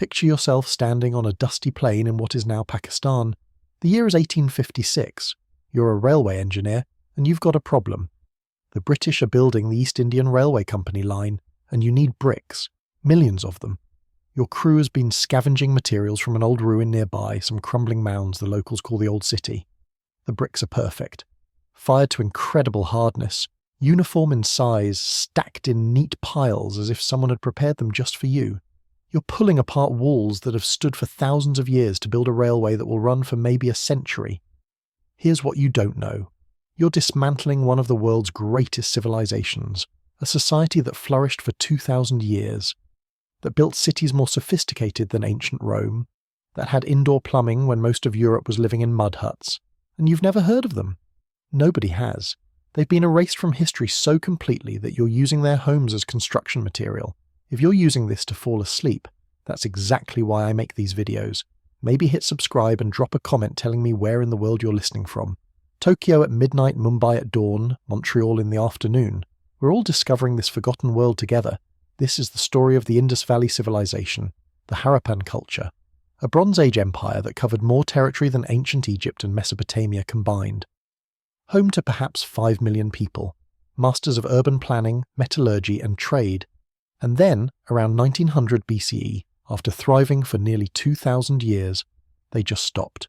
Picture yourself standing on a dusty plain in what is now Pakistan. The year is 1856. You're a railway engineer, and you've got a problem. The British are building the East Indian Railway Company line, and you need bricks, millions of them. Your crew has been scavenging materials from an old ruin nearby, some crumbling mounds the locals call the Old City. The bricks are perfect, fired to incredible hardness, uniform in size, stacked in neat piles as if someone had prepared them just for you. You're pulling apart walls that have stood for thousands of years to build a railway that will run for maybe a century. Here's what you don't know. You're dismantling one of the world's greatest civilizations, a society that flourished for 2,000 years, that built cities more sophisticated than ancient Rome, that had indoor plumbing when most of Europe was living in mud huts, and you've never heard of them. Nobody has. They've been erased from history so completely that you're using their homes as construction material. If you're using this to fall asleep, that's exactly why I make these videos. Maybe hit subscribe and drop a comment telling me where in the world you're listening from. Tokyo at midnight, Mumbai at dawn, Montreal in the afternoon. We're all discovering this forgotten world together. This is the story of the Indus Valley civilization, the Harappan culture, a Bronze Age empire that covered more territory than ancient Egypt and Mesopotamia combined. Home to perhaps 5 million people, masters of urban planning, metallurgy and trade. And then, around 1900 BCE, after thriving for nearly 2,000 years, they just stopped.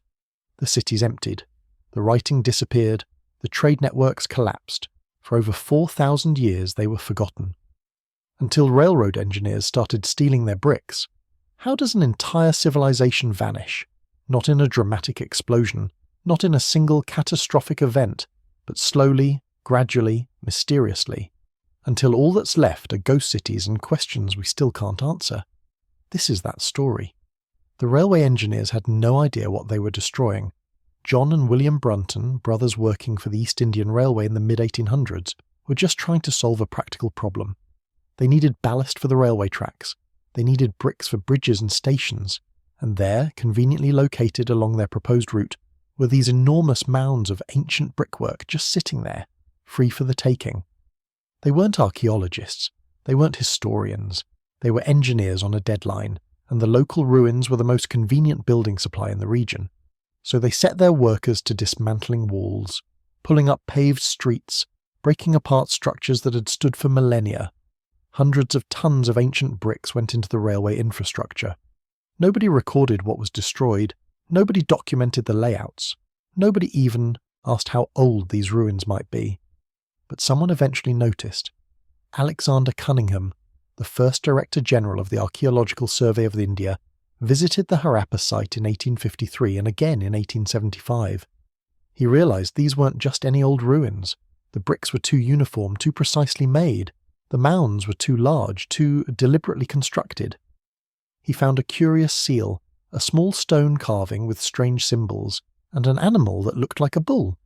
The cities emptied. The writing disappeared. The trade networks collapsed. For over 4,000 years they were forgotten. Until railroad engineers started stealing their bricks. How does an entire civilization vanish? Not in a dramatic explosion, not in a single catastrophic event, but slowly, gradually, mysteriously, until all that's left are ghost cities and questions we still can't answer. This is that story. The railway engineers had no idea what they were destroying. John and William Brunton, brothers working for the East Indian Railway in the mid-1800s, were just trying to solve a practical problem. They needed ballast for the railway tracks. They needed bricks for bridges and stations. And there, conveniently located along their proposed route, were these enormous mounds of ancient brickwork just sitting there, free for the taking. They weren't archaeologists. They weren't historians. They were engineers on a deadline, and the local ruins were the most convenient building supply in the region. So they set their workers to dismantling walls, pulling up paved streets, breaking apart structures that had stood for millennia. Hundreds of tons of ancient bricks went into the railway infrastructure. Nobody recorded what was destroyed. Nobody documented the layouts. Nobody even asked how old these ruins might be. But someone eventually noticed. Alexander Cunningham, the first Director General of the Archaeological Survey of India, visited the Harappa site in 1853 and again in 1875. He realized these weren't just any old ruins. The bricks were too uniform, too precisely made. The mounds were too large, too deliberately constructed. He found a curious seal, a small stone carving with strange symbols, and an animal that looked like a bull.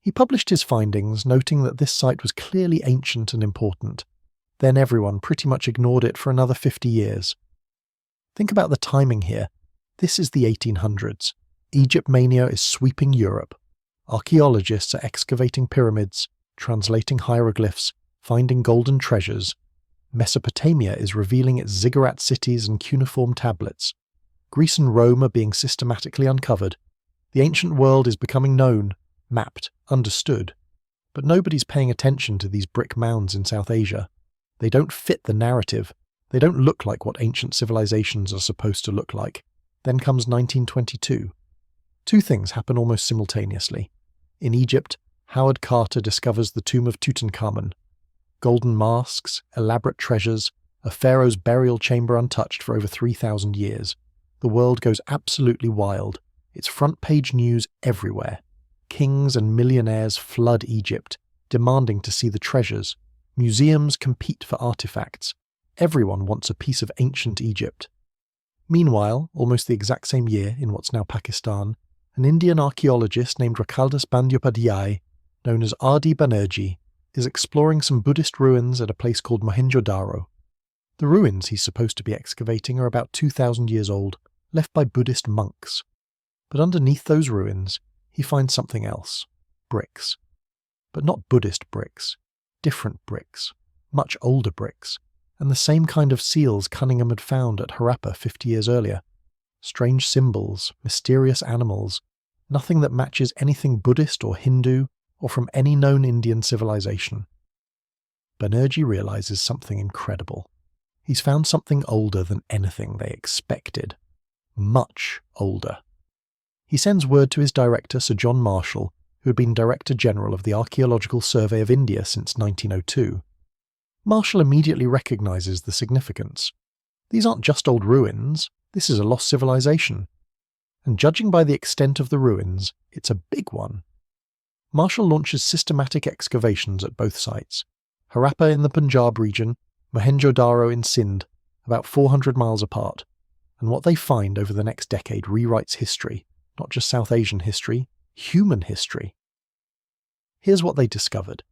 He published his findings, noting that this site was clearly ancient and important. Then everyone pretty much ignored it for another 50 years. Think about the timing here. This is the 1800s. Egypt mania is sweeping Europe. Archaeologists are excavating pyramids, translating hieroglyphs, finding golden treasures. Mesopotamia is revealing its ziggurat cities and cuneiform tablets. Greece and Rome are being systematically uncovered. The ancient world is becoming known, mapped, understood. But nobody's paying attention to these brick mounds in South Asia. They don't fit the narrative. They don't look like what ancient civilizations are supposed to look like. Then comes 1922. Two things happen almost simultaneously. In Egypt, Howard Carter discovers the tomb of Tutankhamun. Golden masks, elaborate treasures, a pharaoh's burial chamber untouched for over 3,000 years. The world goes absolutely wild. It's front-page news everywhere. Kings and millionaires flood Egypt, demanding to see the treasures. Museums compete for artifacts. Everyone wants a piece of ancient Egypt. Meanwhile, almost the exact same year in what's now Pakistan, an Indian archaeologist named Rakaldas Bandyopadhyay, known as R.D. Banerjee, is exploring some Buddhist ruins at a place called Mohenjo-Daro. The ruins he's supposed to be excavating are about 2,000 years old, left by Buddhist monks. But underneath those ruins, he finds something else. Bricks. But not Buddhist bricks. Different bricks. Much older bricks. and the same kind of seals Cunningham had found at Harappa 50 years earlier. Strange symbols, mysterious animals, nothing that matches anything Buddhist or Hindu or from any known Indian civilization. Banerjee realizes something incredible. He's found something older than anything they expected. Much older. He sends word to his director, Sir John Marshall, who had been Director General of the Archaeological Survey of India since 1902. Marshall immediately recognizes the significance. These aren't just old ruins, this is a lost civilization. And judging by the extent of the ruins, it's a big one. Marshall launches systematic excavations at both sites. Harappa in the Punjab region, Mohenjo-Daro in Sindh, about 400 miles apart. And what they find over the next decade rewrites history, not just South Asian history, human history. Here's what they discovered.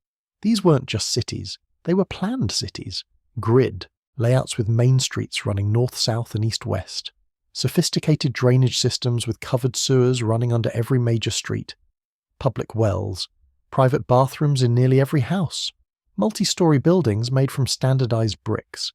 These weren't just cities, they were planned cities. Grid, layouts with main streets running north-south and east-west. Sophisticated drainage systems with covered sewers running under every major street. Public wells. Private bathrooms in nearly every house. Multi-story buildings made from standardized bricks.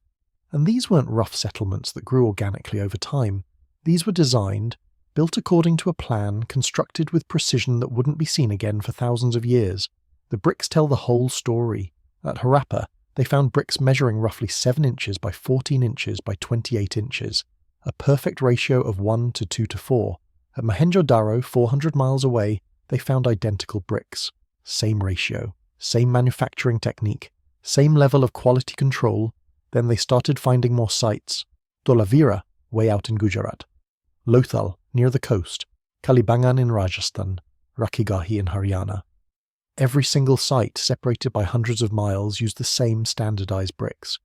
And these weren't rough settlements that grew organically over time. These were designed, built according to a plan, constructed with precision that wouldn't be seen again for thousands of years. The bricks tell the whole story. At Harappa, they found bricks measuring roughly 7 inches by 14 inches by 28 inches, a perfect ratio of 1 to 2 to 4. At Mohenjo-Daro, 400 miles away, they found identical bricks. Same ratio, same manufacturing technique, same level of quality control. Then they started finding more sites. Dholavira, way out in Gujarat. Lothal, near the coast. Kalibangan in Rajasthan. Rakhigahi in Haryana. Every single site, separated by hundreds of miles, used the same standardized bricks.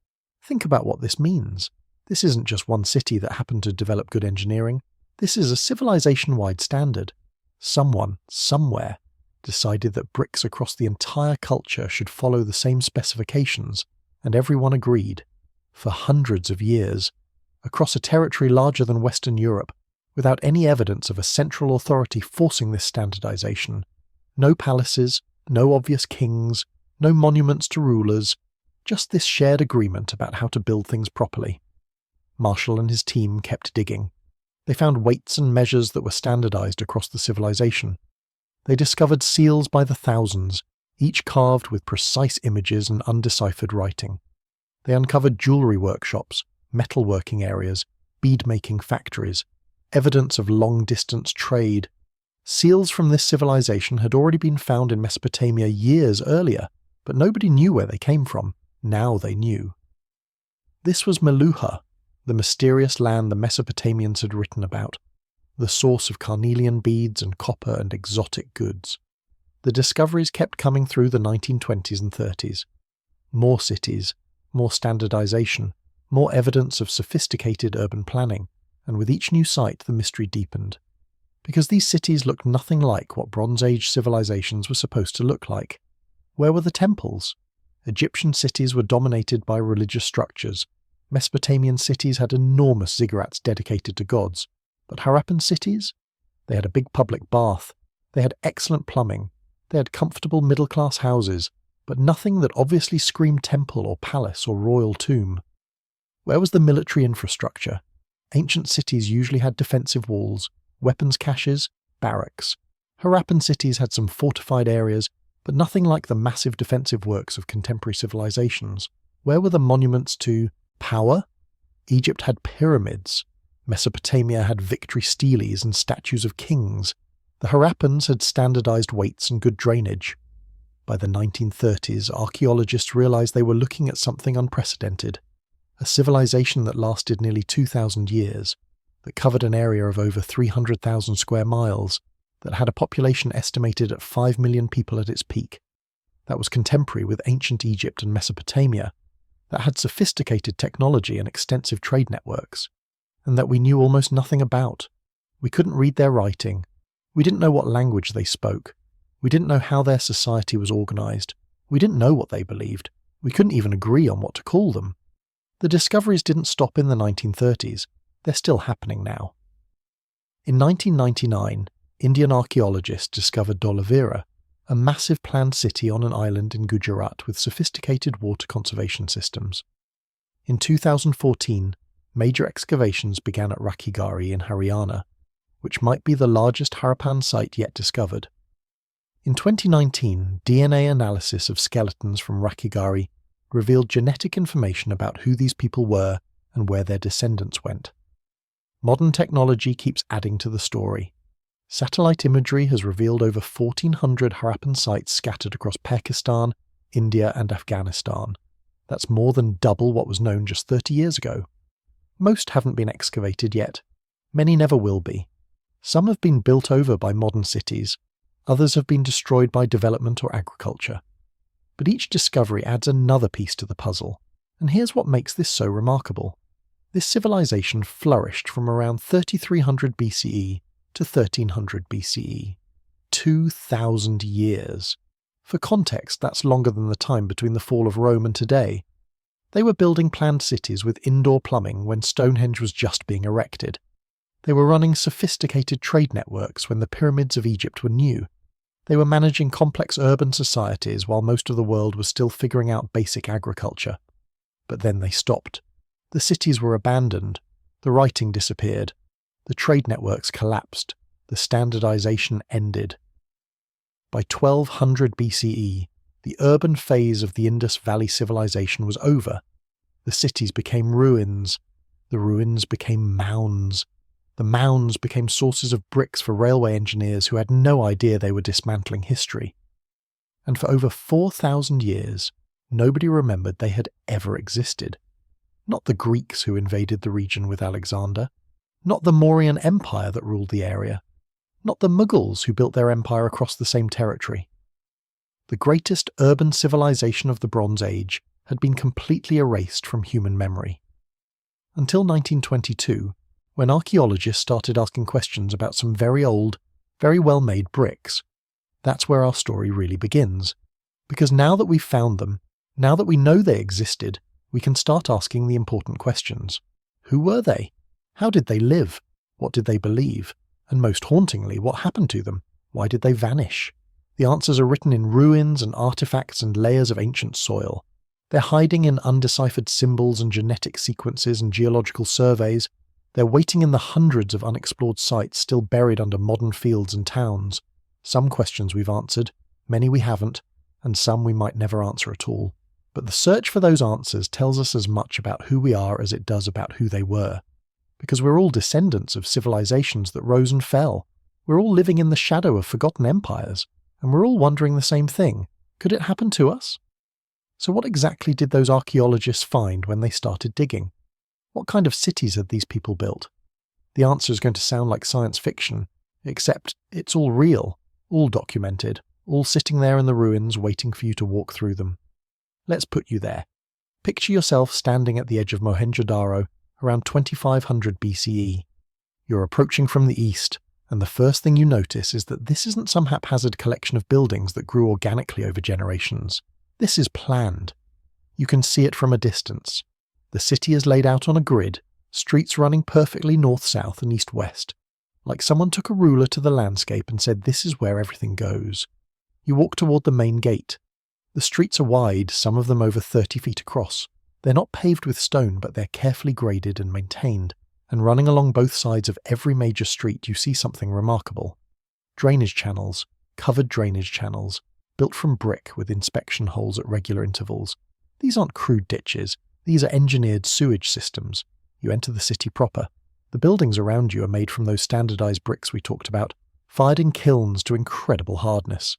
Think about what this means. This isn't just one city that happened to develop good engineering. This is a civilization-wide standard. Someone, somewhere, decided that bricks across the entire culture should follow the same specifications, and everyone agreed. For hundreds of years, across a territory larger than Western Europe, without any evidence of a central authority forcing this standardization. No palaces, no obvious kings, no monuments to rulers, just this shared agreement about how to build things properly. Marshall and his team kept digging. They found weights and measures that were standardized across the civilization. They discovered seals by the thousands, each carved with precise images and undeciphered writing. They uncovered jewelry workshops, metalworking areas, bead-making factories, evidence of long-distance trade. Seals from this civilization had already been found in Mesopotamia years earlier, but nobody knew where they came from. Now they knew. This was Meluha, the mysterious land the Mesopotamians had written about, the source of carnelian beads and copper and exotic goods. The discoveries kept coming through the 1920s and 30s. More cities, more standardization, more evidence of sophisticated urban planning, and with each new site the mystery deepened. Because these cities looked nothing like what Bronze Age civilizations were supposed to look like. Where were the temples? Egyptian cities were dominated by religious structures. Mesopotamian cities had enormous ziggurats dedicated to gods. But Harappan cities? They had a big public bath. They had excellent plumbing. They had comfortable middle-class houses, but nothing that obviously screamed temple or palace or royal tomb. Where was the military infrastructure? Ancient cities usually had defensive walls, weapons caches, barracks. Harappan cities had some fortified areas, but nothing like the massive defensive works of contemporary civilizations. Where were the monuments to power? Egypt had pyramids. Mesopotamia had victory steles and statues of kings. The Harappans had standardized weights and good drainage. By the 1930s, archaeologists realized they were looking at something unprecedented. A civilization that lasted nearly 2,000 years, that covered an area of over 300,000 square miles, that had a population estimated at 5 million people at its peak, that was contemporary with ancient Egypt and Mesopotamia, that had sophisticated technology and extensive trade networks, and that we knew almost nothing about. We couldn't read their writing. We didn't know what language they spoke. We didn't know how their society was organized. We didn't know what they believed. We couldn't even agree on what to call them. The discoveries didn't stop in the 1930s. They're still happening now. In 1999, Indian archaeologists discovered Dholavira, a massive planned city on an island in Gujarat with sophisticated water conservation systems. In 2014, major excavations began at Rakhigarhi in Haryana, which might be the largest Harappan site yet discovered. In 2019, DNA analysis of skeletons from Rakhigarhi revealed genetic information about who these people were and where their descendants went. Modern technology keeps adding to the story. Satellite imagery has revealed over 1,400 Harappan sites scattered across Pakistan, India and Afghanistan. That's more than double what was known just 30 years ago. Most haven't been excavated yet. Many never will be. Some have been built over by modern cities. Others have been destroyed by development or agriculture. But each discovery adds another piece to the puzzle. And here's what makes this so remarkable. This civilization flourished from around 3300 BCE to 1300 BCE. 2,000 years. For context, that's longer than the time between the fall of Rome and today. They were building planned cities with indoor plumbing when Stonehenge was just being erected. They were running sophisticated trade networks when the pyramids of Egypt were new. They were managing complex urban societies while most of the world was still figuring out basic agriculture. But then they stopped. The cities were abandoned. The writing disappeared. The trade networks collapsed. The standardization ended. By 1200 BCE, the urban phase of the Indus Valley civilization was over. The cities became ruins. The ruins became mounds. The mounds became sources of bricks for railway engineers who had no idea they were dismantling history. And for over 4,000 years, nobody remembered they had ever existed. Not the Greeks who invaded the region with Alexander. Not the Mauryan Empire that ruled the area. Not the Mughals who built their empire across the same territory. The greatest urban civilization of the Bronze Age had been completely erased from human memory. Until 1922, when archaeologists started asking questions about some very old, very well-made bricks. That's where our story really begins. Because now that we've found them, now that we know they existed, we can start asking the important questions. Who were they? How did they live? What did they believe? And most hauntingly, what happened to them? Why did they vanish? The answers are written in ruins and artifacts and layers of ancient soil. They're hiding in undeciphered symbols and genetic sequences and geological surveys. They're waiting in the hundreds of unexplored sites still buried under modern fields and towns. Some questions we've answered, many we haven't, and some we might never answer at all. But the search for those answers tells us as much about who we are as it does about who they were. Because we're all descendants of civilizations that rose and fell. We're all living in the shadow of forgotten empires, and we're all wondering the same thing. Could it happen to us? So what exactly did those archaeologists find when they started digging? What kind of cities had these people built? The answer is going to sound like science fiction, except it's all real, all documented, all sitting there in the ruins waiting for you to walk through them. Let's put you there. Picture yourself standing at the edge of Mohenjo-Daro around 2500 BCE. You're approaching from the east, and the first thing you notice is that this isn't some haphazard collection of buildings that grew organically over generations. This is planned. You can see it from a distance. The city is laid out on a grid, streets running perfectly north-south and east-west. Like someone took a ruler to the landscape and said this is where everything goes. You walk toward the main gate. The streets are wide, some of them over 30 feet across. They're not paved with stone, but they're carefully graded and maintained. And running along both sides of every major street you see something remarkable. Drainage channels, covered drainage channels, built from brick with inspection holes at regular intervals. These aren't crude ditches. These are engineered sewage systems. You enter the city proper. The buildings around you are made from those standardized bricks we talked about, fired in kilns to incredible hardness.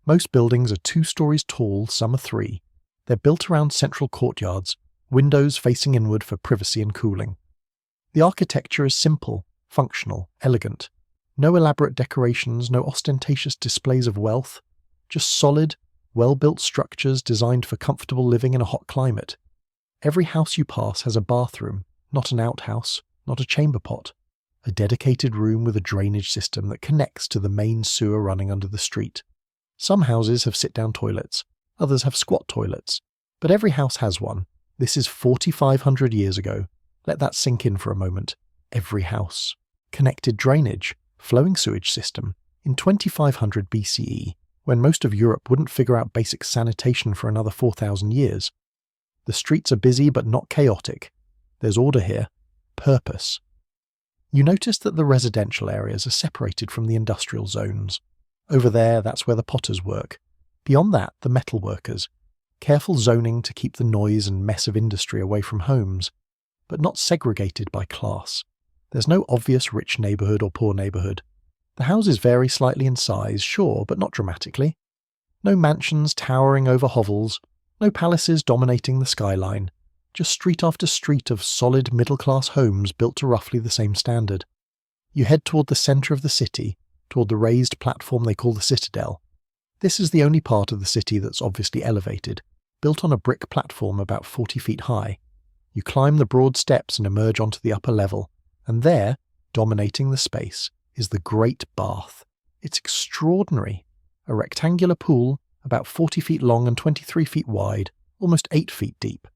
Most buildings are 2 stories tall, some are 3. They're built around central courtyards, windows facing inward for privacy and cooling. The architecture is simple, functional, elegant. No elaborate decorations, no ostentatious displays of wealth. Just solid, well-built structures designed for comfortable living in a hot climate. Every house you pass has a bathroom, not an outhouse, not a chamber pot. A dedicated room with a drainage system that connects to the main sewer running under the street. Some houses have sit-down toilets, others have squat toilets, but every house has one. This is 4,500 years ago. Let that sink in for a moment. Every house. Connected drainage, flowing sewage system. In 2500 BCE, when most of Europe wouldn't figure out basic sanitation for another 4,000 years. The streets are busy but not chaotic. There's order here. Purpose. You notice that the residential areas are separated from the industrial zones. Over there, that's where the potters work. Beyond that, the metal workers. Careful zoning to keep the noise and mess of industry away from homes, but not segregated by class. There's no obvious rich neighbourhood or poor neighbourhood. The houses vary slightly in size, sure, but not dramatically. No mansions towering over hovels, no palaces dominating the skyline, just street after street of solid middle-class homes built to roughly the same standard. You head toward the centre of the city, toward the raised platform they call the Citadel. This is the only part of the city that's obviously elevated, built on a brick platform about 40 feet high. You climb the broad steps and emerge onto the upper level, and there, dominating the space, is the Great Bath. It's extraordinary. A rectangular pool, about 40 feet long and 23 feet wide, almost 8 feet deep.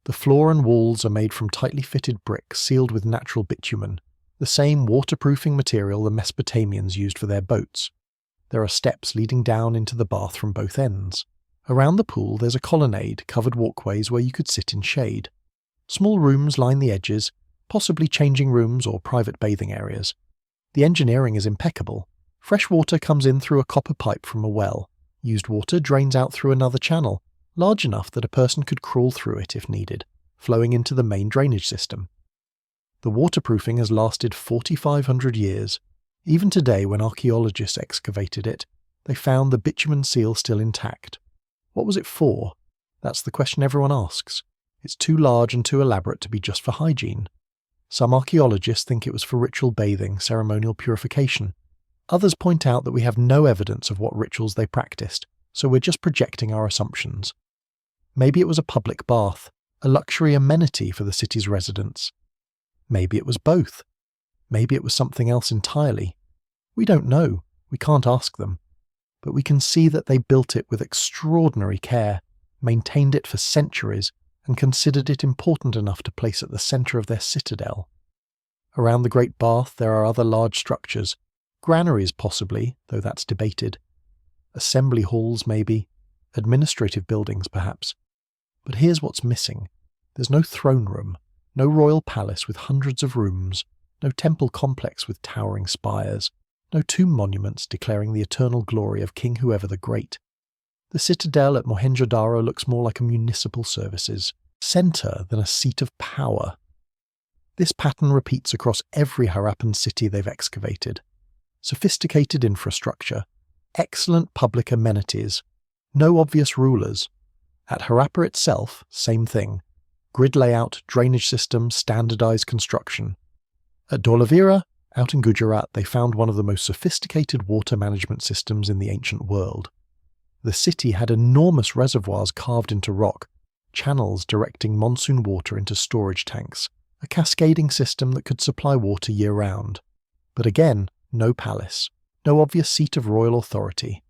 The floor and walls are made from tightly fitted brick sealed with natural bitumen, the same waterproofing material the Mesopotamians used for their boats. There are steps leading down into the bath from both ends. Around the pool there's a colonnade, covered walkways where you could sit in shade. Small rooms line the edges, possibly changing rooms or private bathing areas. The engineering is impeccable. Fresh water comes in through a copper pipe from a well. Used water drains out through another channel, large enough that a person could crawl through it if needed, flowing into the main drainage system. The waterproofing has lasted 4,500 years. Even today, when archaeologists excavated it, they found the bitumen seal still intact. What was it for? That's the question everyone asks. It's too large and too elaborate to be just for hygiene. Some archaeologists think it was for ritual bathing, ceremonial purification. Others point out that we have no evidence of what rituals they practiced, so we're just projecting our assumptions. Maybe it was a public bath, a luxury amenity for the city's residents. Maybe it was both. Maybe it was something else entirely. We don't know. We can't ask them. But we can see that they built it with extraordinary care, maintained it for centuries, and considered it important enough to place at the centre of their citadel. Around the Great Bath there are other large structures, granaries possibly, though that's debated. Assembly halls maybe, administrative buildings perhaps. But here's what's missing. There's no throne room, no royal palace with hundreds of rooms, no temple complex with towering spires, no tomb monuments declaring the eternal glory of King Whoever the Great. The citadel at Mohenjo-Daro looks more like a municipal services centre than a seat of power. This pattern repeats across every Harappan city they've excavated. Sophisticated infrastructure, excellent public amenities, no obvious rulers. At Harappa itself, same thing. Grid layout, drainage system, standardised construction. At Dholavira, out in Gujarat, they found one of the most sophisticated water management systems in the ancient world. The city had enormous reservoirs carved into rock, channels directing monsoon water into storage tanks, a cascading system that could supply water year-round. But again, no palace, no obvious seat of royal authority.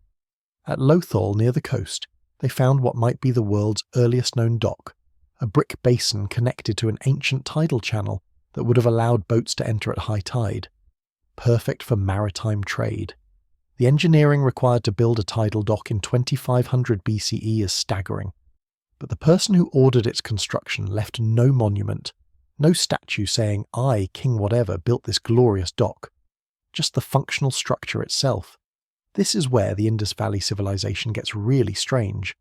At Lothal, near the coast, they found what might be the world's earliest known dock, a brick basin connected to an ancient tidal channel that would have allowed boats to enter at high tide. Perfect for maritime trade. The engineering required to build a tidal dock in 2500 BCE is staggering. But the person who ordered its construction left no monument, no statue saying, "I, King whatever, built this glorious dock." Just the functional structure itself. This is where the Indus Valley civilization gets really strange.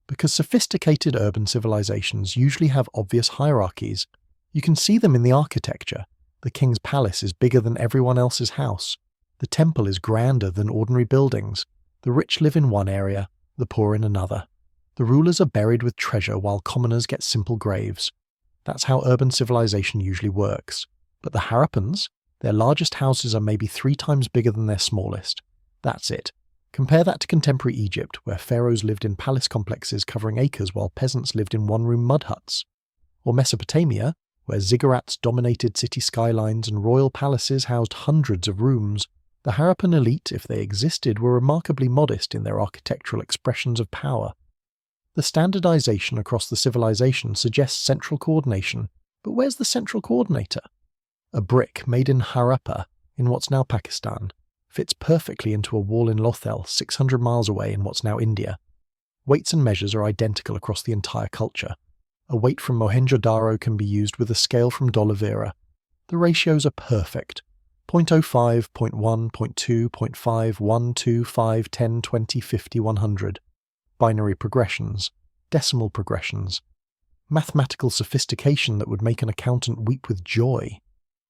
Because sophisticated urban civilizations usually have obvious hierarchies. You can see them in the architecture. The king's palace is bigger than everyone else's house. The temple is grander than ordinary buildings. The rich live in one area, the poor in another. The rulers are buried with treasure while commoners get simple graves. That's how urban civilization usually works. But the Harappans, their largest houses are maybe 3 times bigger than their smallest. That's it. Compare that to contemporary Egypt, where pharaohs lived in palace complexes covering acres while peasants lived in one-room mud huts. Or Mesopotamia, where ziggurats dominated city skylines and royal palaces housed hundreds of rooms. The Harappan elite, if they existed, were remarkably modest in their architectural expressions of power. The standardization across the civilization suggests central coordination, but where's the central coordinator? A brick made in Harappa, in what's now Pakistan, fits perfectly into a wall in Lothal, 600 miles away in what's now India. Weights and measures are identical across the entire culture. A weight from Mohenjo-Daro can be used with a scale from D'Oliveira. The ratios are perfect. 0.05, 0.1, 0.2, 0.5, 1, 2, 5, 10, 20, 50, 100. Binary progressions. Decimal progressions. Mathematical sophistication that would make an accountant weep with joy.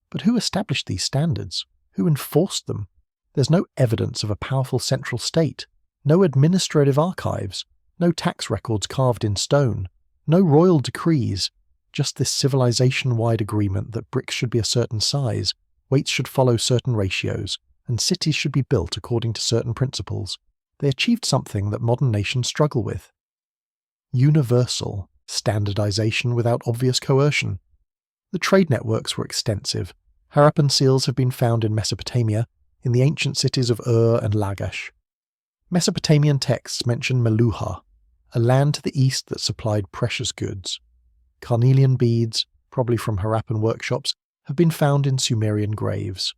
But who established these standards? Who enforced them? There's no evidence of a powerful central state, no administrative archives, no tax records carved in stone, no royal decrees, just this civilization-wide agreement that bricks should be a certain size, weights should follow certain ratios, and cities should be built according to certain principles. They achieved something that modern nations struggle with. Universal standardization without obvious coercion. The trade networks were extensive. Harappan seals have been found in Mesopotamia, in the ancient cities of Ur and Lagash. Mesopotamian texts mention Meluha, a land to the east that supplied precious goods. Carnelian beads, probably from Harappan workshops, have been found in Sumerian graves.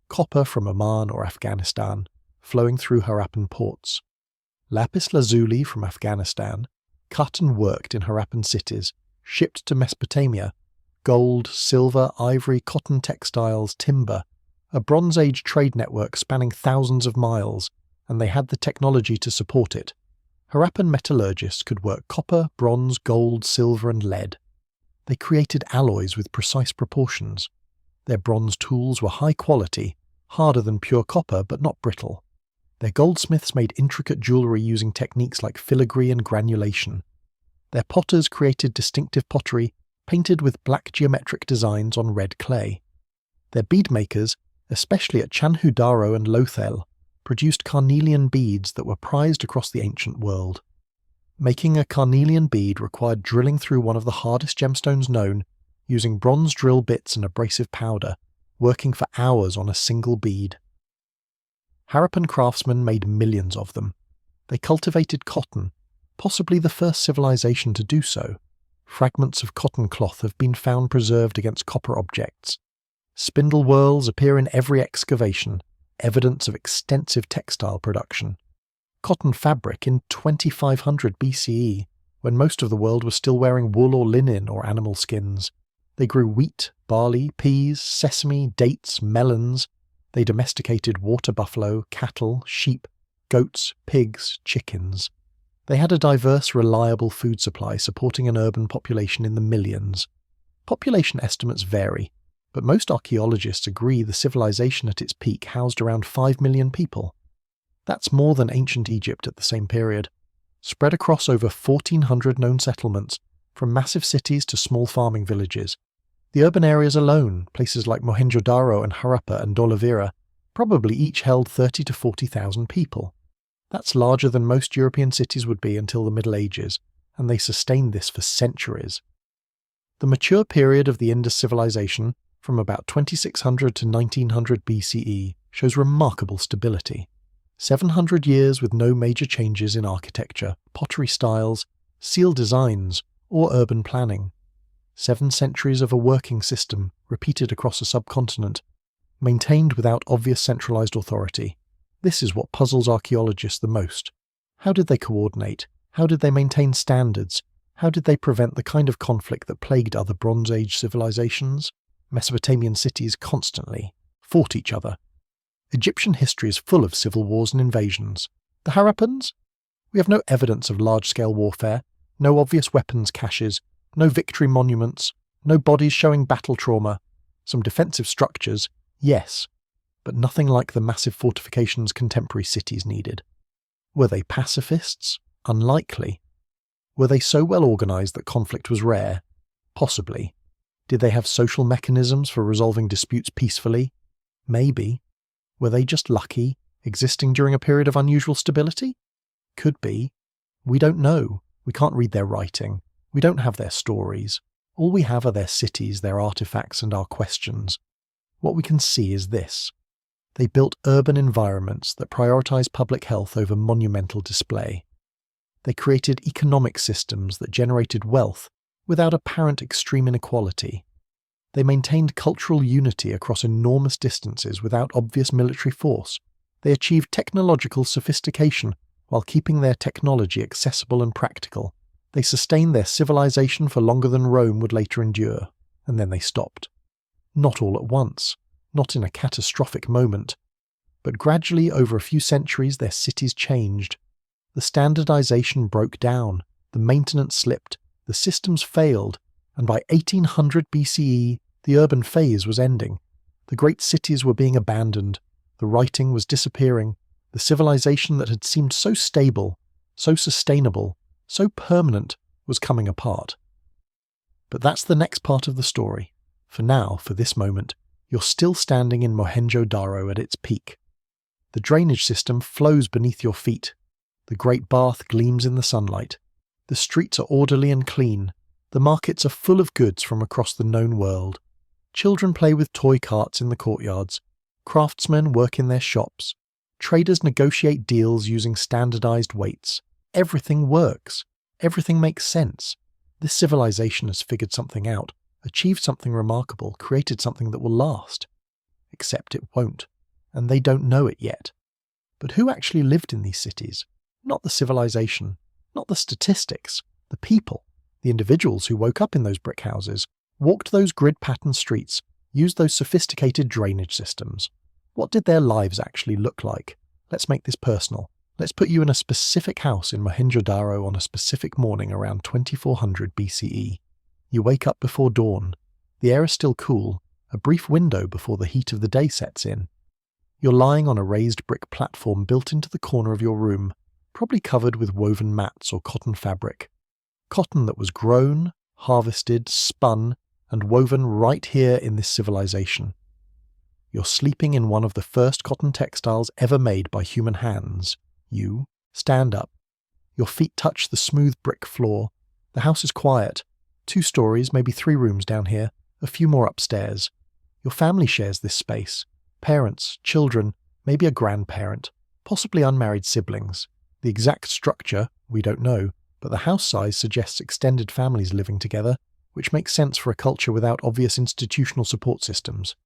Copper from Oman or Afghanistan, flowing through Harappan ports. Lapis lazuli from Afghanistan, cut and worked in Harappan cities, shipped to Mesopotamia. Gold, silver, ivory, cotton textiles, timber, a Bronze Age trade network spanning thousands of miles, and they had the technology to support it. Harappan metallurgists could work copper, bronze, gold, silver, and lead. They created alloys with precise proportions. Their bronze tools were high quality, harder than pure copper but not brittle. Their goldsmiths made intricate jewellery using techniques like filigree and granulation. Their potters created distinctive pottery painted with black geometric designs on red clay. Their beadmakers, especially at Chanhu-Daro and Lothal, produced carnelian beads that were prized across the ancient world. Making a carnelian bead required drilling through one of the hardest gemstones known, using bronze drill bits and abrasive powder, working for hours on a single bead. Harappan craftsmen made millions of them. They cultivated cotton, possibly the first civilization to do so. Fragments of cotton cloth have been found preserved against copper objects. Spindle whorls appear in every excavation, evidence of extensive textile production. Cotton fabric in 2500 BCE, when most of the world was still wearing wool or linen or animal skins. They grew wheat, barley, peas, sesame, dates, melons. They domesticated water buffalo, cattle, sheep, goats, pigs, chickens. They had a diverse, reliable food supply supporting an urban population in the millions. Population estimates vary, but most archaeologists agree the civilization at its peak housed around 5 million people. That's more than ancient Egypt at the same period, spread across over 1,400 known settlements, from massive cities to small farming villages. The urban areas alone, places like Mohenjo-Daro and Harappa and D'Oliveira, probably each held 30 to 40,000 people. That's larger than most European cities would be until the Middle Ages, and they sustained this for centuries. The mature period of the Indus civilization, from about 2600 to 1900 BCE, shows remarkable stability. 700 years with no major changes in architecture, pottery styles, seal designs, or urban planning. 7 centuries of a working system, repeated across a subcontinent, maintained without obvious centralized authority. This is what puzzles archaeologists the most. How did they coordinate? How did they maintain standards? How did they prevent the kind of conflict that plagued other Bronze Age civilizations? Mesopotamian cities constantly fought each other. Egyptian history is full of civil wars and invasions. The Harappans? We have no evidence of large-scale warfare, no obvious weapons caches, no victory monuments, no bodies showing battle trauma. Some defensive structures, yes, but nothing like the massive fortifications contemporary cities needed. Were they pacifists? Unlikely. Were they so well organized that conflict was rare? Possibly. Did they have social mechanisms for resolving disputes peacefully? Maybe. Were they just lucky, existing during a period of unusual stability? Could be. We don't know. We can't read their writing. We don't have their stories. All we have are their cities, their artifacts, and our questions. What we can see is this. They built urban environments that prioritize public health over monumental display. They created economic systems that generated wealth without apparent extreme inequality. They maintained cultural unity across enormous distances without obvious military force. They achieved technological sophistication while keeping their technology accessible and practical. They sustained their civilization for longer than Rome would later endure, and then they stopped. Not all at once, not in a catastrophic moment, but gradually over a few centuries their cities changed. The standardization broke down, the maintenance slipped, the systems failed, and by 1800 BCE, the urban phase was ending. The great cities were being abandoned, the writing was disappearing, the civilization that had seemed so stable, so sustainable, so permanent was coming apart. But that's the next part of the story. For now, for this moment, you're still standing in Mohenjo-Daro at its peak. The drainage system flows beneath your feet. The great bath gleams in the sunlight. The streets are orderly and clean. The markets are full of goods from across the known world. Children play with toy carts in the courtyards. Craftsmen work in their shops. Traders negotiate deals using standardized weights. Everything works. Everything makes sense. This civilization has figured something out, achieved something remarkable, created something that will last. Except it won't, and they don't know it yet. But who actually lived in these cities? Not the civilization, not the statistics, the people, the individuals who woke up in those brick houses, walked those grid-pattern streets, used those sophisticated drainage systems. What did their lives actually look like? Let's make this personal. Let's put you in a specific house in Mohenjo-Daro on a specific morning around 2400 BCE. You wake up before dawn. The air is still cool, a brief window before the heat of the day sets in. You're lying on a raised brick platform built into the corner of your room, probably covered with woven mats or cotton fabric. Cotton that was grown, harvested, spun, and woven right here in this civilization. You're sleeping in one of the first cotton textiles ever made by human hands. You stand up. Your feet touch the smooth brick floor. The house is quiet. 2 stories, maybe 3 rooms down here, a few more upstairs. Your family shares this space. Parents, children, maybe a grandparent, possibly unmarried siblings. The exact structure, we don't know, but the house size suggests extended families living together, which makes sense for a culture without obvious institutional support systems.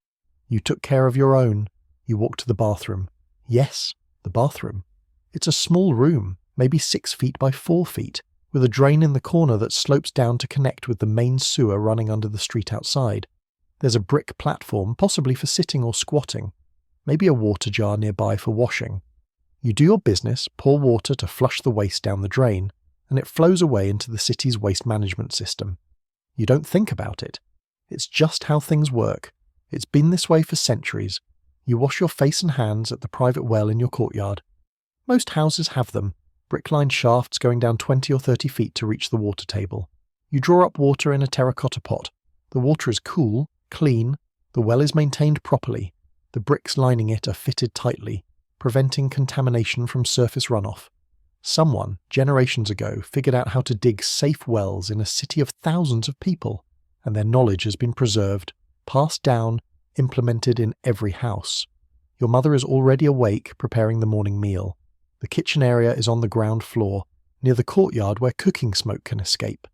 You took care of your own. You walked to the bathroom. Yes, the bathroom. It's a small room, maybe 6 feet by 4 feet, with a drain in the corner that slopes down to connect with the main sewer running under the street outside. There's a brick platform, possibly for sitting or squatting, maybe a water jar nearby for washing. You do your business, pour water to flush the waste down the drain, and it flows away into the city's waste management system. You don't think about it. It's just how things work. It's been this way for centuries. You wash your face and hands at the private well in your courtyard. Most houses have them, brick-lined shafts going down 20 or 30 feet to reach the water table. You draw up water in a terracotta pot. The water is cool, clean, the well is maintained properly. The bricks lining it are fitted tightly, preventing contamination from surface runoff. Someone, generations ago, figured out how to dig safe wells in a city of thousands of people, and their knowledge has been preserved, passed down, implemented in every house. Your mother is already awake, preparing the morning meal. The kitchen area is on the ground floor, near the courtyard where cooking smoke can escape.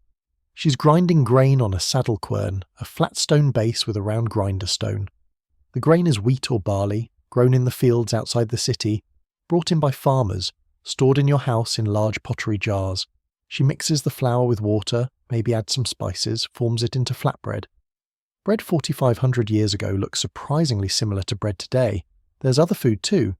She's grinding grain on a saddle quern, a flat stone base with a round grinder stone. The grain is wheat or barley, grown in the fields outside the city, brought in by farmers, stored in your house in large pottery jars. She mixes the flour with water, maybe adds some spices, forms it into flatbread. Bread 4,500 years ago looks surprisingly similar to bread today. There's other food too.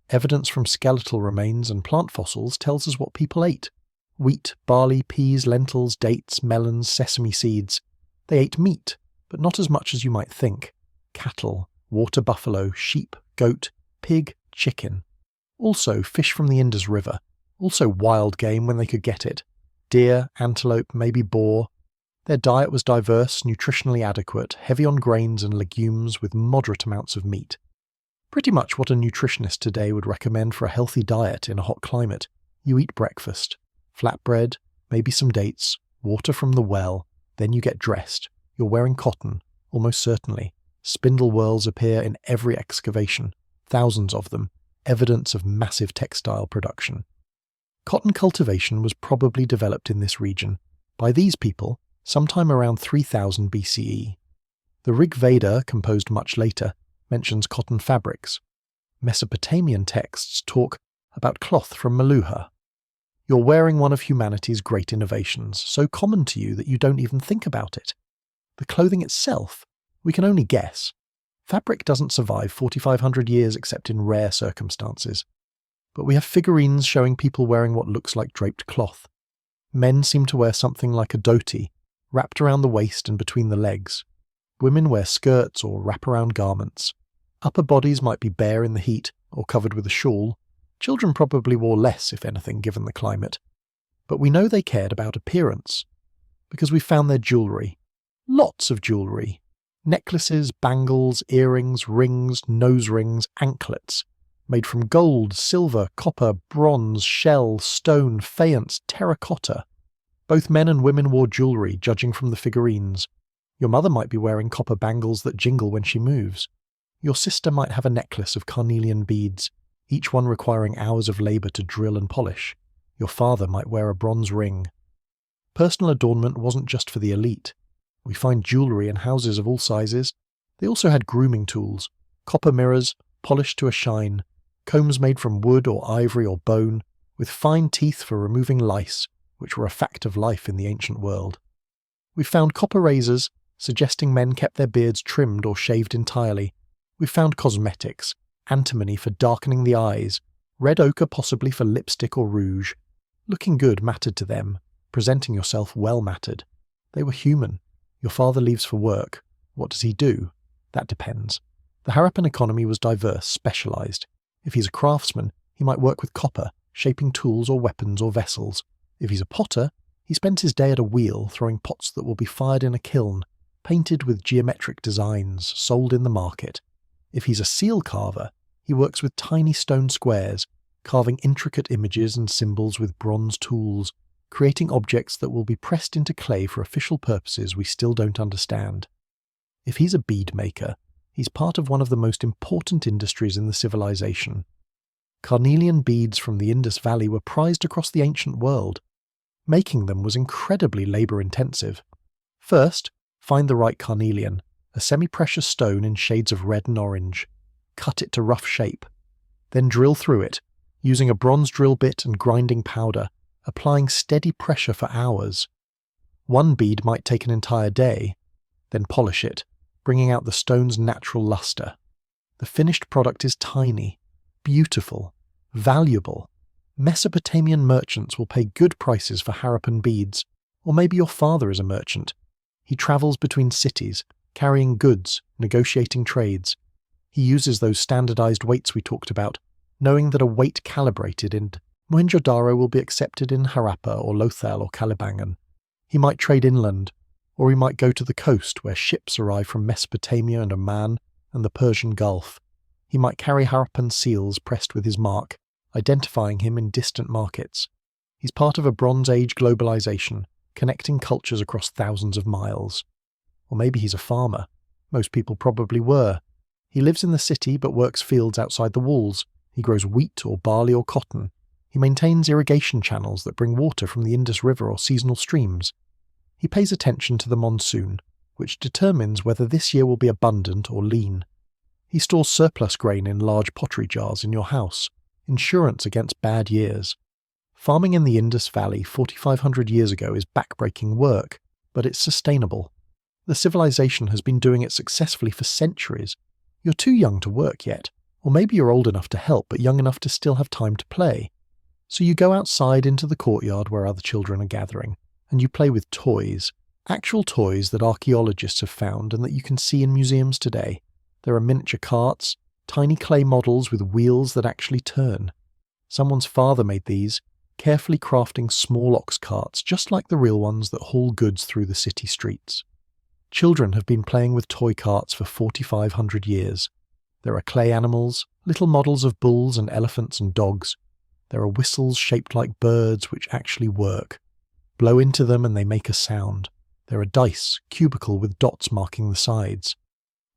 Evidence from skeletal remains and plant fossils tells us what people ate. Wheat, barley, peas, lentils, dates, melons, sesame seeds. They ate meat, but not as much as you might think. Cattle, water buffalo, sheep, goat, pig, chicken. Also fish from the Indus River. Also wild game when they could get it. Deer, antelope, maybe boar. Their diet was diverse, nutritionally adequate, heavy on grains and legumes with moderate amounts of meat. Pretty much what a nutritionist today would recommend for a healthy diet in a hot climate. You eat breakfast. Flatbread, maybe some dates, water from the well, then you get dressed. You're wearing cotton, almost certainly. Spindle whorls appear in every excavation, thousands of them, evidence of massive textile production. Cotton cultivation was probably developed in this region, by these people, sometime around 3000 BCE. The Rig Veda, composed much later, mentions cotton fabrics. Mesopotamian texts talk about cloth from Meluha. You're wearing one of humanity's great innovations, so common to you that you don't even think about it. The clothing itself, we can only guess. Fabric doesn't survive 4,500 years except in rare circumstances. But we have figurines showing people wearing what looks like draped cloth. Men seem to wear something like a dhoti, wrapped around the waist and between the legs. Women wear skirts or wraparound garments. Upper bodies might be bare in the heat or covered with a shawl. Children probably wore less, if anything, given the climate. But we know they cared about appearance, because we found their jewellery. Lots of jewellery. Necklaces, bangles, earrings, rings, nose rings, anklets, made from gold, silver, copper, bronze, shell, stone, faience, terracotta. Both men and women wore jewellery, judging from the figurines. Your mother might be wearing copper bangles that jingle when she moves. Your sister might have a necklace of carnelian beads, each one requiring hours of labour to drill and polish. Your father might wear a bronze ring. Personal adornment wasn't just for the elite. We find jewellery in houses of all sizes. They also had grooming tools, copper mirrors, polished to a shine, combs made from wood or ivory or bone, with fine teeth for removing lice, which were a fact of life in the ancient world. We found copper razors, suggesting men kept their beards trimmed or shaved entirely. We found cosmetics, antimony for darkening the eyes, red ochre possibly for lipstick or rouge. Looking good mattered to them, presenting yourself well mattered. They were human. Your father leaves for work. What does he do? That depends. The Harappan economy was diverse, specialised. If he's a craftsman, he might work with copper, shaping tools or weapons or vessels. If he's a potter, he spends his day at a wheel, throwing pots that will be fired in a kiln, painted with geometric designs, sold in the market. If he's a seal carver, he works with tiny stone squares, carving intricate images and symbols with bronze tools, creating objects that will be pressed into clay for official purposes we still don't understand. If he's a bead maker, he's part of one of the most important industries in the civilization. Carnelian beads from the Indus Valley were prized across the ancient world. Making them was incredibly labour-intensive. First, find the right carnelian, a semi-precious stone in shades of red and orange. Cut it to rough shape. Then drill through it, using a bronze drill bit and grinding powder, applying steady pressure for hours. One bead might take an entire day. Then polish it, bringing out the stone's natural lustre. The finished product is tiny, beautiful, valuable. Mesopotamian merchants will pay good prices for Harappan beads, or maybe your father is a merchant. He travels between cities, carrying goods, negotiating trades. He uses those standardized weights we talked about, knowing that a weight calibrated in Mohenjo-Daro will be accepted in Harappa or Lothal or Kalibangan. He might trade inland, or he might go to the coast where ships arrive from Mesopotamia and Oman and the Persian Gulf. He might carry Harappan seals pressed with his mark, identifying him in distant markets. He's part of a Bronze Age globalization, connecting cultures across thousands of miles. Or maybe he's a farmer. Most people probably were. He lives in the city but works fields outside the walls. He grows wheat or barley or cotton. He maintains irrigation channels that bring water from the Indus River or seasonal streams. He pays attention to the monsoon, which determines whether this year will be abundant or lean. He stores surplus grain in large pottery jars in your house, insurance against bad years. Farming in the Indus Valley 4,500 years ago is backbreaking work, but it's sustainable. The civilization has been doing it successfully for centuries. You're too young to work yet, or maybe you're old enough to help but young enough to still have time to play. So you go outside into the courtyard where other children are gathering, and you play with toys, actual toys that archaeologists have found and that you can see in museums today. There are miniature carts, tiny clay models with wheels that actually turn. Someone's father made these, carefully crafting small ox carts just like the real ones that haul goods through the city streets. Children have been playing with toy carts for 4,500 years. There are clay animals, little models of bulls and elephants and dogs. There are whistles shaped like birds which actually work. Blow into them and they make a sound. There are dice, cubical with dots marking the sides.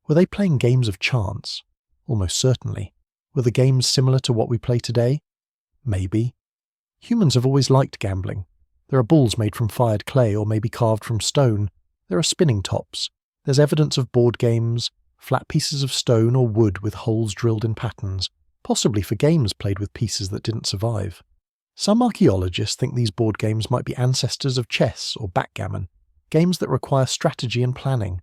Were they playing games of chance? Almost certainly. Were the games similar to what we play today? Maybe. Humans have always liked gambling. There are balls made from fired clay or maybe carved from stone. There are spinning tops. There's evidence of board games, flat pieces of stone or wood with holes drilled in patterns, possibly for games played with pieces that didn't survive. Some archaeologists think these board games might be ancestors of chess or backgammon, games that require strategy and planning,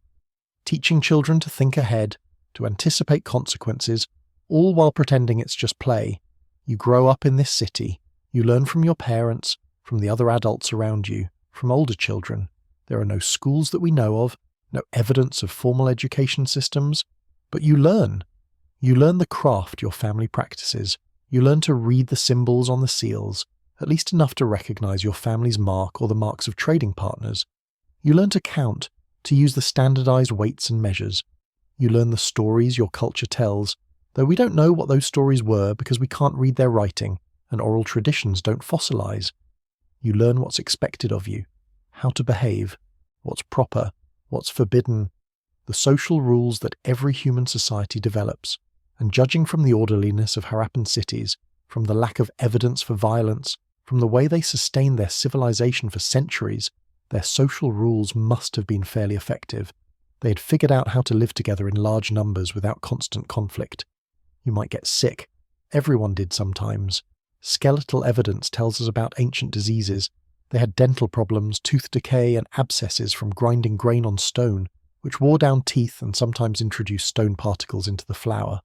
teaching children to think ahead, to anticipate consequences, all while pretending it's just play. You grow up in this city, you learn from your parents, from the other adults around you, from older children. There are no schools that we know of, no evidence of formal education systems, but you learn. You learn the craft your family practices. You learn to read the symbols on the seals, at least enough to recognize your family's mark or the marks of trading partners. You learn to count, to use the standardized weights and measures. You learn the stories your culture tells, though we don't know what those stories were because we can't read their writing and oral traditions don't fossilize. You learn what's expected of you, how to behave, what's proper, what's forbidden, the social rules that every human society develops. And judging from the orderliness of Harappan cities, from the lack of evidence for violence, from the way they sustained their civilization for centuries, their social rules must have been fairly effective. They had figured out how to live together in large numbers without constant conflict. You might get sick. Everyone did sometimes. Skeletal evidence tells us about ancient diseases. They had dental problems, tooth decay, and abscesses from grinding grain on stone, which wore down teeth and sometimes introduced stone particles into the flour.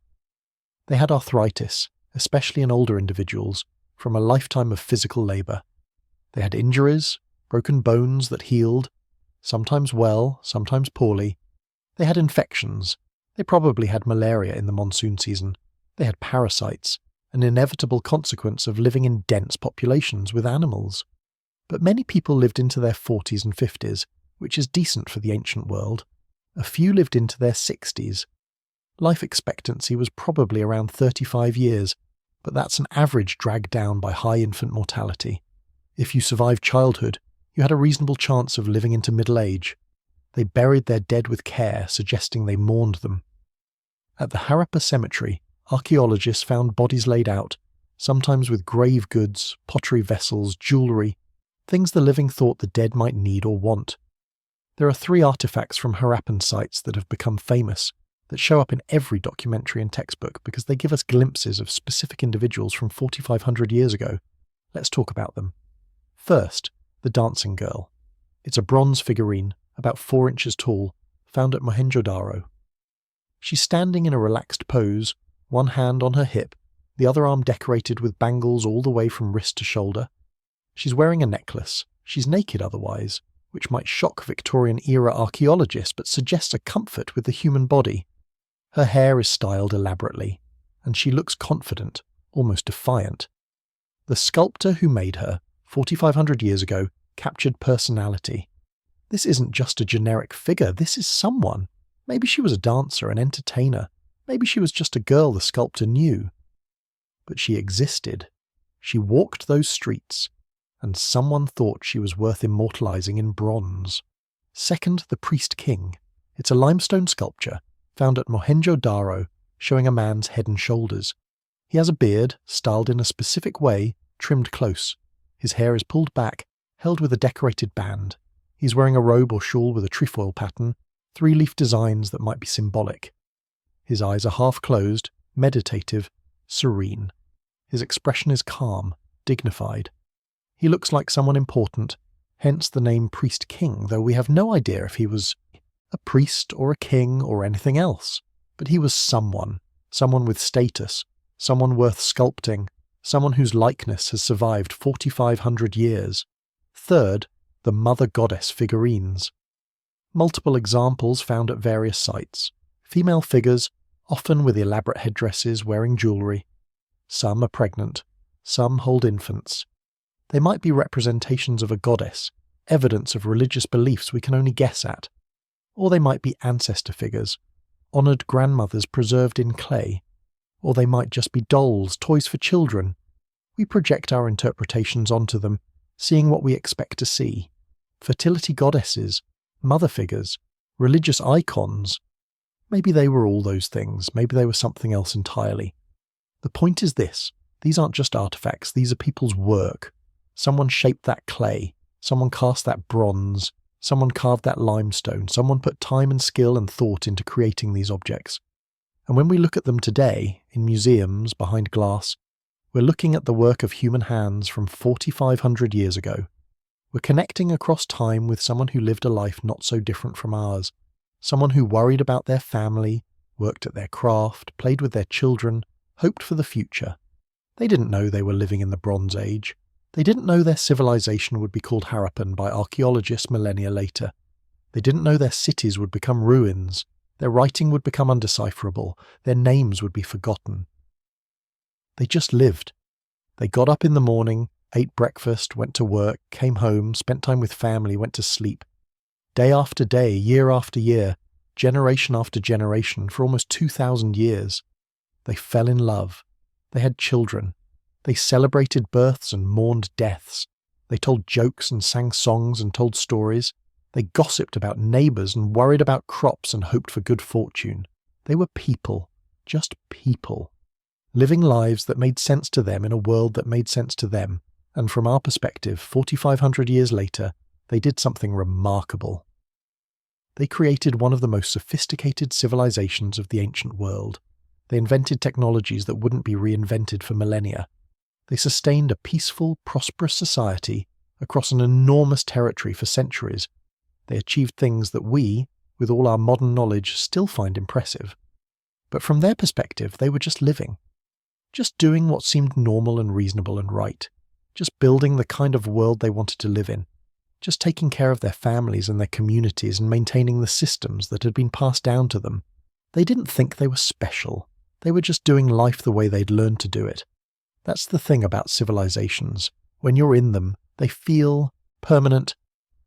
They had arthritis, especially in older individuals, from a lifetime of physical labour. They had injuries, broken bones that healed, sometimes well, sometimes poorly. They had infections. They probably had malaria in the monsoon season. They had parasites, an inevitable consequence of living in dense populations with animals. But many people lived into their 40s and 50s, which is decent for the ancient world. A few lived into their 60s. Life expectancy was probably around 35 years, but that's an average dragged down by high infant mortality. If you survived childhood, you had a reasonable chance of living into middle age. They buried their dead with care, suggesting they mourned them. At the Harappa cemetery, archaeologists found bodies laid out, sometimes with grave goods, pottery vessels, jewellery, things the living thought the dead might need or want. There are 3 artefacts from Harappan sites that have become famous, that show up in every documentary and textbook because they give us glimpses of specific individuals from 4,500 years ago. Let's talk about them. First, the dancing girl. It's a bronze figurine, about 4 inches tall, found at Mohenjo-Daro. She's standing in a relaxed pose, one hand on her hip, the other arm decorated with bangles all the way from wrist to shoulder. She's wearing a necklace. She's naked otherwise, which might shock Victorian-era archaeologists but suggests a comfort with the human body. Her hair is styled elaborately, and she looks confident, almost defiant. The sculptor who made her, 4,500 years ago, captured personality. This isn't just a generic figure, this is someone. Maybe she was a dancer, an entertainer. Maybe she was just a girl the sculptor knew. But she existed. She walked those streets, and someone thought she was worth immortalizing in bronze. Second, the priest king. It's a limestone sculpture, found at Mohenjo-Daro, showing a man's head and shoulders. He has a beard, styled in a specific way, trimmed close. His hair is pulled back, held with a decorated band. He's wearing a robe or shawl with a trefoil pattern, 3-leaf designs that might be symbolic. His eyes are half closed, meditative, serene. His expression is calm, dignified. He looks like someone important, hence the name Priest King, though we have no idea if he was a priest or a king or anything else. But he was someone with status, someone worth sculpting, someone whose likeness has survived 4,500 years. Third, the mother goddess figurines. Multiple examples found at various sites. Female figures, often with elaborate headdresses, wearing jewellery. Some are pregnant, some hold infants. They might be representations of a goddess, evidence of religious beliefs we can only guess at. Or they might be ancestor figures, honoured grandmothers preserved in clay. Or they might just be dolls, toys for children. We project our interpretations onto them, seeing what we expect to see. Fertility goddesses, mother figures, religious icons. Maybe they were all those things, maybe they were something else entirely. The point is this, these aren't just artefacts, these are people's work. Someone shaped that clay, someone cast that bronze, someone carved that limestone, someone put time and skill and thought into creating these objects. And when we look at them today, in museums, behind glass, We're looking at the work of human hands from 4,500 years ago. We're connecting across time with someone who lived a life not so different from ours, someone who worried about their family, worked at their craft, played with their children, hoped for the future. They didn't know they were living in the Bronze Age. They didn't know their civilization would be called Harappan by archaeologists millennia later. They didn't know their cities would become ruins, their writing would become undecipherable, their names would be forgotten. They just lived. They got up in the morning, ate breakfast, went to work, came home, spent time with family, went to sleep. Day after day, year after year, generation after generation, for almost 2,000 years. They fell in love. They had children. They celebrated births and mourned deaths. They told jokes and sang songs and told stories. They gossiped about neighbours and worried about crops and hoped for good fortune. They were people, just people, living lives that made sense to them in a world that made sense to them. And from our perspective, 4,500 years later, they did something remarkable. They created one of the most sophisticated civilizations of the ancient world. They invented technologies that wouldn't be reinvented for millennia. They sustained a peaceful, prosperous society across an enormous territory for centuries. They achieved things that we, with all our modern knowledge, still find impressive. But from their perspective, they were just living. Just doing what seemed normal and reasonable and right. Just building the kind of world they wanted to live in. Just taking care of their families and their communities and maintaining the systems that had been passed down to them. They didn't think they were special. They were just doing life the way they'd learned to do it. That's the thing about civilizations. When you're in them, they feel permanent.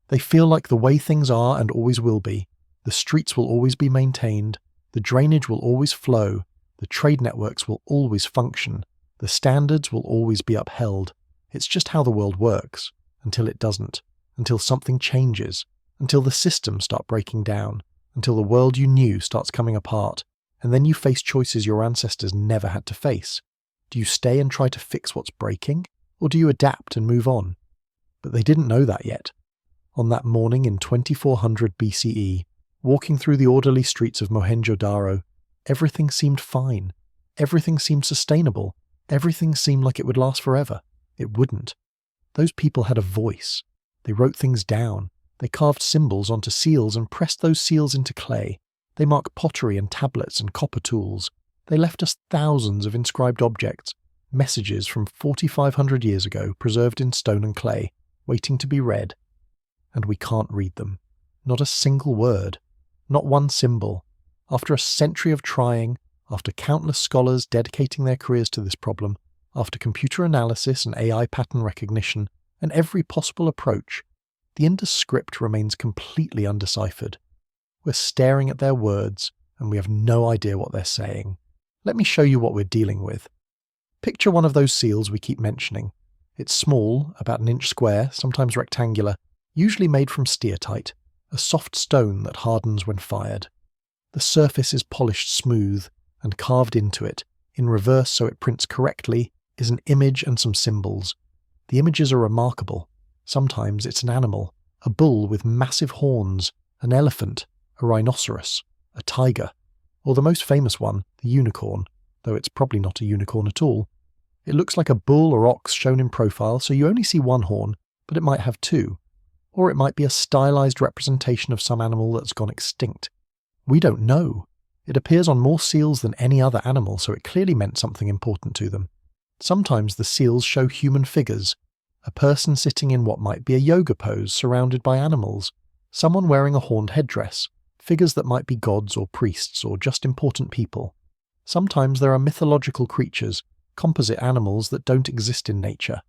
They feel like the way things are and always will be. The streets will always be maintained. The drainage will always flow. The trade networks will always function. The standards will always be upheld. It's just how the world works, until it doesn't, until something changes, until the systems start breaking down, until the world you knew starts coming apart, and then you face choices your ancestors never had to face. Do you stay and try to fix what's breaking, or do you adapt and move on? But they didn't know that yet. On that morning in 2400 BCE, walking through the orderly streets of Mohenjo-Daro, everything seemed fine. Everything seemed sustainable. Everything seemed like it would last forever. It wouldn't. Those people had a voice. They wrote things down. They carved symbols onto seals and pressed those seals into clay. They marked pottery and tablets and copper tools. They left us thousands of inscribed objects, messages from 4,500 years ago preserved in stone and clay, waiting to be read. And we can't read them. Not a single word. Not one symbol. After a century of trying, after countless scholars dedicating their careers to this problem, after computer analysis and AI pattern recognition, and every possible approach, the Indus script remains completely undeciphered. We're staring at their words, and we have no idea what they're saying. Let me show you what we're dealing with. Picture one of those seals we keep mentioning. It's small, about an inch square, sometimes rectangular, usually made from steatite, a soft stone that hardens when fired. The surface is polished smooth, and carved into it, in reverse so it prints correctly, is an image and some symbols. The images are remarkable. Sometimes it's an animal, a bull with massive horns, an elephant, a rhinoceros, a tiger, or the most famous one, the unicorn, though it's probably not a unicorn at all. It looks like a bull or ox shown in profile, so you only see one horn, but it might have two. Or it might be a stylized representation of some animal that's gone extinct. We don't know. It appears on more seals than any other animal, so it clearly meant something important to them. Sometimes the seals show human figures, a person sitting in what might be a yoga pose surrounded by animals, someone wearing a horned headdress, figures that might be gods or priests or just important people. Sometimes there are mythological creatures, composite animals that don't exist in nature.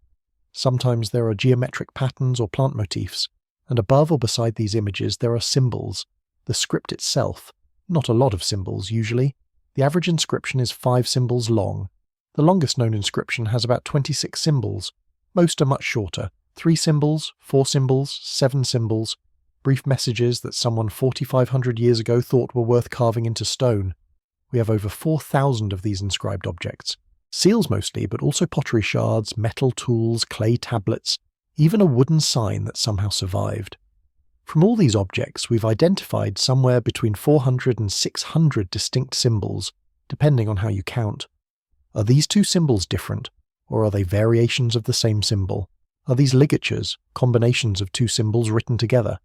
Sometimes there are geometric patterns or plant motifs, and above or beside these images there are symbols. The script itself, not a lot of symbols usually. The average inscription is 5 symbols long. The longest known inscription has about 26 symbols. Most are much shorter, 3 symbols, 4 symbols, 7 symbols, brief messages that someone 4,500 years ago thought were worth carving into stone. We have over 4,000 of these inscribed objects. Seals mostly, but also pottery shards, metal tools, clay tablets, even a wooden sign that somehow survived. From all these objects, we've identified somewhere between 400 and 600 distinct symbols, depending on how you count. Are these 2 symbols different? Or are they variations of the same symbol? Are these ligatures, combinations of two symbols written together?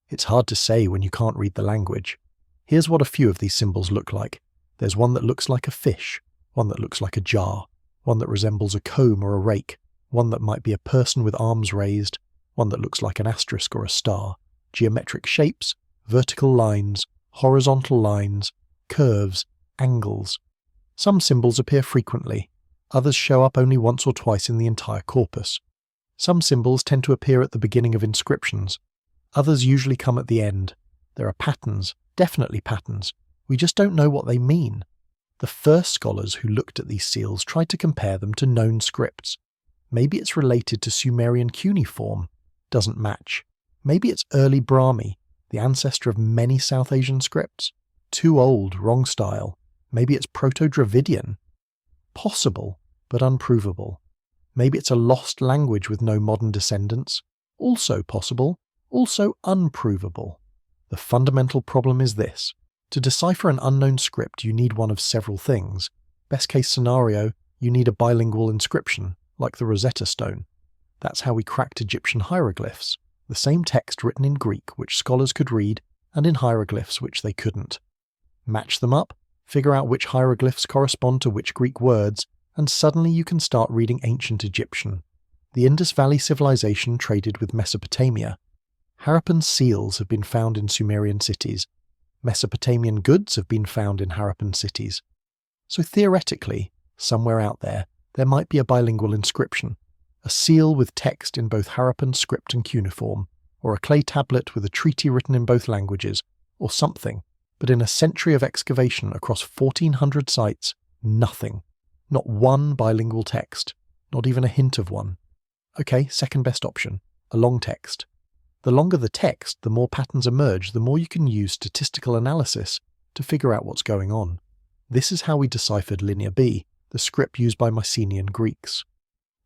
It's hard to say when you can't read the language. Here's what a few of these symbols look like. There's one that looks like a fish, one that looks like a jar, one that resembles a comb or a rake, one that might be a person with arms raised, one that looks like an asterisk or a star, geometric shapes, vertical lines, horizontal lines, curves, angles. Some symbols appear frequently, others show up only once or twice in the entire corpus. Some symbols tend to appear at the beginning of inscriptions, others usually come at the end. There are patterns, definitely patterns. We just don't know what they mean. The first scholars who looked at these seals tried to compare them to known scripts. Maybe it's related to Sumerian cuneiform. Doesn't match. Maybe it's early Brahmi, the ancestor of many South Asian scripts. Too old, wrong style. Maybe it's Proto-Dravidian. Possible, but unprovable. Maybe it's a lost language with no modern descendants. Also possible, also unprovable. The fundamental problem is this. To decipher an unknown script, you need one of several things. Best case scenario, you need a bilingual inscription, like the Rosetta Stone. That's how we cracked Egyptian hieroglyphs, the same text written in Greek which scholars could read, and in hieroglyphs which they couldn't. Match them up, figure out which hieroglyphs correspond to which Greek words, and suddenly you can start reading ancient Egyptian. The Indus Valley civilization traded with Mesopotamia. Harappan seals have been found in Sumerian cities. Mesopotamian goods have been found in Harappan cities. So theoretically, somewhere out there, there might be a bilingual inscription, a seal with text in both Harappan script and cuneiform, or a clay tablet with a treaty written in both languages, or something. But in a century of excavation across 1,400 sites, nothing. Not one bilingual text, not even a hint of one. Okay, second best option, a long text. The longer the text, the more patterns emerge, the more you can use statistical analysis to figure out what's going on. This is how we deciphered Linear B, the script used by Mycenaean Greeks.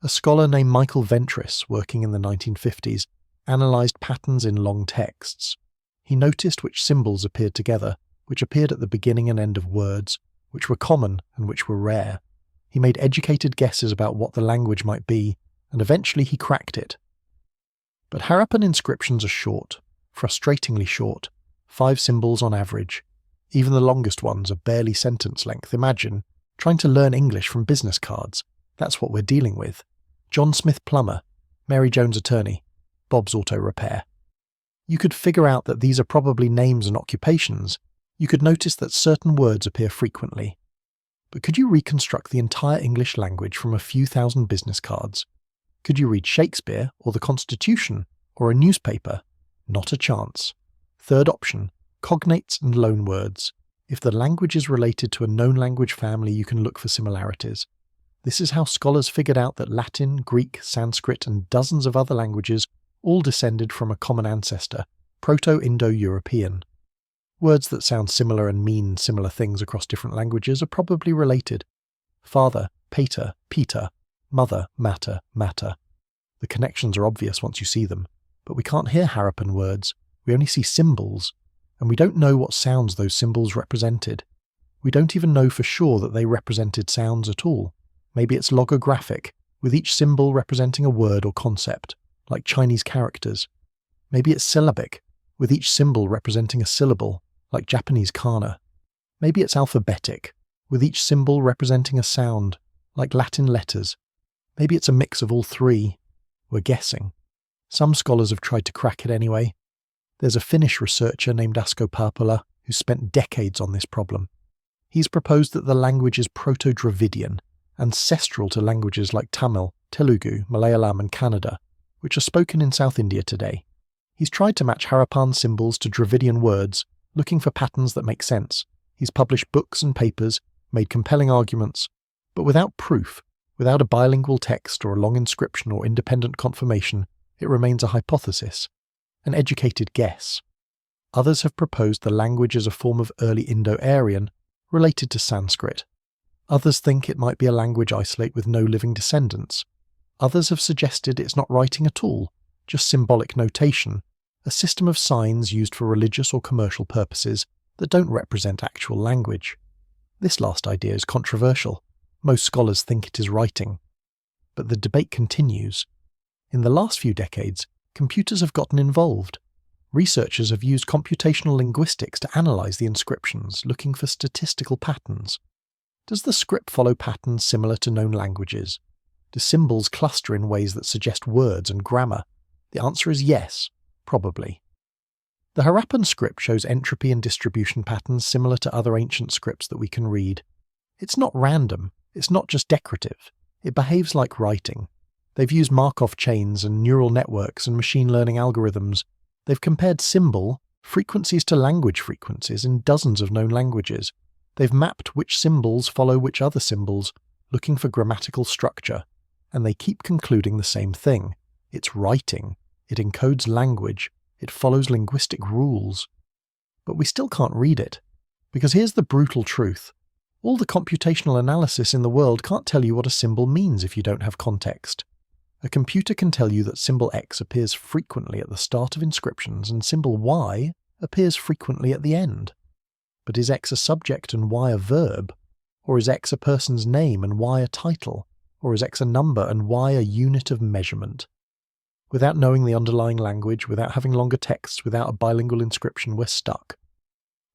A scholar named Michael Ventris, working in the 1950s, analysed patterns in long texts. He noticed which symbols appeared together, which appeared at the beginning and end of words, which were common and which were rare. He made educated guesses about what the language might be, and eventually he cracked it. But Harappan inscriptions are short, frustratingly short, 5 symbols on average. Even the longest ones are barely sentence length. Imagine trying to learn English from business cards. That's what we're dealing with. John Smith Plumber, Mary Jones Attorney, Bob's Auto Repair. You could figure out that these are probably names and occupations. You could notice that certain words appear frequently. But could you reconstruct the entire English language from a few thousand business cards? Could you read Shakespeare, or the Constitution, or a newspaper? Not a chance. Third option, cognates and loanwords. If the language is related to a known language family, you can look for similarities. This is how scholars figured out that Latin, Greek, Sanskrit, and dozens of other languages all descended from a common ancestor, Proto-Indo-European. Words that sound similar and mean similar things across different languages are probably related. Father, pater, Peter. Mother, matter, matter. The connections are obvious once you see them, but we can't hear Harappan words, we only see symbols, and we don't know what sounds those symbols represented. We don't even know for sure that they represented sounds at all. Maybe it's logographic, with each symbol representing a word or concept, like Chinese characters. Maybe it's syllabic, with each symbol representing a syllable, like Japanese kana. Maybe it's alphabetic, with each symbol representing a sound, like Latin letters. Maybe it's a mix of all three. We're guessing. Some scholars have tried to crack it anyway. There's a Finnish researcher named Asko Parpola who spent decades on this problem. He's proposed that the language is Proto-Dravidian, ancestral to languages like Tamil, Telugu, Malayalam and Kannada, which are spoken in South India today. He's tried to match Harappan symbols to Dravidian words, looking for patterns that make sense. He's published books and papers, made compelling arguments, but without proof, without a bilingual text or a long inscription or independent confirmation, it remains a hypothesis, an educated guess. Others have proposed the language as a form of early Indo-Aryan, related to Sanskrit. Others think it might be a language isolate with no living descendants. Others have suggested it's not writing at all, just symbolic notation, a system of signs used for religious or commercial purposes that don't represent actual language. This last idea is controversial. Most scholars think it is writing. but the debate continues. In the last few decades, computers have gotten involved. Researchers have used computational linguistics to analyze the inscriptions, looking for statistical patterns. Does the script follow patterns similar to known languages? Do symbols cluster in ways that suggest words and grammar? The answer is yes, probably. The Harappan script shows entropy and distribution patterns similar to other ancient scripts that we can read. It's not random, it's not just decorative, it behaves like writing. They've used Markov chains and neural networks and machine learning algorithms. They've compared symbol frequencies to language frequencies in dozens of known languages. They've mapped which symbols follow which other symbols, looking for grammatical structure, and they keep concluding the same thing. It's writing, it encodes language, it follows linguistic rules. But we still can't read it, because here's the brutal truth. All the computational analysis in the world can't tell you what a symbol means if you don't have context. A computer can tell you that symbol X appears frequently at the start of inscriptions and symbol Y appears frequently at the end. But is X a subject and Y a verb? Or is X a person's name and Y a title? Or is X a number and Y a unit of measurement? Without knowing the underlying language, without having longer texts, without a bilingual inscription, we're stuck.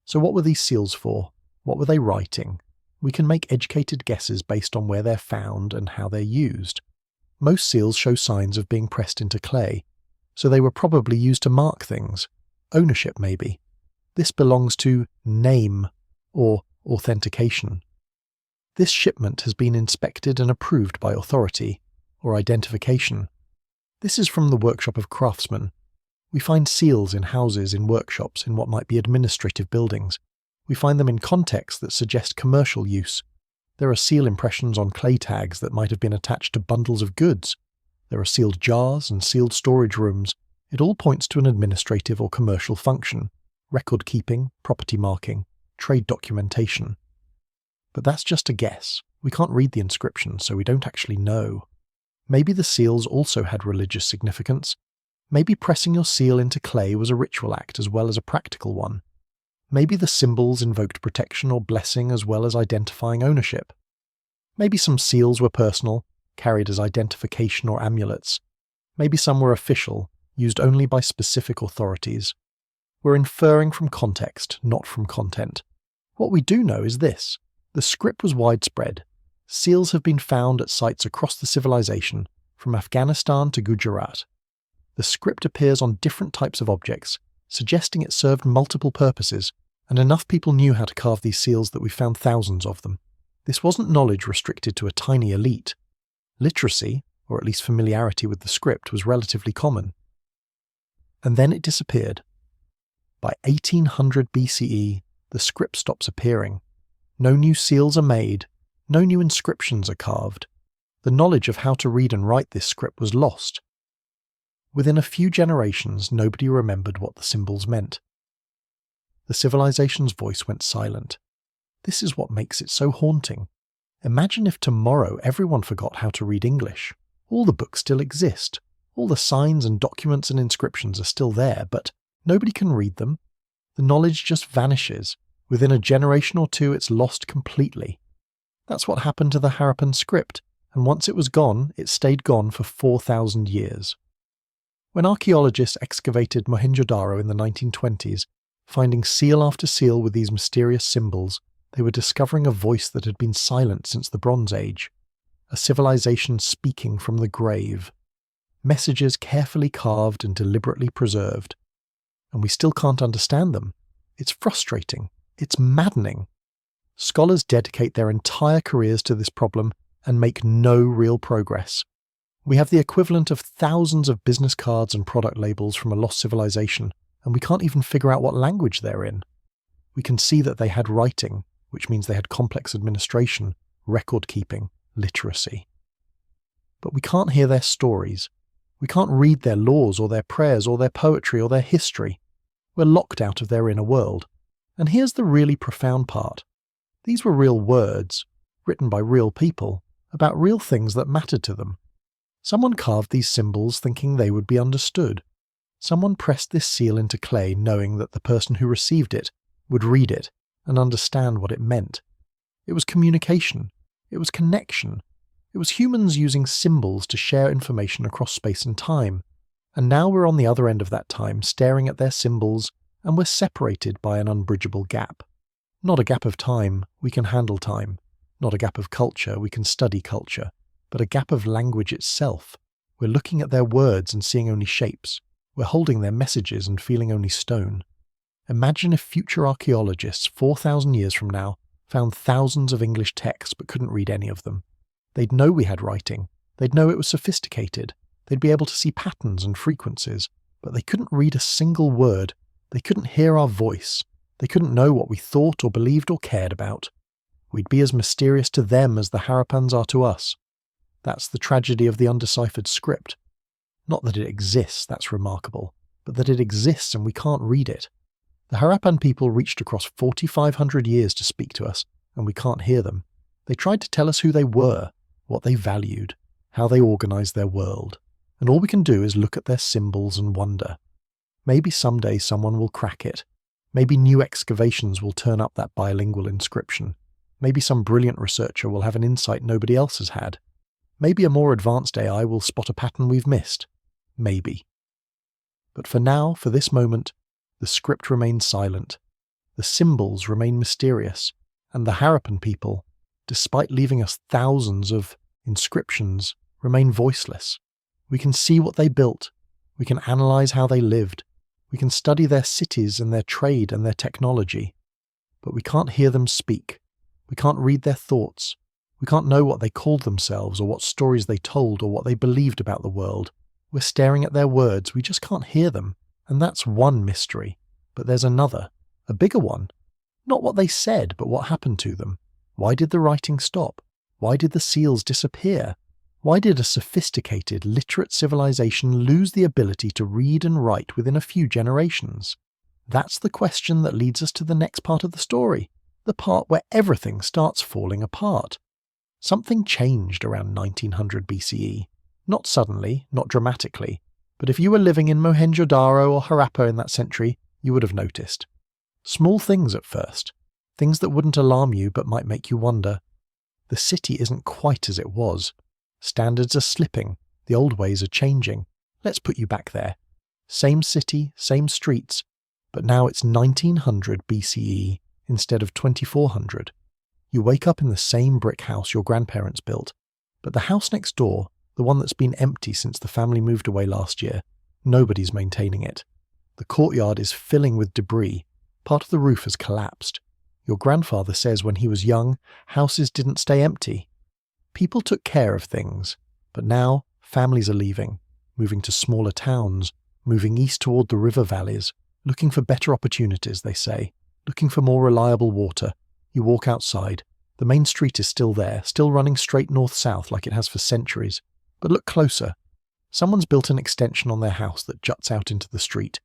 So what were these seals for? What were they writing? We can make educated guesses based on where they're found and how they're used. Most seals show signs of being pressed into clay, so they were probably used to mark things. Ownership, maybe. This belongs to name or authentication. This shipment has been inspected and approved by authority, or identification. This is from the workshop of craftsmen. We find seals in houses, in workshops, in what might be administrative buildings. We find them in contexts that suggest commercial use. There are seal impressions on clay tags that might have been attached to bundles of goods. There are sealed jars and sealed storage rooms. It all points to an administrative or commercial function. Record keeping, property marking, trade documentation. But that's just a guess. We can't read the inscription, so we don't actually know. Maybe the seals also had religious significance. Maybe pressing your seal into clay was a ritual act as well as a practical one. Maybe the symbols invoked protection or blessing as well as identifying ownership. Maybe some seals were personal, carried as identification or amulets. Maybe some were official, used only by specific authorities. We're inferring from context, not from content. What we do know is this. The script was widespread. Seals have been found at sites across the civilization, from Afghanistan to Gujarat. The script appears on different types of objects, suggesting it served multiple purposes, and enough people knew how to carve these seals that we found thousands of them. This wasn't knowledge restricted to a tiny elite. Literacy, or at least familiarity with the script, was relatively common. And then it disappeared. By 1800 BCE, the script stops appearing. No new seals are made, no new inscriptions are carved. The knowledge of how to read and write this script was lost. Within a few generations, nobody remembered what the symbols meant. The civilization's voice went silent. This is what makes it so haunting. Imagine if tomorrow everyone forgot how to read English. All the books still exist. All the signs and documents and inscriptions are still there, but nobody can read them. The knowledge just vanishes. Within a generation or two, it's lost completely. That's what happened to the Harappan script, and once it was gone, it stayed gone for 4,000 years. When archaeologists excavated Mohenjo-Daro in the 1920s, finding seal after seal with these mysterious symbols, they were discovering a voice that had been silent since the Bronze Age, a civilization speaking from the grave, messages carefully carved and deliberately preserved. And we still can't understand them. It's frustrating. It's maddening. Scholars dedicate their entire careers to this problem and make no real progress. We have the equivalent of thousands of business cards and product labels from a lost civilization, and we can't even figure out what language they're in. We can see that they had writing, which means they had complex administration, record keeping, literacy. But we can't hear their stories. We can't read their laws or their prayers or their poetry or their history. We're locked out of their inner world. And here's the really profound part. These were real words, written by real people, about real things that mattered to them. Someone carved these symbols thinking they would be understood. Someone pressed this seal into clay knowing that the person who received it would read it and understand what it meant. It was communication. It was connection. It was humans using symbols to share information across space and time. And now we're on the other end of that time, staring at their symbols, and we're separated by an unbridgeable gap. Not a gap of time, we can handle time. Not a gap of culture, we can study culture. But a gap of language itself. We're looking at their words and seeing only shapes. We're holding their messages and feeling only stone. Imagine if future archaeologists 4,000 years from now found thousands of English texts but couldn't read any of them. They'd know we had writing. They'd know it was sophisticated. They'd be able to see patterns and frequencies, but they couldn't read a single word. They couldn't hear our voice. They couldn't know what we thought or believed or cared about. We'd be as mysterious to them as the Harappans are to us. That's the tragedy of the undeciphered script. Not that it exists, that's remarkable, but that it exists and we can't read it. The Harappan people reached across 4,500 years to speak to us, and we can't hear them. They tried to tell us who they were, what they valued, how they organized their world, and all we can do is look at their symbols and wonder. Maybe someday someone will crack it. Maybe new excavations will turn up that bilingual inscription. Maybe some brilliant researcher will have an insight nobody else has had. Maybe a more advanced AI will spot a pattern we've missed. Maybe. But for now, for this moment, the script remains silent. The symbols remain mysterious, and the Harappan people, despite leaving us thousands of inscriptions, remain voiceless. We can see what they built. We can analyze how they lived. We can study their cities and their trade and their technology. But we can't hear them speak. We can't read their thoughts. We can't know what they called themselves or what stories they told or what they believed about the world. We're staring at their words, we just can't hear them. And that's one mystery. But there's another, a bigger one. Not what they said, but what happened to them. Why did the writing stop? Why did the seals disappear? Why did a sophisticated, literate civilization lose the ability to read and write within a few generations? That's the question that leads us to the next part of the story, the part where everything starts falling apart. Something changed around 1900 BCE. Not suddenly, not dramatically, but if you were living in Mohenjo-Daro or Harappa in that century, you would have noticed. Small things at first, things that wouldn't alarm you but might make you wonder. The city isn't quite as it was. Standards are slipping, the old ways are changing. Let's put you back there. Same city, same streets, but now it's 1900 BCE instead of 2400. You wake up in the same brick house your grandparents built, but the house next door, the one that's been empty since the family moved away last year, nobody's maintaining it. The courtyard is filling with debris. Part of the roof has collapsed. Your grandfather says when he was young, houses didn't stay empty. People took care of things, but now families are leaving, moving to smaller towns, moving east toward the river valleys, looking for better opportunities, they say, looking for more reliable water. You walk outside. The main street is still there, still running straight north-south like it has for centuries. But look closer. Someone's built an extension on their house that juts out into the street.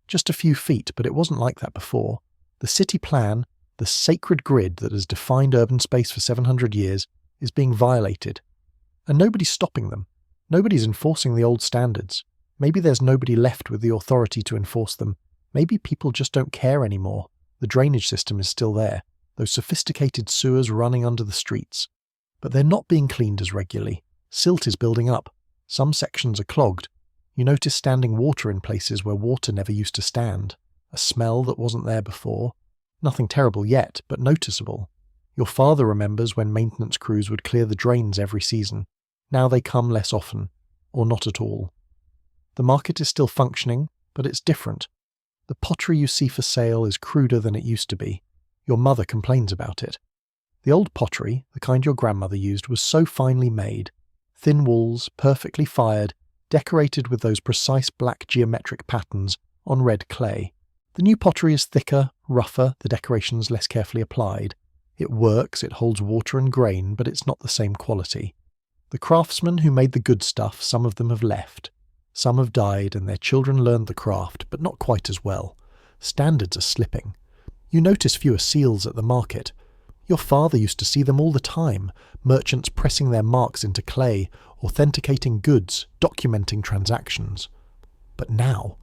Just a few feet, but it wasn't like that before. The city plan, the sacred grid that has defined urban space for 700 years, is being violated. And nobody's stopping them. Nobody's enforcing the old standards. Maybe there's nobody left with the authority to enforce them. Maybe people just don't care anymore. The drainage system is still there, those sophisticated sewers running under the streets. But they're not being cleaned as regularly. Silt is building up. Some sections are clogged. You notice standing water in places where water never used to stand. A smell that wasn't there before. Nothing terrible yet, but noticeable. Your father remembers when maintenance crews would clear the drains every season. Now they come less often, or not at all. The market is still functioning, but it's different. The pottery you see for sale is cruder than it used to be. Your mother complains about it. The old pottery, the kind your grandmother used, was so finely made. Thin walls, perfectly fired, decorated with those precise black geometric patterns on red clay. The new pottery is thicker, rougher, the decorations less carefully applied. It works, it holds water and grain, but it's not the same quality. The craftsmen who made the good stuff, some of them have left. Some have died and their children learned the craft, but not quite as well. Standards are slipping. You notice fewer seals at the market. Your father used to see them all the time, merchants pressing their marks into clay, authenticating goods, documenting transactions. But now,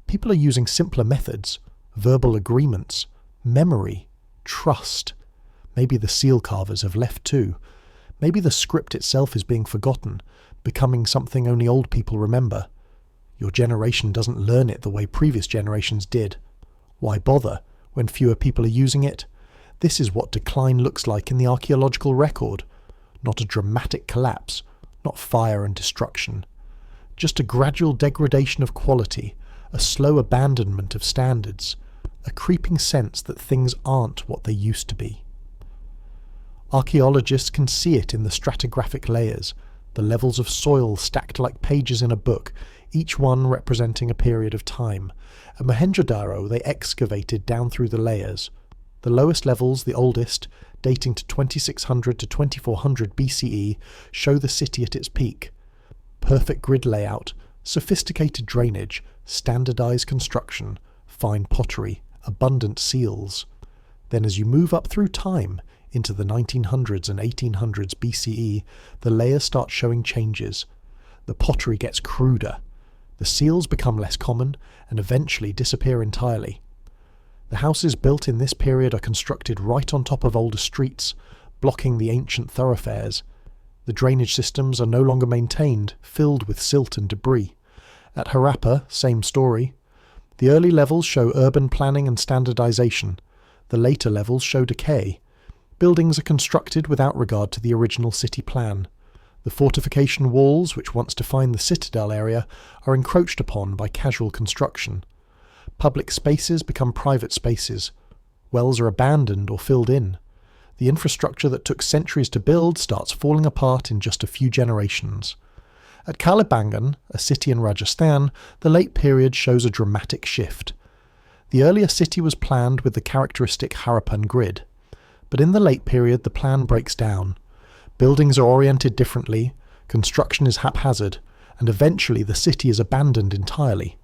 people are using simpler methods, verbal agreements, memory, trust. Maybe the seal carvers have left too. Maybe the script itself is being forgotten, becoming something only old people remember. Your generation doesn't learn it the way previous generations did. Why bother when fewer people are using it? This is what decline looks like in the archaeological record. Not a dramatic collapse, not fire and destruction. Just a gradual degradation of quality, a slow abandonment of standards, a creeping sense that things aren't what they used to be. Archaeologists can see it in the stratigraphic layers, the levels of soil stacked like pages in a book, each one representing a period of time. At Mohenjo-Daro, they excavated down through the layers. The lowest levels, the oldest, dating to 2600 to 2400 BCE, show the city at its peak. Perfect grid layout, sophisticated drainage, standardized construction, fine pottery, abundant seals. Then as you move up through time, into the 1900s and 1800s BCE, the layers start showing changes. The pottery gets cruder. The seals become less common and eventually disappear entirely. The houses built in this period are constructed right on top of older streets, blocking the ancient thoroughfares. The drainage systems are no longer maintained, filled with silt and debris. At Harappa, same story. The early levels show urban planning and standardization. The later levels show decay. Buildings are constructed without regard to the original city plan. The fortification walls, which once defined the citadel area, are encroached upon by casual construction. Public spaces become private spaces. Wells are abandoned or filled in. The infrastructure that took centuries to build starts falling apart in just a few generations. At Kalibangan, a city in Rajasthan, the late period shows a dramatic shift. The earlier city was planned with the characteristic Harappan grid. But in the late period, the plan breaks down. Buildings are oriented differently, construction is haphazard, and eventually the city is abandoned entirely.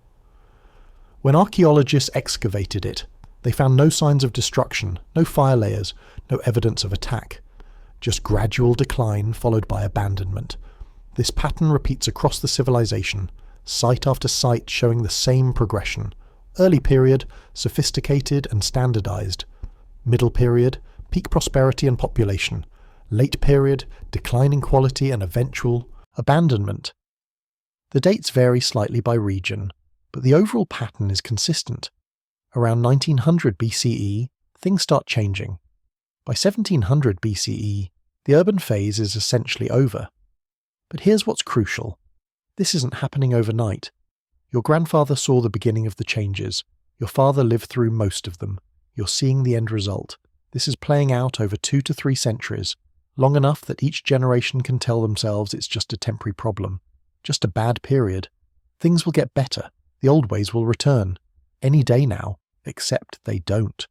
When archaeologists excavated it, they found no signs of destruction, no fire layers, no evidence of attack. Just gradual decline followed by abandonment. This pattern repeats across the civilization, site after site showing the same progression. Early period, sophisticated and standardized. Middle period, peak prosperity and population. Late period, declining quality and eventual abandonment. The dates vary slightly by region, but the overall pattern is consistent. Around 1900 BCE, things start changing. By 1700 BCE, the urban phase is essentially over. But here's what's crucial. This isn't happening overnight. Your grandfather saw the beginning of the changes. Your father lived through most of them. You're seeing the end result. This is playing out over 2 to 3 centuries, long enough that each generation can tell themselves it's just a temporary problem, just a bad period. Things will get better. The old ways will return. Any day now, except they don't.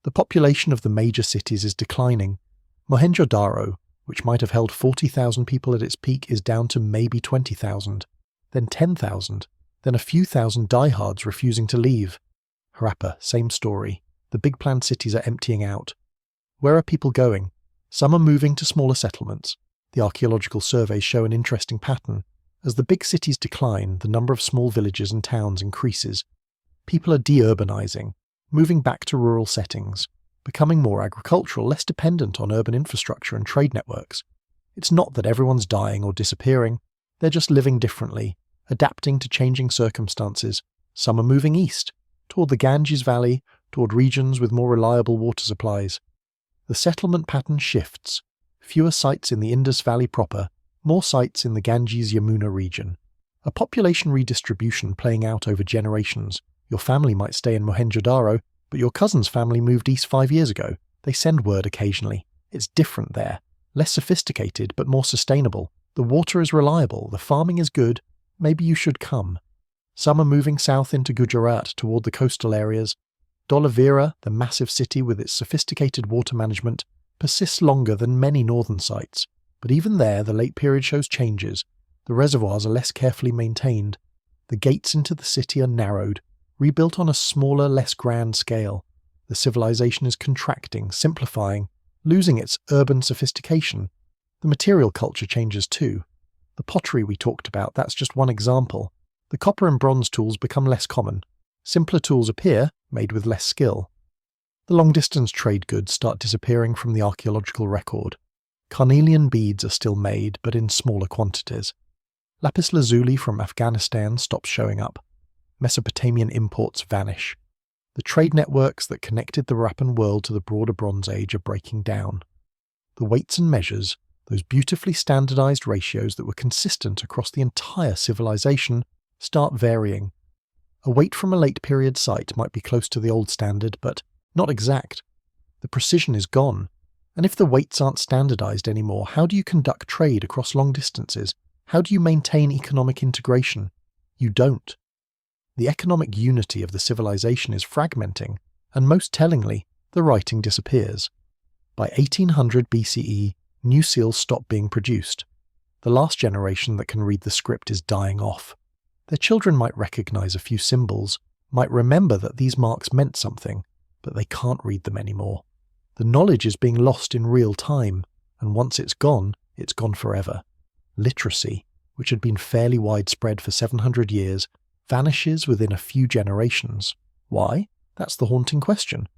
The population of the major cities is declining. Mohenjo-Daro, which might have held 40,000 people at its peak, is down to maybe 20,000, then 10,000, then a few thousand diehards refusing to leave. Harappa, same story. The big planned cities are emptying out. Where are people going? Some are moving to smaller settlements. The archaeological surveys show an interesting pattern. As the big cities decline, the number of small villages and towns increases. People are de-urbanizing, moving back to rural settings, becoming more agricultural, less dependent on urban infrastructure and trade networks. It's not that everyone's dying or disappearing. They're just living differently, adapting to changing circumstances. Some are moving east, toward the Ganges Valley, toward regions with more reliable water supplies. The settlement pattern shifts. Fewer sites in the Indus Valley proper, more sites in the Ganges-Yamuna region. A population redistribution playing out over generations. Your family might stay in Mohenjo-Daro, but your cousin's family moved east 5 years ago. They send word occasionally. It's different there. Less sophisticated, but more sustainable. The water is reliable, the farming is good. Maybe you should come. Some are moving south into Gujarat toward the coastal areas. Dholavira, the massive city with its sophisticated water management, persists longer than many northern sites. But even there, the late period shows changes. The reservoirs are less carefully maintained. The gates into the city are narrowed, rebuilt on a smaller, less grand scale. The civilization is contracting, simplifying, losing its urban sophistication. The material culture changes too. The pottery we talked about, that's just one example. The copper and bronze tools become less common. Simpler tools appear, made with less skill. The long-distance trade goods start disappearing from the archaeological record. Carnelian beads are still made, but in smaller quantities. Lapis lazuli from Afghanistan stops showing up. Mesopotamian imports vanish. The trade networks that connected the Harappan world to the broader Bronze Age are breaking down. The weights and measures, those beautifully standardized ratios that were consistent across the entire civilization, start varying. A weight from a late period site might be close to the old standard, but not exact. The precision is gone. And if the weights aren't standardized anymore, how do you conduct trade across long distances? How do you maintain economic integration? You don't. The economic unity of the civilization is fragmenting, and most tellingly, the writing disappears. By 1800 BCE, new seals stop being produced. The last generation that can read the script is dying off. Their children might recognize a few symbols, might remember that these marks meant something, but they can't read them anymore. The knowledge is being lost in real time, and once it's gone forever. Literacy, which had been fairly widespread for 700 years, vanishes within a few generations. Why? That's the haunting question.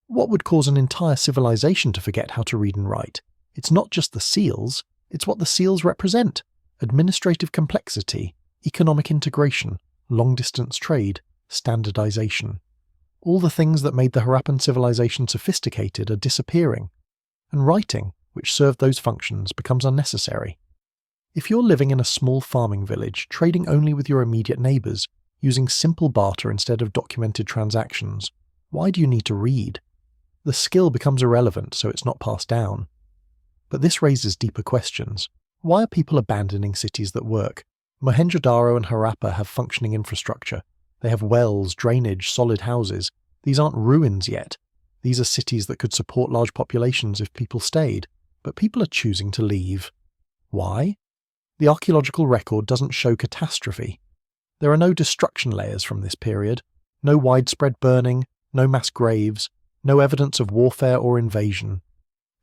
What would cause an entire civilization to forget how to read and write? It's not just the seals, it's what the seals represent. Administrative complexity, economic integration, long-distance trade, standardization. All the things that made the Harappan civilization sophisticated are disappearing, and writing, which served those functions, becomes unnecessary. If you're living in a small farming village, trading only with your immediate neighbours, using simple barter instead of documented transactions, why do you need to read? The skill becomes irrelevant, so it's not passed down. But this raises deeper questions. Why are people abandoning cities that work? Mohenjo-daro and Harappa have functioning infrastructure. They have wells, drainage, solid houses. These aren't ruins yet. These are cities that could support large populations if people stayed, but people are choosing to leave. Why? The archaeological record doesn't show catastrophe. There are no destruction layers from this period, no widespread burning, no mass graves, no evidence of warfare or invasion.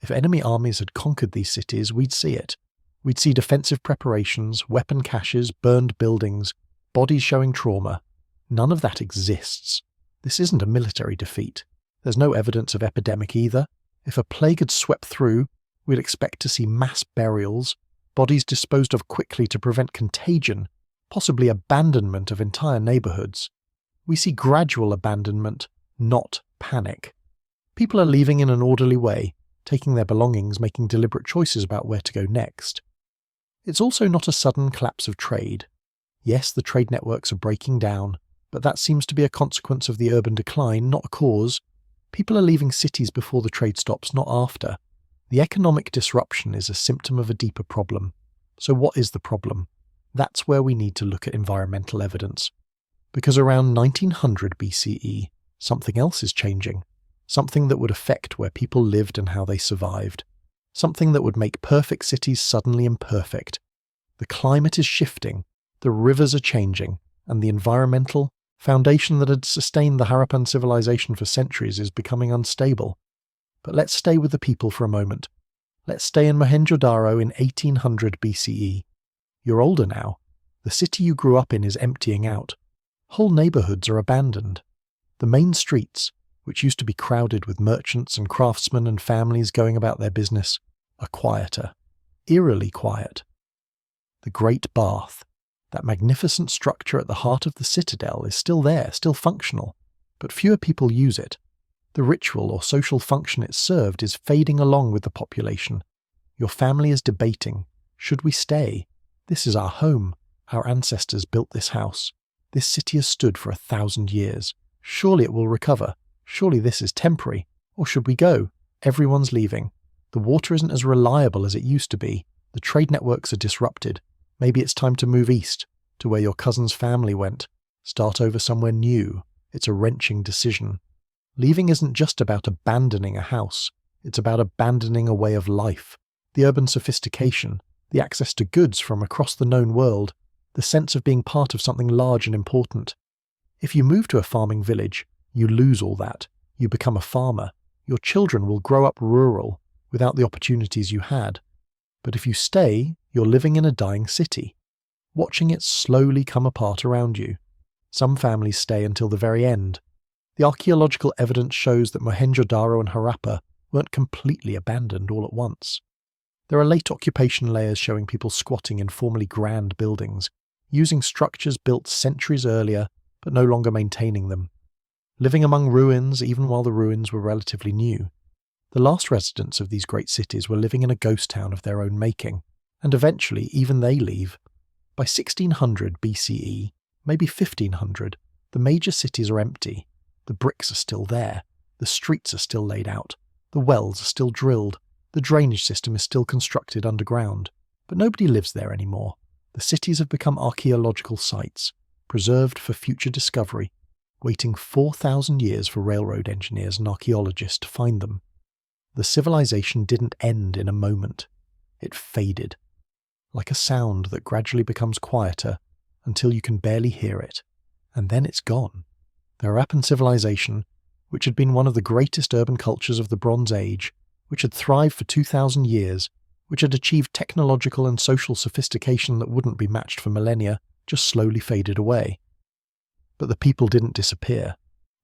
If enemy armies had conquered these cities, we'd see it. We'd see defensive preparations, weapon caches, burned buildings, bodies showing trauma. None of that exists. This isn't a military defeat. There's no evidence of epidemic either. If a plague had swept through, we'd expect to see mass burials, bodies disposed of quickly to prevent contagion, possibly abandonment of entire neighbourhoods. We see gradual abandonment, not panic. People are leaving in an orderly way, taking their belongings, making deliberate choices about where to go next. It's also not a sudden collapse of trade. Yes, the trade networks are breaking down, but that seems to be a consequence of the urban decline, not a cause. People are leaving cities before the trade stops, not after. The economic disruption is a symptom of a deeper problem. So what is the problem? That's where we need to look at environmental evidence. Because around 1900 BCE, something else is changing. Something that would affect where people lived and how they survived. Something that would make perfect cities suddenly imperfect. The climate is shifting, the rivers are changing, and the environmental foundation that had sustained the Harappan civilization for centuries is becoming unstable. But let's stay with the people for a moment. Let's stay in Mohenjo-daro in 1800 BCE. You're older now. The city you grew up in is emptying out. Whole neighbourhoods are abandoned. The main streets, which used to be crowded with merchants and craftsmen and families going about their business, are quieter, eerily quiet. The Great Bath, that magnificent structure at the heart of the citadel, is still there, still functional, but fewer people use it. The ritual or social function it served is fading along with the population. Your family is debating, should we stay? This is our home. Our ancestors built this house. This city has stood for 1,000 years. Surely it will recover. Surely this is temporary. Or should we go? Everyone's leaving. The water isn't as reliable as it used to be. The trade networks are disrupted. Maybe it's time to move east, to where your cousin's family went. Start over somewhere new. It's a wrenching decision. Leaving isn't just about abandoning a house. It's about abandoning a way of life. The urban sophistication, the access to goods from across the known world, the sense of being part of something large and important. If you move to a farming village, you lose all that. You become a farmer. Your children will grow up rural, without the opportunities you had. But if you stay, you're living in a dying city, watching it slowly come apart around you. Some families stay until the very end. The archaeological evidence shows that Mohenjo-daro and Harappa weren't completely abandoned all at once. There are late occupation layers showing people squatting in formerly grand buildings, using structures built centuries earlier but no longer maintaining them. Living among ruins even while the ruins were relatively new. The last residents of these great cities were living in a ghost town of their own making, and eventually even they leave. By 1600 BCE, maybe 1500, the major cities are empty. The bricks are still there, the streets are still laid out, the wells are still drilled, the drainage system is still constructed underground, but nobody lives there anymore. The cities have become archaeological sites, preserved for future discovery, waiting 4,000 years for railroad engineers and archaeologists to find them. The civilization didn't end in a moment. It faded, like a sound that gradually becomes quieter until you can barely hear it, and then it's gone. The Harappan civilization, which had been one of the greatest urban cultures of the Bronze Age, which had thrived for 2,000 years, which had achieved technological and social sophistication that wouldn't be matched for millennia, just slowly faded away. But the people didn't disappear.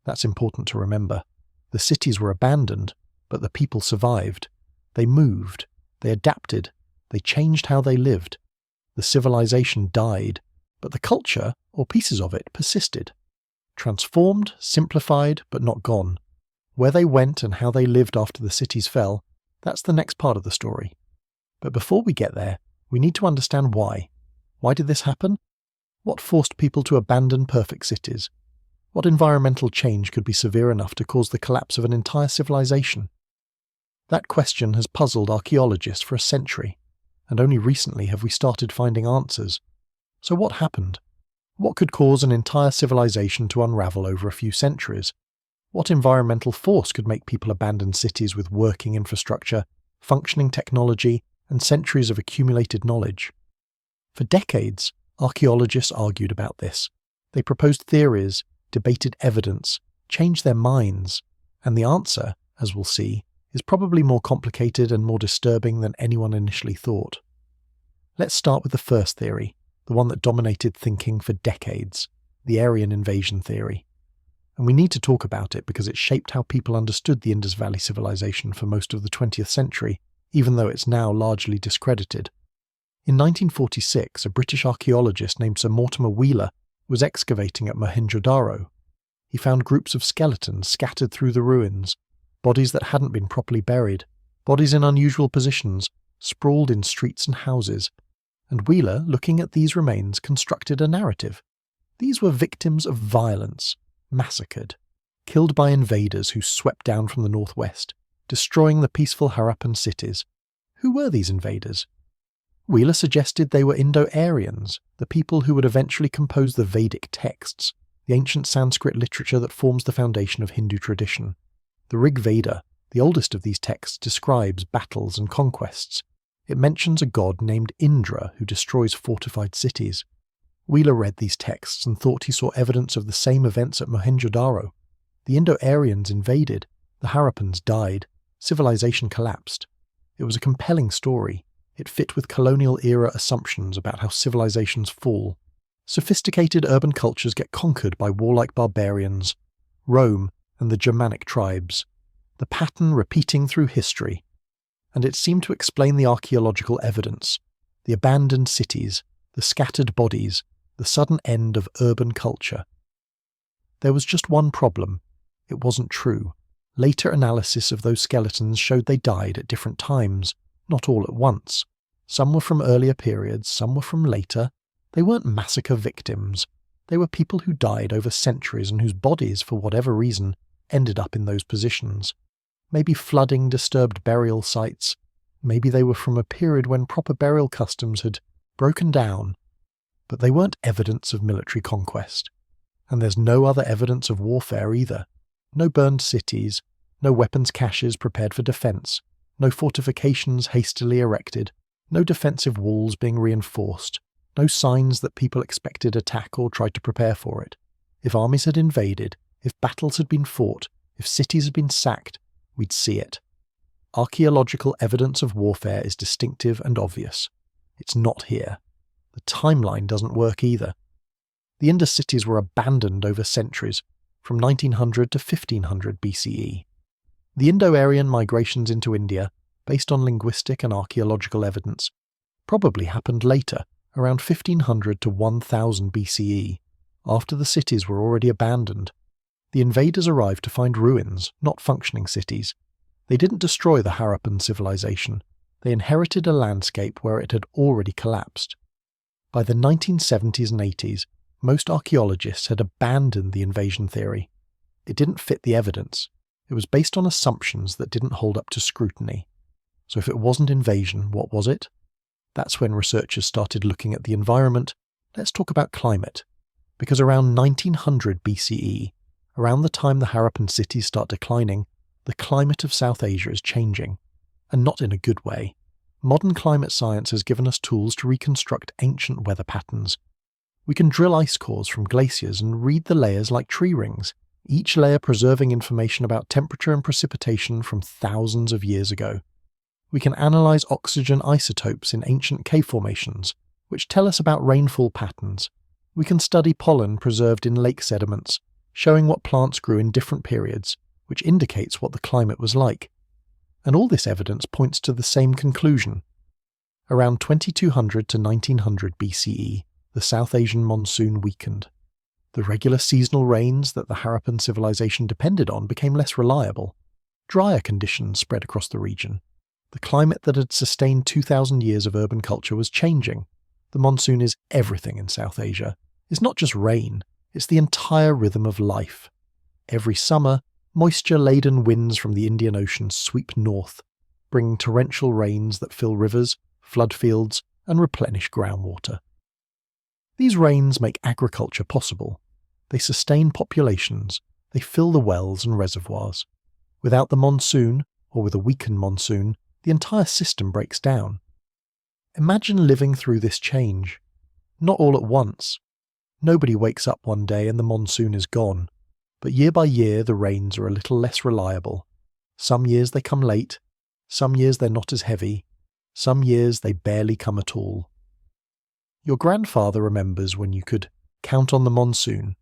That's important to remember. The cities were abandoned, but the people survived. They moved, they adapted, they changed how they lived. The civilization died, but the culture, or pieces of it, persisted. Transformed, simplified, but not gone. Where they went and how they lived after the cities fell, that's the next part of the story. But before we get there, we need to understand why. Why did this happen? What forced people to abandon perfect cities? What environmental change could be severe enough to cause the collapse of an entire civilization? That question has puzzled archaeologists for a century, and only recently have we started finding answers. So what happened? What could cause an entire civilization to unravel over a few centuries? What environmental force could make people abandon cities with working infrastructure, functioning technology, and centuries of accumulated knowledge? For decades, archaeologists argued about this. They proposed theories, debated evidence, changed their minds, and the answer, as we'll see, is probably more complicated and more disturbing than anyone initially thought. Let's start with the first theory, the one that dominated thinking for decades, the Aryan invasion theory. And we need to talk about it because it shaped how people understood the Indus Valley civilization for most of the 20th century, even though it's now largely discredited. In 1946, a British archaeologist named Sir Mortimer Wheeler was excavating at Mohenjo-daro. He found groups of skeletons scattered through the ruins, bodies that hadn't been properly buried, bodies in unusual positions, sprawled in streets and houses. And Wheeler, looking at these remains, constructed a narrative. These were victims of violence, massacred, killed by invaders who swept down from the northwest, destroying the peaceful Harappan cities. Who were these invaders? Wheeler suggested they were Indo-Aryans, the people who would eventually compose the Vedic texts, the ancient Sanskrit literature that forms the foundation of Hindu tradition. The Rig Veda, the oldest of these texts, describes battles and conquests. It mentions a god named Indra who destroys fortified cities. Wheeler read these texts and thought he saw evidence of the same events at Mohenjo-daro. The Indo-Aryans invaded, the Harappans died, civilization collapsed. It was a compelling story. It fit with colonial-era assumptions about how civilizations fall. Sophisticated urban cultures get conquered by warlike barbarians, Rome and the Germanic tribes, the pattern repeating through history. And it seemed to explain the archaeological evidence, the abandoned cities, the scattered bodies, the sudden end of urban culture. There was just one problem. It wasn't true. Later analysis of those skeletons showed they died at different times, not all at once. Some were from earlier periods, some were from later. They weren't massacre victims. They were people who died over centuries and whose bodies, for whatever reason, ended up in those positions. Maybe flooding disturbed burial sites. Maybe they were from a period when proper burial customs had broken down. But they weren't evidence of military conquest. And there's no other evidence of warfare either. No burned cities, no weapons caches prepared for defense, no fortifications hastily erected, no defensive walls being reinforced, no signs that people expected attack or tried to prepare for it. If armies had invaded, if battles had been fought, if cities had been sacked, we'd see it. Archaeological evidence of warfare is distinctive and obvious. It's not here. The timeline doesn't work either. The Indus cities were abandoned over centuries, from 1900 to 1500 BCE. The Indo-Aryan migrations into India, based on linguistic and archaeological evidence, probably happened later, around 1500 to 1000 BCE, after the cities were already abandoned. The invaders arrived to find ruins, not functioning cities. They didn't destroy the Harappan civilization. They inherited a landscape where it had already collapsed. By the 1970s and 80s, most archaeologists had abandoned the invasion theory. It didn't fit the evidence. It was based on assumptions that didn't hold up to scrutiny. So if it wasn't invasion, what was it? That's when researchers started looking at the environment. Let's talk about climate. Because around 1900 BCE, around the time the Harappan cities start declining, the climate of South Asia is changing. And not in a good way. Modern climate science has given us tools to reconstruct ancient weather patterns. We can drill ice cores from glaciers and read the layers like tree rings, each layer preserving information about temperature and precipitation from thousands of years ago. We can analyze oxygen isotopes in ancient cave formations, which tell us about rainfall patterns. We can study pollen preserved in lake sediments, showing what plants grew in different periods, which indicates what the climate was like. And all this evidence points to the same conclusion. Around 2200 to 1900 BCE, the South Asian monsoon weakened. The regular seasonal rains that the Harappan civilization depended on became less reliable. Drier conditions spread across the region. The climate that had sustained 2,000 years of urban culture was changing. The monsoon is everything in South Asia. It's not just rain, it's the entire rhythm of life. Every summer, moisture-laden winds from the Indian Ocean sweep north, bringing torrential rains that fill rivers, flood fields, and replenish groundwater. These rains make agriculture possible. They sustain populations, they fill the wells and reservoirs. Without the monsoon, or with a weakened monsoon, the entire system breaks down. Imagine living through this change. Not all at once. Nobody wakes up one day and the monsoon is gone. But year by year the rains are a little less reliable. Some years they come late, some years they're not as heavy, some years they barely come at all. Your grandfather remembers when you could count on the monsoon.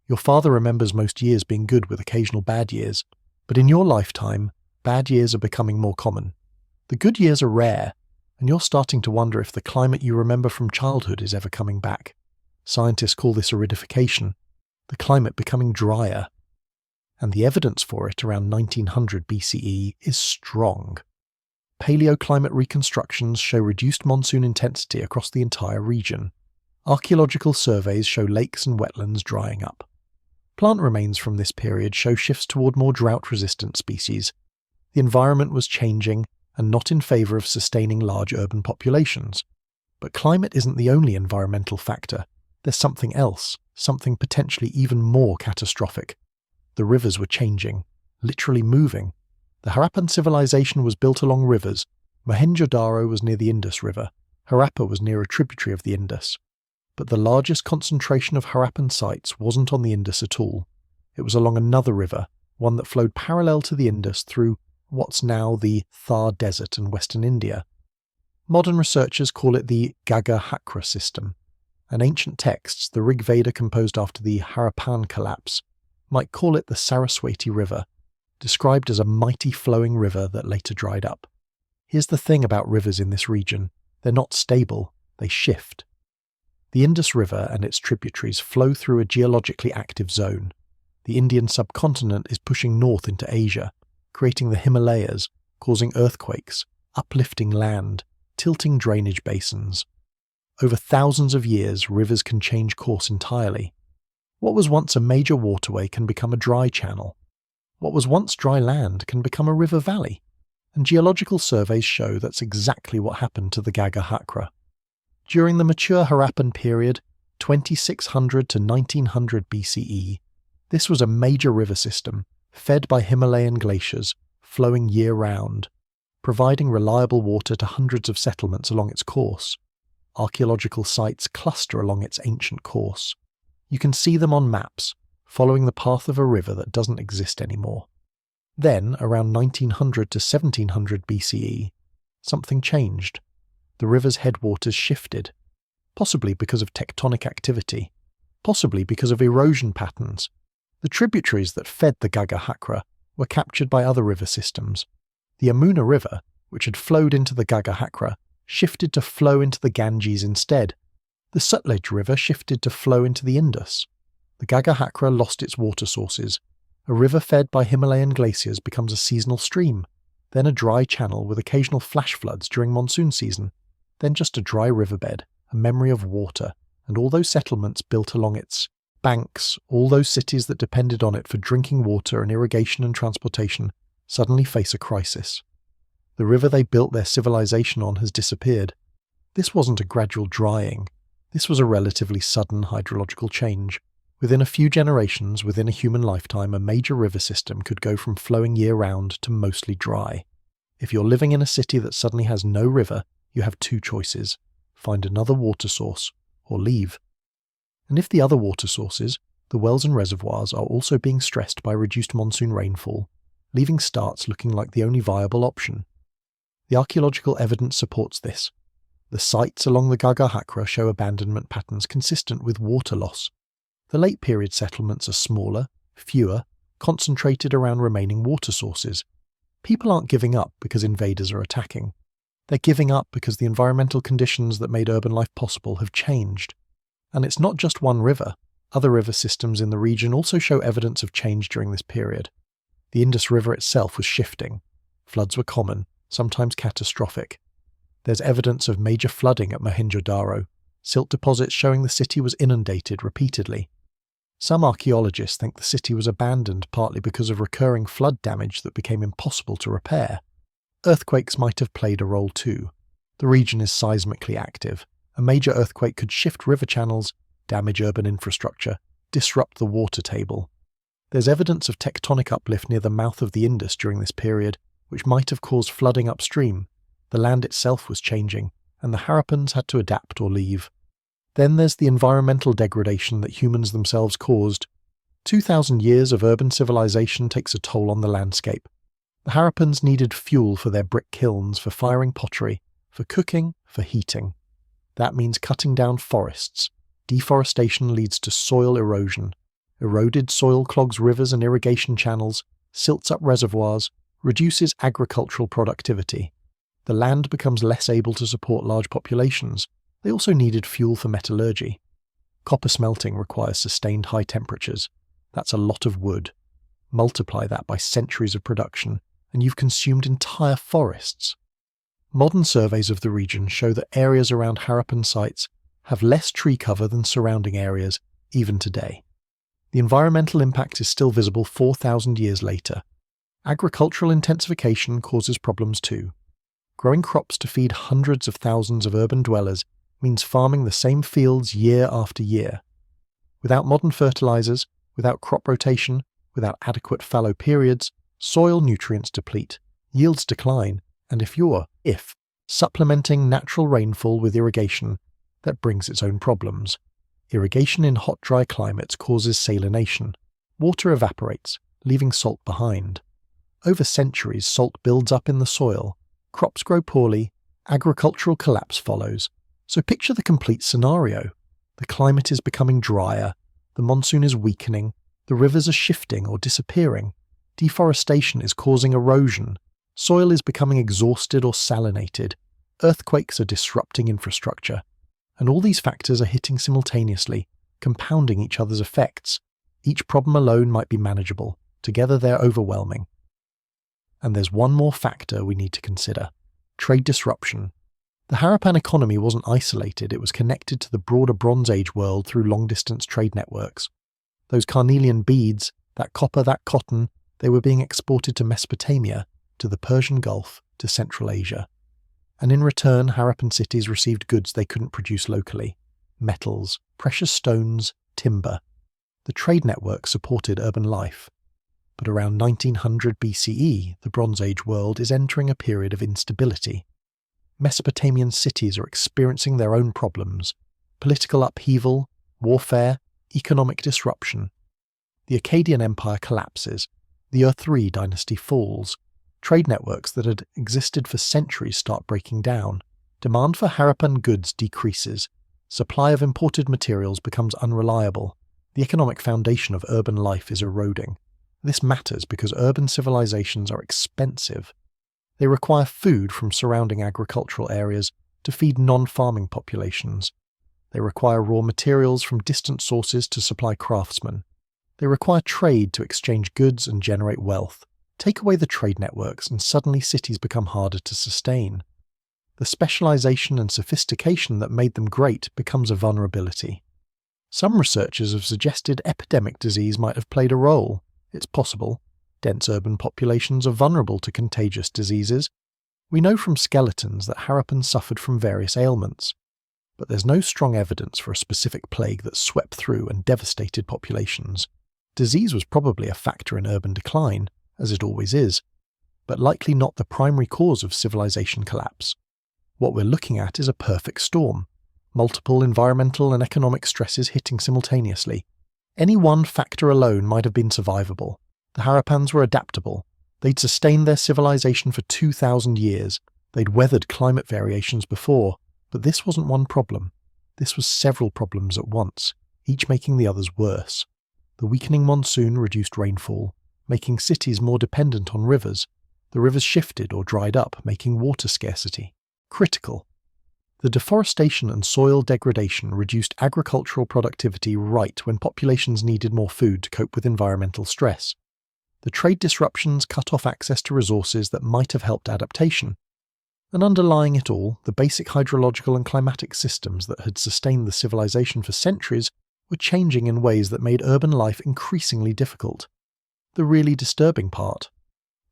Your father remembers most years being good with occasional bad years, but in your lifetime, bad years are becoming more common. The good years are rare, and you're starting to wonder if the climate you remember from childhood is ever coming back. Scientists call this aridification, the climate becoming drier. And the evidence for it around 1900 BCE is strong. Paleoclimate reconstructions show reduced monsoon intensity across the entire region. Archaeological surveys show lakes and wetlands drying up. Plant remains from this period show shifts toward more drought-resistant species. The environment was changing and not in favour of sustaining large urban populations. But climate isn't the only environmental factor. There's something else, something potentially even more catastrophic. The rivers were changing, literally moving. The Harappan civilization was built along rivers. Mohenjo-daro was near the Indus River. Harappa was near a tributary of the Indus. But the largest concentration of Harappan sites wasn't on the Indus at all. It was along another river, one that flowed parallel to the Indus through what's now the Thar Desert in western India. Modern researchers call it the Gagga-Hakra system. And ancient texts, the Rig Veda composed after the Harappan collapse, might call it the Saraswati River, described as a mighty flowing river that later dried up. Here's the thing about rivers in this region. They're not stable, they shift. The Indus River and its tributaries flow through a geologically active zone. The Indian subcontinent is pushing north into Asia, creating the Himalayas, causing earthquakes, uplifting land, tilting drainage basins. Over thousands of years, rivers can change course entirely. What was once a major waterway can become a dry channel. What was once dry land can become a river valley. And geological surveys show that's exactly what happened to the Gagga-Hakra. During the mature Harappan period, 2600 to 1900 BCE, this was a major river system, fed by Himalayan glaciers, flowing year-round, providing reliable water to hundreds of settlements along its course. Archaeological sites cluster along its ancient course. You can see them on maps, following the path of a river that doesn't exist anymore. Then, around 1900 to 1700 BCE, something changed. The river's headwaters shifted, possibly because of tectonic activity, possibly because of erosion patterns. The tributaries that fed the Gagga-Hakra were captured by other river systems. The Yamuna River, which had flowed into the Gagahakra, shifted to flow into the Ganges instead. The Sutlej River shifted to flow into the Indus. The Gagahakra lost its water sources. A river fed by Himalayan glaciers becomes a seasonal stream, then a dry channel with occasional flash floods during monsoon season, then just a dry riverbed, a memory of water, and all those settlements built along its banks, all those cities that depended on it for drinking water and irrigation and transportation, suddenly face a crisis. The river they built their civilization on has disappeared. This wasn't a gradual drying. This was a relatively sudden hydrological change. Within a few generations, within a human lifetime, a major river system could go from flowing year-round to mostly dry. If you're living in a city that suddenly has no river, you have two choices: find another water source, or leave. And if the other water sources, the wells and reservoirs, are also being stressed by reduced monsoon rainfall, leaving starts looking like the only viable option. The archaeological evidence supports this. The sites along the Gagahakra show abandonment patterns consistent with water loss. The late period settlements are smaller, fewer, concentrated around remaining water sources. People aren't giving up because invaders are attacking. They're giving up because the environmental conditions that made urban life possible have changed. And it's not just one river. Other river systems in the region also show evidence of change during this period. The Indus River itself was shifting. Floods were common, sometimes catastrophic. There's evidence of major flooding at Mohenjo-Daro, silt deposits showing the city was inundated repeatedly. Some archaeologists think the city was abandoned partly because of recurring flood damage that became impossible to repair. Earthquakes might have played a role too. The region is seismically active. A major earthquake could shift river channels, damage urban infrastructure, disrupt the water table. There's evidence of tectonic uplift near the mouth of the Indus during this period, which might have caused flooding upstream. The land itself was changing, and the Harappans had to adapt or leave. Then there's the environmental degradation that humans themselves caused. 2,000 years of urban civilization takes a toll on the landscape. The Harappans needed fuel for their brick kilns, for firing pottery, for cooking, for heating. That means cutting down forests. Deforestation leads to soil erosion. Eroded soil clogs rivers and irrigation channels, silts up reservoirs, reduces agricultural productivity. The land becomes less able to support large populations. They also needed fuel for metallurgy. Copper smelting requires sustained high temperatures. That's a lot of wood. Multiply that by centuries of production, and you've consumed entire forests. Modern surveys of the region show that areas around Harappan sites have less tree cover than surrounding areas, even today. The environmental impact is still visible 4,000 years later. Agricultural intensification causes problems too. Growing crops to feed hundreds of thousands of urban dwellers means farming the same fields year after year. Without modern fertilizers, without crop rotation, without adequate fallow periods, soil nutrients deplete, yields decline, and if supplementing natural rainfall with irrigation, that brings its own problems. Irrigation in hot, dry climates causes salination. Water evaporates, leaving salt behind. Over centuries, salt builds up in the soil. Crops grow poorly. Agricultural collapse follows. So picture the complete scenario. The climate is becoming drier. The monsoon is weakening. The rivers are shifting or disappearing. Deforestation is causing erosion. Soil is becoming exhausted or salinated. Earthquakes are disrupting infrastructure. And all these factors are hitting simultaneously, compounding each other's effects. Each problem alone might be manageable. Together they're overwhelming. And there's one more factor we need to consider: trade disruption. The Harappan economy wasn't isolated, it was connected to the broader Bronze Age world through long-distance trade networks. Those carnelian beads, that copper, that cotton, they were being exported to Mesopotamia, to the Persian Gulf, to Central Asia. And in return, Harappan cities received goods they couldn't produce locally: metals, precious stones, timber. The trade network supported urban life. But around 1900 BCE, the Bronze Age world is entering a period of instability. Mesopotamian cities are experiencing their own problems: political upheaval, warfare, economic disruption. The Akkadian Empire collapses. The Ur-3 dynasty falls. Trade networks that had existed for centuries start breaking down. Demand for Harappan goods decreases. Supply of imported materials becomes unreliable. The economic foundation of urban life is eroding. This matters because urban civilizations are expensive. They require food from surrounding agricultural areas to feed non-farming populations. They require raw materials from distant sources to supply craftsmen. They require trade to exchange goods and generate wealth. Take away the trade networks and suddenly cities become harder to sustain. The specialization and sophistication that made them great becomes a vulnerability. Some researchers have suggested epidemic disease might have played a role. It's possible. Dense urban populations are vulnerable to contagious diseases. We know from skeletons that Harappans suffered from various ailments, but there's no strong evidence for a specific plague that swept through and devastated populations. Disease was probably a factor in urban decline, as it always is, but likely not the primary cause of civilization collapse. What we're looking at is a perfect storm, multiple environmental and economic stresses hitting simultaneously. Any one factor alone might have been survivable. The Harappans were adaptable. They'd sustained their civilization for 2,000 years. They'd weathered climate variations before, but this wasn't one problem. This was several problems at once, each making the others worse. The weakening monsoon reduced rainfall, making cities more dependent on rivers. The rivers shifted or dried up, making water scarcity critical. The deforestation and soil degradation reduced agricultural productivity right when populations needed more food to cope with environmental stress. The trade disruptions cut off access to resources that might have helped adaptation. And underlying it all, the basic hydrological and climatic systems that had sustained the civilization for centuries were changing in ways that made urban life increasingly difficult. The really disturbing part.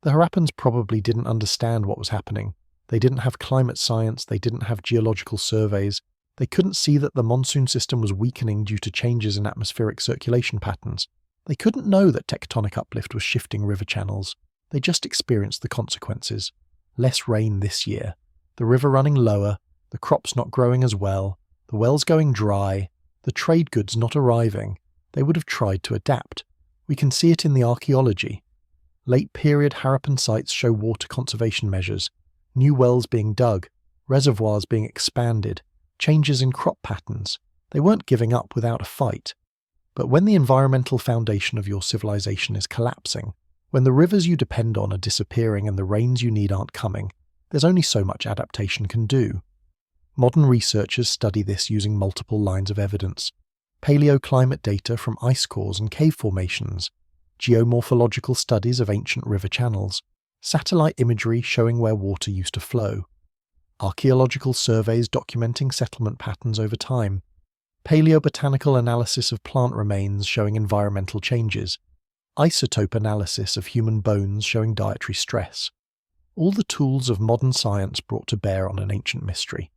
The Harappans probably didn't understand what was happening. They didn't have climate science, they didn't have geological surveys, they couldn't see that the monsoon system was weakening due to changes in atmospheric circulation patterns. They couldn't know that tectonic uplift was shifting river channels. They just experienced the consequences. Less rain this year, the river running lower, the crops not growing as well, the wells going dry, the trade goods not arriving. They would have tried to adapt. We can see it in the archaeology. Late period Harappan sites show water conservation measures, new wells being dug, reservoirs being expanded, changes in crop patterns. They weren't giving up without a fight. But when the environmental foundation of your civilization is collapsing, when the rivers you depend on are disappearing and the rains you need aren't coming, there's only so much adaptation can do. Modern researchers study this using multiple lines of evidence. Paleoclimate data from ice cores and cave formations, geomorphological studies of ancient river channels, satellite imagery showing where water used to flow, archaeological surveys documenting settlement patterns over time, paleobotanical analysis of plant remains showing environmental changes, isotope analysis of human bones showing dietary stress. All the tools of modern science brought to bear on an ancient mystery.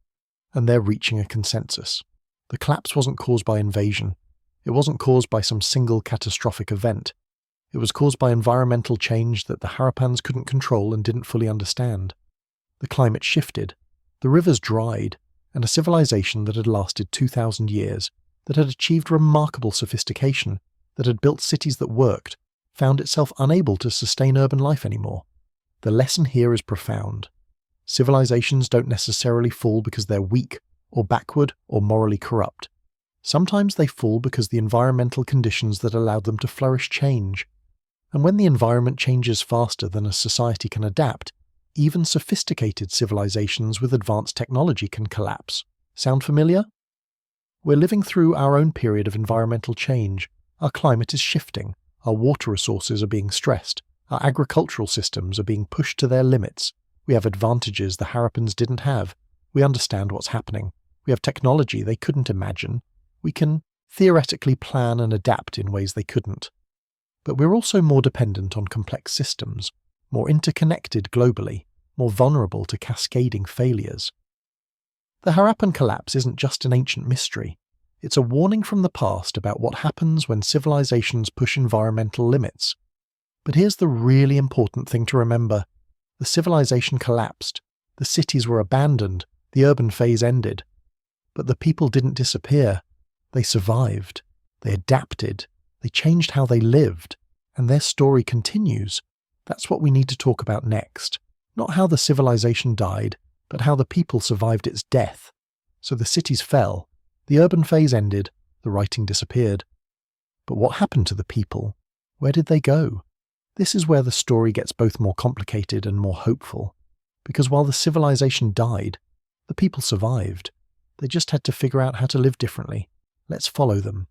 And they're reaching a consensus. The collapse wasn't caused by invasion. It wasn't caused by some single catastrophic event. It was caused by environmental change that the Harappans couldn't control and didn't fully understand. The climate shifted, the rivers dried, and a civilization that had lasted 2,000 years, that had achieved remarkable sophistication, that had built cities that worked, found itself unable to sustain urban life anymore. The lesson here is profound. Civilizations don't necessarily fall because they're weak, or backward, or morally corrupt. Sometimes they fall because the environmental conditions that allowed them to flourish change. And when the environment changes faster than a society can adapt, even sophisticated civilizations with advanced technology can collapse. Sound familiar? We're living through our own period of environmental change. Our climate is shifting. Our water resources are being stressed. Our agricultural systems are being pushed to their limits. We have advantages the Harappans didn't have. We understand what's happening. We have technology they couldn't imagine. We can theoretically plan and adapt in ways they couldn't. But we're also more dependent on complex systems, more interconnected globally, more vulnerable to cascading failures. The Harappan collapse isn't just an ancient mystery. It's a warning from the past about what happens when civilizations push environmental limits. But here's the really important thing to remember. The civilization collapsed. The cities were abandoned. The urban phase ended. But the people didn't disappear. They survived. They adapted. They changed how they lived. And their story continues. That's what we need to talk about next. Not how the civilization died, but how the people survived its death. So the cities fell. The urban phase ended. The writing disappeared. But what happened to the people? Where did they go? This is where the story gets both more complicated and more hopeful. Because while the civilization died, the people survived. They just had to figure out how to live differently. Let's follow them.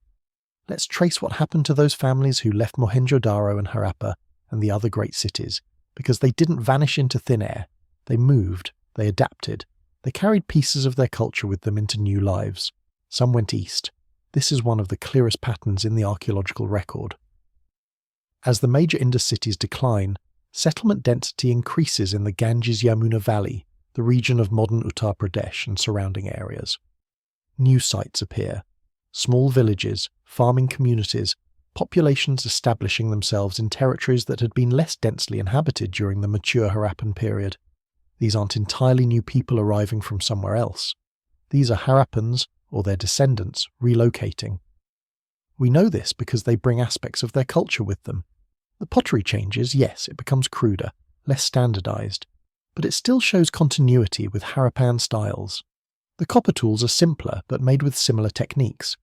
Let's trace what happened to those families who left Mohenjo-Daro and Harappa and the other great cities, because they didn't vanish into thin air. They moved, they adapted, they carried pieces of their culture with them into new lives. Some went east. This is one of the clearest patterns in the archaeological record. As the major Indus cities decline, settlement density increases in the Ganges-Yamuna Valley, the region of modern Uttar Pradesh and surrounding areas. New sites appear. Small villages, farming communities, populations establishing themselves in territories that had been less densely inhabited during the mature Harappan period. These aren't entirely new people arriving from somewhere else. These are Harappans, or their descendants, relocating. We know this because they bring aspects of their culture with them. The pottery changes, yes, it becomes cruder, less standardized, but it still shows continuity with Harappan styles. The copper tools are simpler, but made with similar techniques.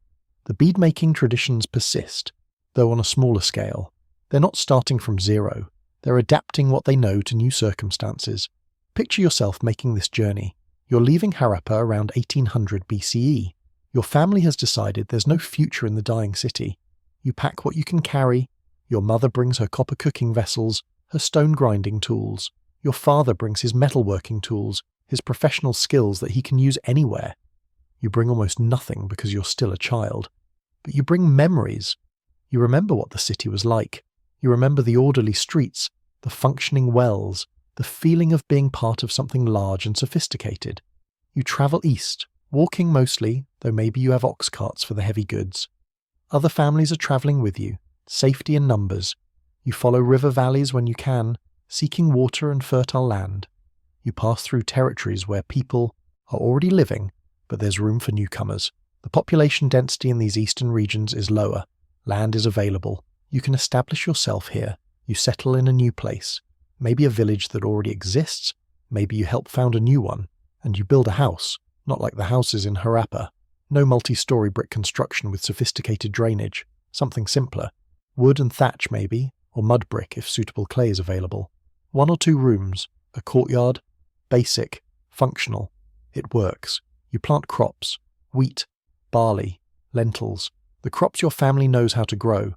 The bead-making traditions persist, though on a smaller scale. They're not starting from zero. They're adapting what they know to new circumstances. Picture yourself making this journey. You're leaving Harappa around 1800 BCE. Your family has decided there's no future in the dying city. You pack what you can carry. Your mother brings her copper cooking vessels, her stone grinding tools. Your father brings his metalworking tools, his professional skills that he can use anywhere. You bring almost nothing because you're still a child. But you bring memories. You remember what the city was like. You remember the orderly streets, the functioning wells, the feeling of being part of something large and sophisticated. You travel east, walking mostly, though maybe you have ox carts for the heavy goods. Other families are travelling with you, safety in numbers. You follow river valleys when you can, seeking water and fertile land. You pass through territories where people are already living, but there's room for newcomers. The population density in these eastern regions is lower. Land is available. You can establish yourself here. You settle in a new place. Maybe a village that already exists. Maybe you help found a new one. And you build a house, not like the houses in Harappa. No multi-story brick construction with sophisticated drainage. Something simpler. Wood and thatch maybe, or mud brick if suitable clay is available. 1 or 2 rooms, a courtyard. Basic, functional. It works. You plant crops. Wheat, barley, lentils. The crops your family knows how to grow.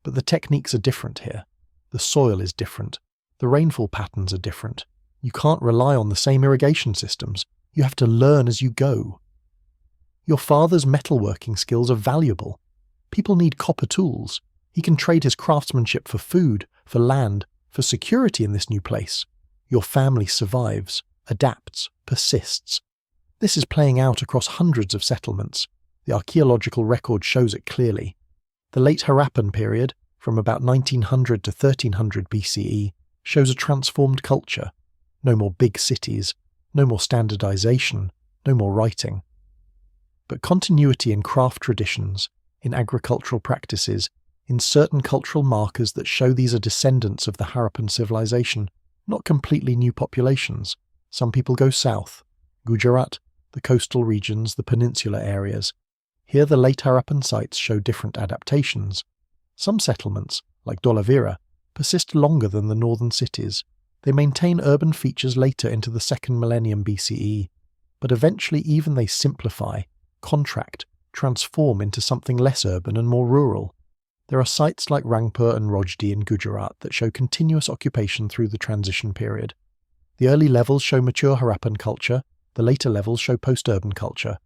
But the techniques are different here. The soil is different. The rainfall patterns are different. You can't rely on the same irrigation systems. You have to learn as you go. Your father's metalworking skills are valuable. People need copper tools. He can trade his craftsmanship for food, for land, for security in this new place. Your family survives, adapts, persists. This is playing out across hundreds of settlements. The archaeological record shows it clearly. The late Harappan period, from about 1900 to 1300 BCE, shows a transformed culture. No more big cities, no more standardization, no more writing. But continuity in craft traditions, in agricultural practices, in certain cultural markers that show these are descendants of the Harappan civilization, not completely new populations. Some people go south, Gujarat, the coastal regions, the peninsular areas. Here the late Harappan sites show different adaptations. Some settlements, like Dholavira, persist longer than the northern cities. They maintain urban features later into the 2nd millennium BCE, but eventually even they simplify, contract, transform into something less urban and more rural. There are sites like Rangpur and Rojdi in Gujarat that show continuous occupation through the transition period. The early levels show mature Harappan culture, the later levels show post-urban culture,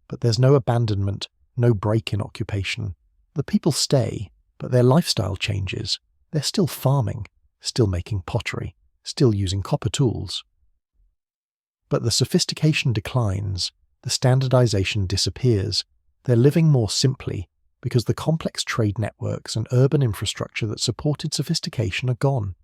but there's no abandonment, no break in occupation. The people stay, but their lifestyle changes. They're still farming, still making pottery, still using copper tools. But the sophistication declines, the standardization disappears. They're living more simply because the complex trade networks and urban infrastructure that supported sophistication are gone.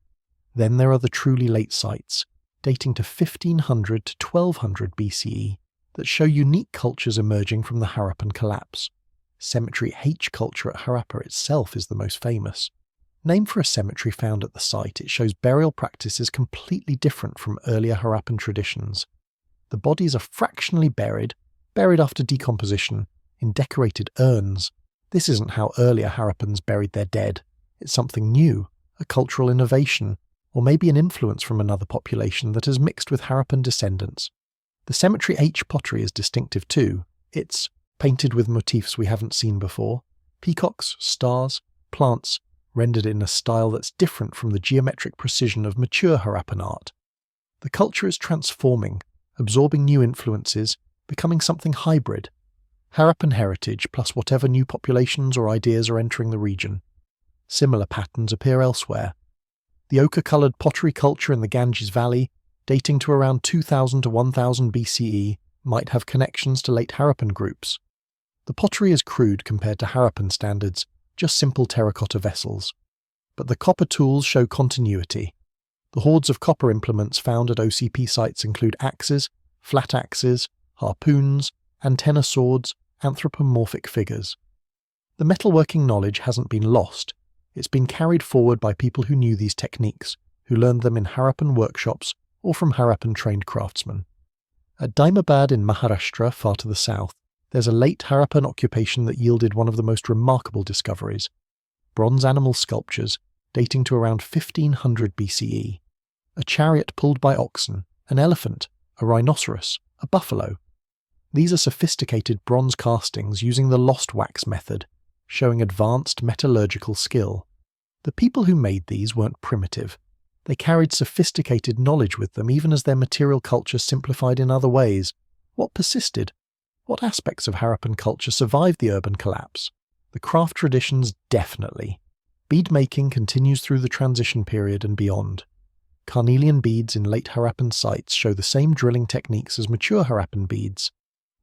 Then there are the truly late sites, dating to 1500 to 1200 BCE, that show unique cultures emerging from the Harappan collapse. Cemetery H culture at Harappa itself is the most famous. Named for a cemetery found at the site, it shows burial practices completely different from earlier Harappan traditions. The bodies are fractionally buried after decomposition, in decorated urns. This isn't how earlier Harappans buried their dead. It's something new, a cultural innovation, or maybe an influence from another population that has mixed with Harappan descendants. The Cemetery H pottery is distinctive too. It's painted with motifs we haven't seen before, peacocks, stars, plants, rendered in a style that's different from the geometric precision of mature Harappan art. The culture is transforming, absorbing new influences, becoming something hybrid. Harappan heritage plus whatever new populations or ideas are entering the region. Similar patterns appear elsewhere. The ochre-coloured pottery culture in the Ganges Valley, dating to around 2000 to 1000 BCE, might have connections to late Harappan groups. The pottery is crude compared to Harappan standards, just simple terracotta vessels. But the copper tools show continuity. The hoards of copper implements found at OCP sites include axes, flat axes, harpoons, antenna swords, anthropomorphic figures. The metalworking knowledge hasn't been lost. It's been carried forward by people who knew these techniques, who learned them in Harappan workshops or from Harappan-trained craftsmen. At Daimabad in Maharashtra, far to the south, there's a late Harappan occupation that yielded one of the most remarkable discoveries: bronze animal sculptures dating to around 1500 BCE. A chariot pulled by oxen, an elephant, a rhinoceros, a buffalo. These are sophisticated bronze castings using the lost wax method, showing advanced metallurgical skill. The people who made these weren't primitive. They carried sophisticated knowledge with them even as their material culture simplified in other ways. What persisted? What aspects of Harappan culture survived the urban collapse? The craft traditions definitely. Bead making continues through the transition period and beyond. Carnelian beads in late Harappan sites show the same drilling techniques as mature Harappan beads.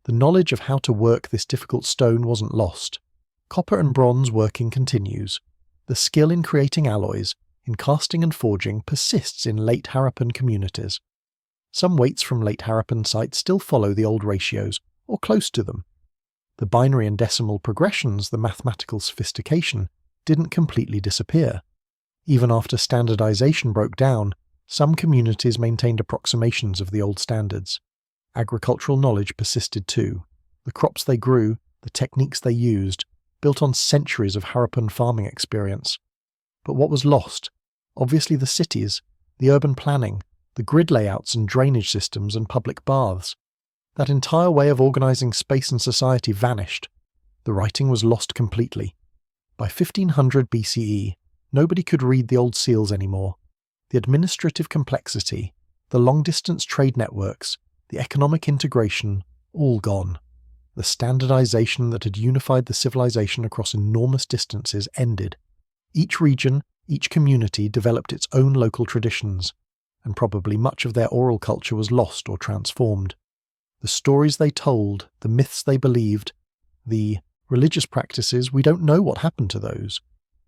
The knowledge of how to work this difficult stone wasn't lost. Copper and bronze working continues. The skill in creating alloys, in casting and forging, persists in late Harappan communities. Some weights from late Harappan sites still follow the old ratios, or close to them. The binary and decimal progressions, the mathematical sophistication, didn't completely disappear. Even after standardization broke down, some communities maintained approximations of the old standards. Agricultural knowledge persisted too. The crops they grew, the techniques they used, built on centuries of Harappan farming experience. But what was lost? Obviously the cities, the urban planning, the grid layouts and drainage systems and public baths. That entire way of organizing space and society vanished. The writing was lost completely. By 1500 BCE, nobody could read the old seals anymore. The administrative complexity, the long-distance trade networks, the economic integration, all gone. The standardization that had unified the civilization across enormous distances ended. Each region, each community developed its own local traditions, and probably much of their oral culture was lost or transformed. The stories they told, the myths they believed, the religious practices, we don't know what happened to those.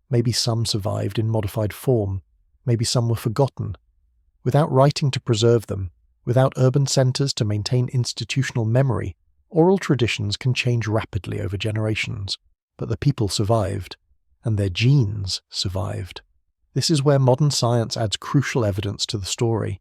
Maybe some survived in modified form, maybe some were forgotten. Without writing to preserve them, without urban centers to maintain institutional memory, oral traditions can change rapidly over generations. But the people survived, and their genes survived. This is where modern science adds crucial evidence to the story.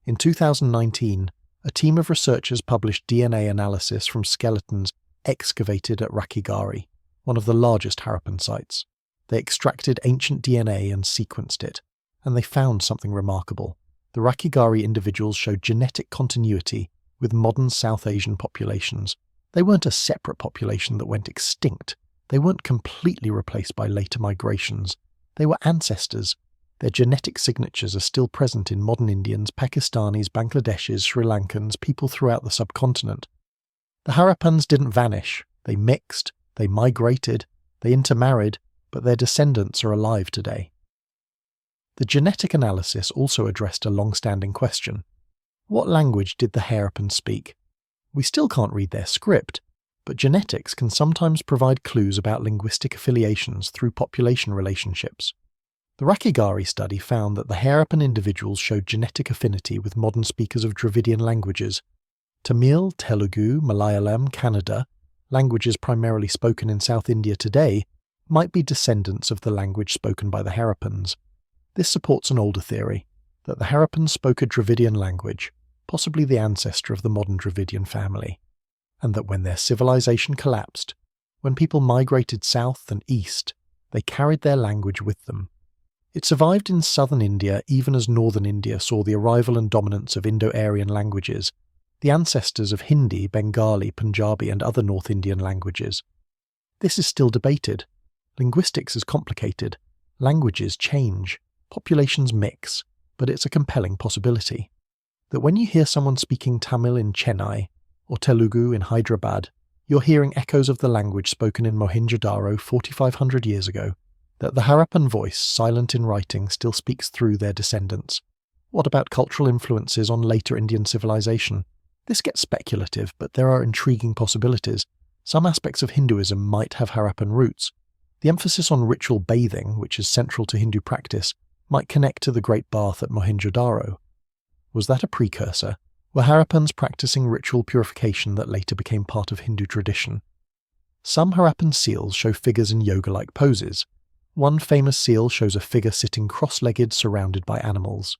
In 2019, a team of researchers published DNA analysis from skeletons excavated at Rakhigarhi, one of the largest Harappan sites. They extracted ancient DNA and sequenced it, and they found something remarkable. The Rakhigarhi individuals showed genetic continuity with modern South Asian populations. They weren't a separate population that went extinct. They weren't completely replaced by later migrations. They were ancestors. Their genetic signatures are still present in modern Indians, Pakistanis, Bangladeshis, Sri Lankans, people throughout the subcontinent. The Harappans didn't vanish. They mixed, they migrated, they intermarried, but their descendants are alive today. The genetic analysis also addressed a long-standing question. What language did the Harappans speak? We still can't read their script, but genetics can sometimes provide clues about linguistic affiliations through population relationships. The Rakhigarhi study found that the Harappan individuals showed genetic affinity with modern speakers of Dravidian languages. Tamil, Telugu, Malayalam, Kannada, languages primarily spoken in South India today, might be descendants of the language spoken by the Harappans. This supports an older theory, that the Harappans spoke a Dravidian language, possibly the ancestor of the modern Dravidian family, and that when their civilization collapsed, when people migrated south and east, they carried their language with them. It survived in southern India even as northern India saw the arrival and dominance of Indo-Aryan languages, the ancestors of Hindi, Bengali, Punjabi and other North Indian languages. This is still debated. Linguistics is complicated. Languages change. Populations mix. But it's a compelling possibility. That when you hear someone speaking Tamil in Chennai or Telugu in Hyderabad, you're hearing echoes of the language spoken in Mohenjo-Daro 4,500 years ago. That the Harappan voice, silent in writing, still speaks through their descendants. What about cultural influences on later Indian civilization? This gets speculative, but there are intriguing possibilities. Some aspects of Hinduism might have Harappan roots. The emphasis on ritual bathing, which is central to Hindu practice, might connect to the Great Bath at Mohenjo-Daro. Was that a precursor? Were Harappans practicing ritual purification that later became part of Hindu tradition? Some Harappan seals show figures in yoga-like poses. One famous seal shows a figure sitting cross-legged surrounded by animals.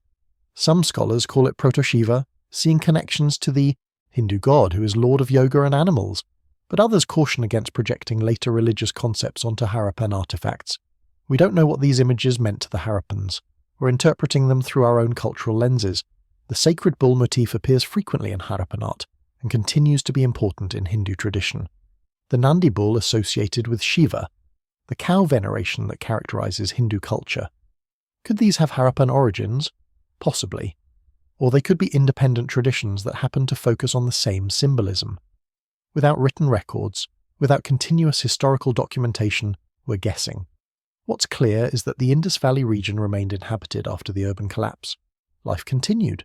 Some scholars call it Proto-Shiva, seeing connections to the Hindu god who is lord of yoga and animals, but others caution against projecting later religious concepts onto Harappan artifacts. We don't know what these images meant to the Harappans. We're interpreting them through our own cultural lenses. The sacred bull motif appears frequently in Harappan art and continues to be important in Hindu tradition. The Nandi bull associated with Shiva, the cow veneration that characterizes Hindu culture. Could these have Harappan origins? Possibly. Or they could be independent traditions that happen to focus on the same symbolism. Without written records, without continuous historical documentation, we're guessing. What's clear is that the Indus Valley region remained inhabited after the urban collapse. Life continued.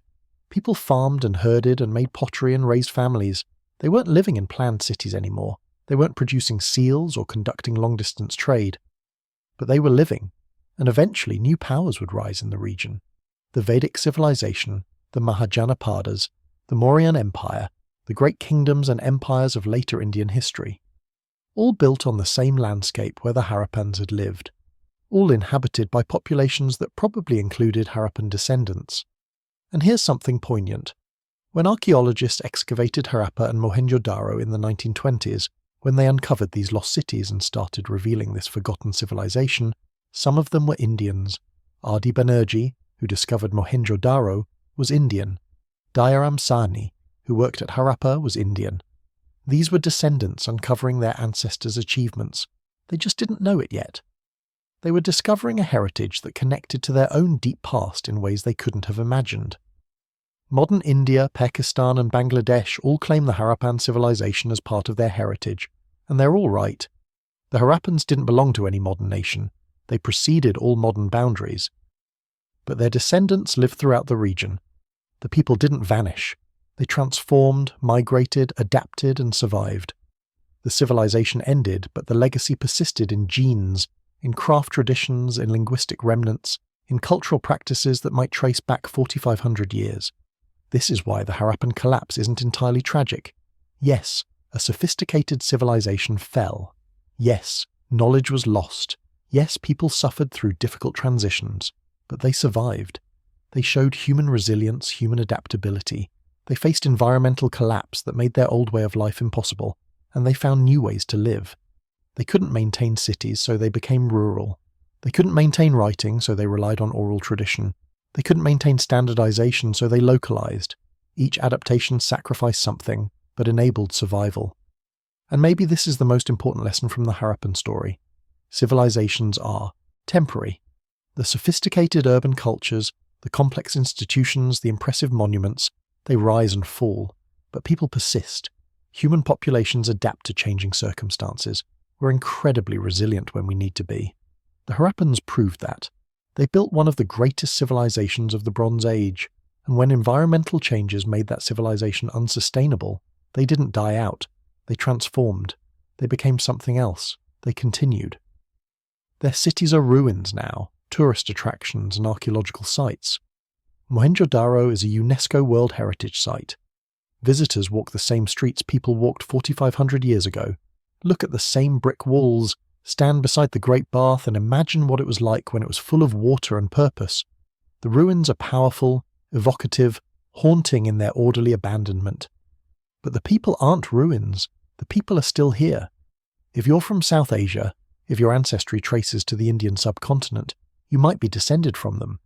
People farmed and herded and made pottery and raised families. They weren't living in planned cities anymore. They weren't producing seals or conducting long-distance trade. But they were living, and eventually new powers would rise in the region. The Vedic civilization, the Mahajanapadas, the Mauryan Empire, the great kingdoms and empires of later Indian history. All built on the same landscape where the Harappans had lived. All inhabited by populations that probably included Harappan descendants. And here's something poignant. When archaeologists excavated Harappa and Mohenjo-Daro in the 1920s, when they uncovered these lost cities and started revealing this forgotten civilization, some of them were Indians. R.D. Banerjee, who discovered Mohenjo-Daro, was Indian. Dayaram Sahni, who worked at Harappa, was Indian. These were descendants uncovering their ancestors' achievements. They just didn't know it yet. They were discovering a heritage that connected to their own deep past in ways they couldn't have imagined. Modern India, Pakistan and Bangladesh all claim the Harappan civilization as part of their heritage, and they're all right. The Harappans didn't belong to any modern nation. They preceded all modern boundaries. But their descendants lived throughout the region. The people didn't vanish. They transformed, migrated, adapted and survived. The civilization ended, but the legacy persisted in genes, in craft traditions, in linguistic remnants, in cultural practices that might trace back 4,500 years. This is why the Harappan collapse isn't entirely tragic. Yes, a sophisticated civilization fell. Yes, knowledge was lost. Yes, people suffered through difficult transitions. But they survived. They showed human resilience, human adaptability. They faced environmental collapse that made their old way of life impossible, and they found new ways to live. They couldn't maintain cities, so they became rural. They couldn't maintain writing, so they relied on oral tradition. They couldn't maintain standardization, so they localized. Each adaptation sacrificed something, but enabled survival. And maybe this is the most important lesson from the Harappan story. Civilizations are temporary. The sophisticated urban cultures, the complex institutions, the impressive monuments, they rise and fall, but people persist. Human populations adapt to changing circumstances. We're incredibly resilient when we need to be. The Harappans proved that. They built one of the greatest civilizations of the Bronze Age, and when environmental changes made that civilization unsustainable, they didn't die out. They transformed. They became something else. They continued. Their cities are ruins now, tourist attractions and archaeological sites. Mohenjo-Daro is a UNESCO World Heritage Site. Visitors walk the same streets people walked 4,500 years ago, look at the same brick walls, stand beside the Great Bath and imagine what it was like when it was full of water and purpose. The ruins are powerful, evocative, haunting in their orderly abandonment. But the people aren't ruins. The people are still here. If you're from South Asia, if your ancestry traces to the Indian subcontinent, You might be descended from them.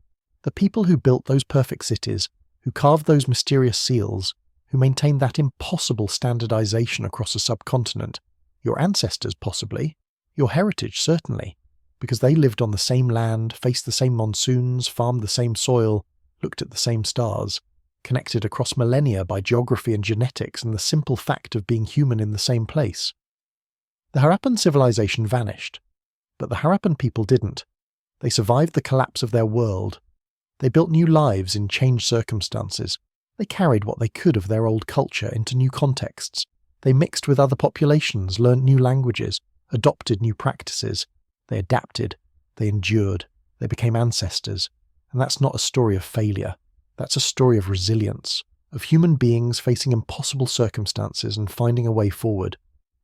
The people who built those perfect cities, who carved those mysterious seals, who maintained that impossible standardization across a subcontinent, your ancestors possibly, your heritage certainly, because they lived on the same land, faced the same monsoons, farmed the same soil, looked at the same stars, connected across millennia by geography and genetics and the simple fact of being human in the same place. The Harappan civilization vanished, but the Harappan people didn't. They survived the collapse of their world. They built new lives in changed circumstances. They carried what they could of their old culture into new contexts. They mixed with other populations, learned new languages, adopted new practices. They adapted. They endured. They became ancestors. And that's not a story of failure. That's a story of resilience, of human beings facing impossible circumstances and finding a way forward.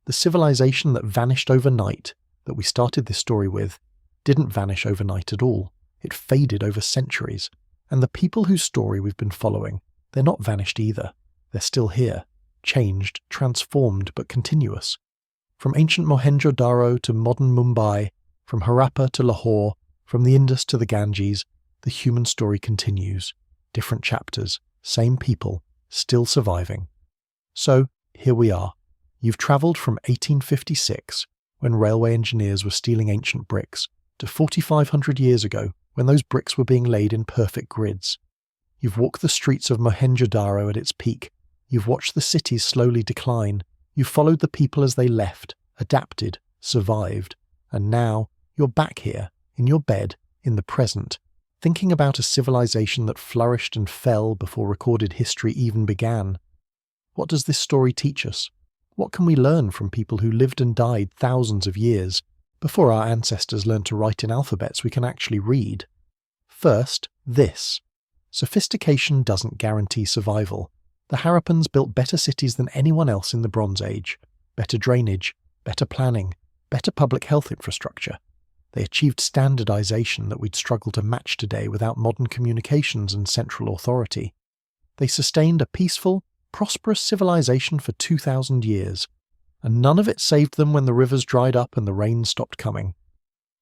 The civilization that vanished overnight, that we started this story with, didn't vanish overnight at all. It faded over centuries. And the people whose story we've been following, they're not vanished either. They're still here, changed, transformed, but continuous. From ancient Mohenjo-Daro to modern Mumbai, from Harappa to Lahore, from the Indus to the Ganges, the human story continues. Different chapters, same people, still surviving. So, here we are. You've travelled from 1856, when railway engineers were stealing ancient bricks, to 4,500 years ago, when those bricks were being laid in perfect grids. You've walked the streets of Mohenjo-Daro at its peak. You've watched the cities slowly decline. You've followed the people as they left, adapted, survived. And now, you're back here, in your bed, in the present, thinking about a civilization that flourished and fell before recorded history even began. What does this story teach us? What can we learn from people who lived and died thousands of years, before our ancestors learned to write in alphabets we can actually read? First, this. Sophistication doesn't guarantee survival. The Harappans built better cities than anyone else in the Bronze Age. Better drainage, better planning, better public health infrastructure. They achieved standardization that we'd struggle to match today without modern communications and central authority. They sustained a peaceful, prosperous civilization for 2,000 years, and none of it saved them when the rivers dried up and the rains stopped coming.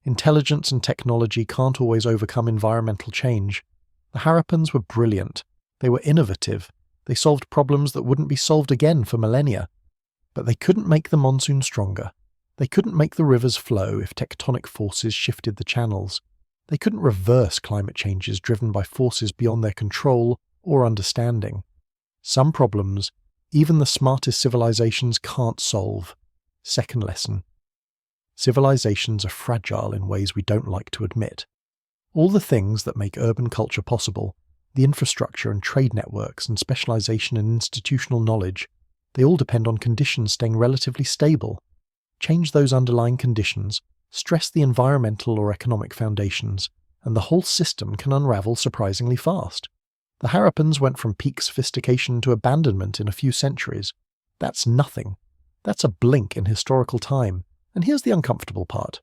Intelligence and technology can't always overcome environmental change. The Harappans were brilliant. They were innovative. They solved problems that wouldn't be solved again for millennia. But they couldn't make the monsoon stronger. They couldn't make the rivers flow if tectonic forces shifted the channels. They couldn't reverse climate changes driven by forces beyond their control or understanding. Some problems, even the smartest civilizations can't solve. Second lesson. Civilizations are fragile in ways we don't like to admit. All the things that make urban culture possible, the infrastructure and trade networks and specialization in institutional knowledge, they all depend on conditions staying relatively stable. Change those underlying conditions, stress the environmental or economic foundations, and the whole system can unravel surprisingly fast. The Harappans went from peak sophistication to abandonment in a few centuries. That's nothing. That's a blink in historical time. And here's the uncomfortable part.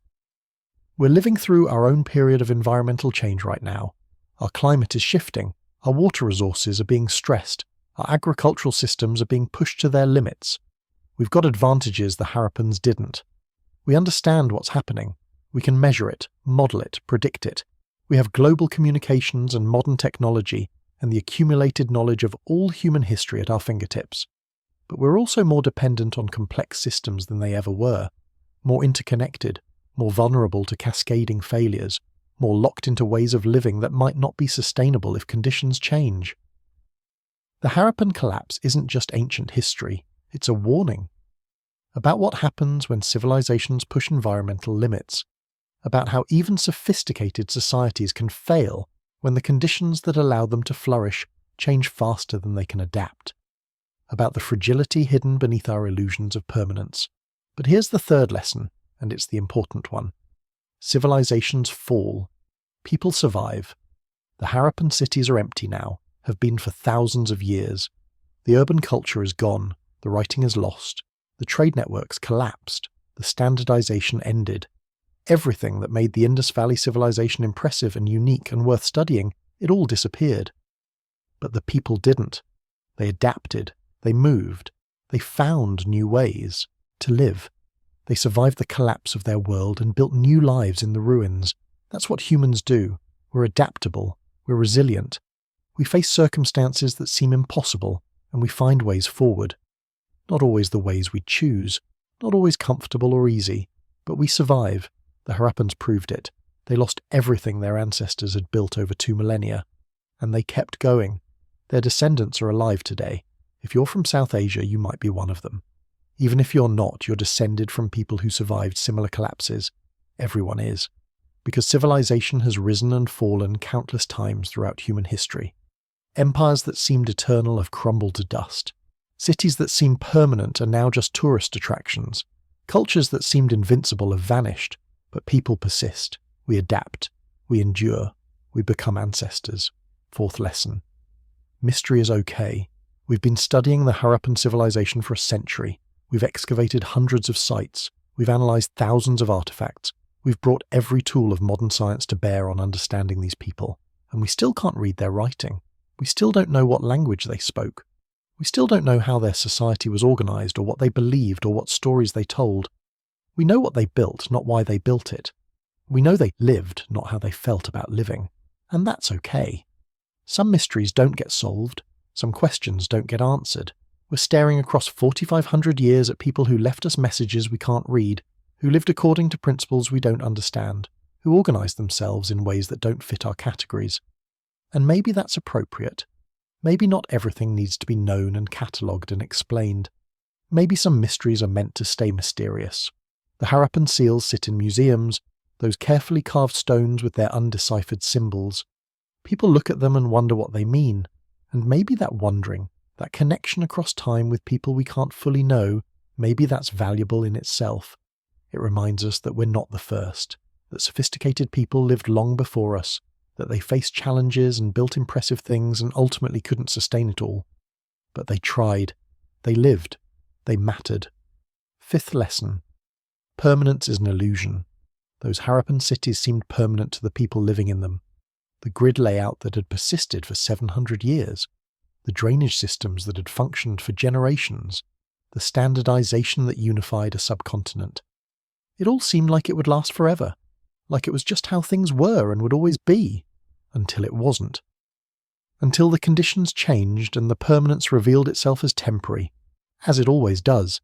We're living through our own period of environmental change right now. Our climate is shifting. Our water resources are being stressed. Our agricultural systems are being pushed to their limits. We've got advantages the Harappans didn't. We understand what's happening. We can measure it, model it, predict it. We have global communications and modern technology and the accumulated knowledge of all human history at our fingertips. But we're also more dependent on complex systems than they ever were, more interconnected, more vulnerable to cascading failures, more locked into ways of living that might not be sustainable if conditions change. The Harappan collapse isn't just ancient history. It's a warning about what happens when civilizations push environmental limits, about how even sophisticated societies can fail when the conditions that allow them to flourish change faster than they can adapt, about the fragility hidden beneath our illusions of permanence. But here's the third lesson, and it's the important one. Civilizations fall. People survive. The Harappan cities are empty now, have been for thousands of years. The urban culture is gone. The writing is lost. The trade networks collapsed. The standardization ended. Everything that made the Indus Valley civilization impressive and unique and worth studying, it all disappeared. But the people didn't. They adapted. They moved. They found new ways to live. They survived the collapse of their world and built new lives in the ruins. That's what humans do. We're adaptable. We're resilient. We face circumstances that seem impossible, and we find ways forward. Not always the ways we choose, not always comfortable or easy, but we survive. The Harappans proved it. They lost everything their ancestors had built over 2 millennia, and they kept going. Their descendants are alive today. If you're from South Asia, you might be one of them. Even if you're not, you're descended from people who survived similar collapses. Everyone is. Because civilization has risen and fallen countless times throughout human history. Empires that seemed eternal have crumbled to dust. Cities that seemed permanent are now just tourist attractions. Cultures that seemed invincible have vanished, but people persist. We adapt. We endure. We become ancestors. 4th lesson. Mystery is okay. We've been studying the Harappan civilization for a century. We've excavated hundreds of sites. We've analysed thousands of artefacts. We've brought every tool of modern science to bear on understanding these people. And we still can't read their writing. We still don't know what language they spoke. We still don't know how their society was organised, or what they believed, or what stories they told. We know what they built, not why they built it. We know they lived, not how they felt about living. And that's okay. Some mysteries don't get solved. Some questions don't get answered. We're staring across 4,500 years at people who left us messages we can't read, who lived according to principles we don't understand, who organised themselves in ways that don't fit our categories. And maybe that's appropriate. Maybe not everything needs to be known and catalogued and explained. Maybe some mysteries are meant to stay mysterious. The Harappan seals sit in museums, those carefully carved stones with their undeciphered symbols. People look at them and wonder what they mean, and maybe that wondering, that connection across time with people we can't fully know, maybe that's valuable in itself. It reminds us that we're not the first, that sophisticated people lived long before us, that they faced challenges and built impressive things and ultimately couldn't sustain it all. But they tried. They lived. They mattered. 5th lesson. Permanence is an illusion. Those Harappan cities seemed permanent to the people living in them. The grid layout that had persisted for 700 years. The drainage systems that had functioned for generations. The standardization that unified a subcontinent. It all seemed like it would last forever. Like it was just how things were and would always be, until it wasn't. Until the conditions changed and the permanence revealed itself as temporary, as it always does.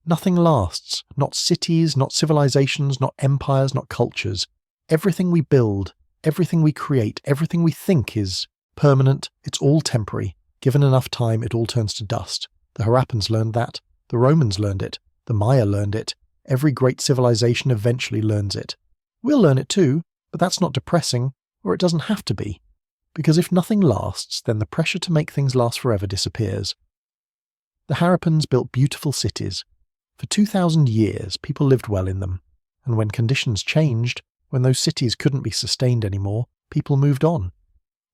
Nothing lasts, not cities, not civilizations, not empires, not cultures. Everything we build, everything we create, everything we think is permanent, it's all temporary. Given enough time, it all turns to dust. The Harappans learned that, the Romans learned it, the Maya learned it, every great civilization eventually learns it. We'll learn it too, but that's not depressing, or it doesn't have to be. Because if nothing lasts, then the pressure to make things last forever disappears. The Harappans built beautiful cities. For 2,000 years, people lived well in them. And when conditions changed, when those cities couldn't be sustained anymore, people moved on.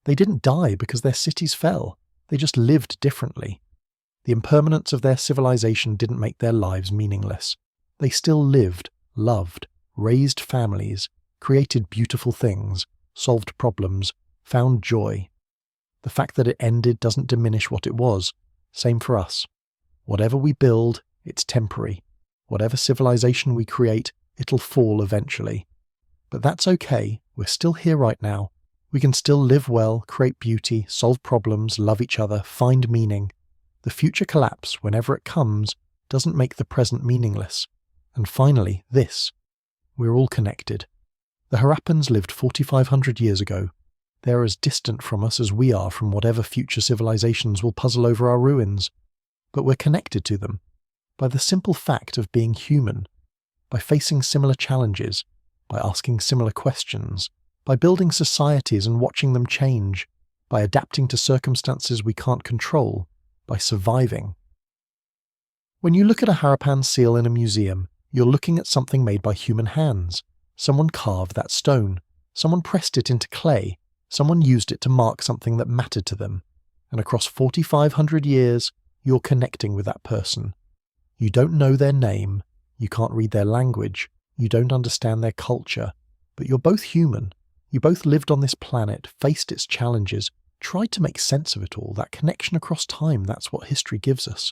They didn't die because their cities fell. They just lived differently. The impermanence of their civilization didn't make their lives meaningless. They still lived, loved, raised families, created beautiful things, solved problems, found joy. The fact that it ended doesn't diminish what it was. Same for us. Whatever we build, it's temporary. Whatever civilization we create, it'll fall eventually. But that's okay. We're still here right now. We can still live well, create beauty, solve problems, love each other, find meaning. The future collapse, whenever it comes, doesn't make the present meaningless. And finally, this. We're all connected. The Harappans lived 4,500 years ago. They're as distant from us as we are from whatever future civilizations will puzzle over our ruins. But we're connected to them. By the simple fact of being human. By facing similar challenges. By asking similar questions. By building societies and watching them change. By adapting to circumstances we can't control. By surviving. When you look at a Harappan seal in a museum, you're looking at something made by human hands. Someone carved that stone. Someone pressed it into clay. Someone used it to mark something that mattered to them. And across 4,500 years, you're connecting with that person. You don't know their name. You can't read their language. You don't understand their culture. But you're both human. You both lived on this planet, faced its challenges, tried to make sense of it all. That connection across time, that's what history gives us.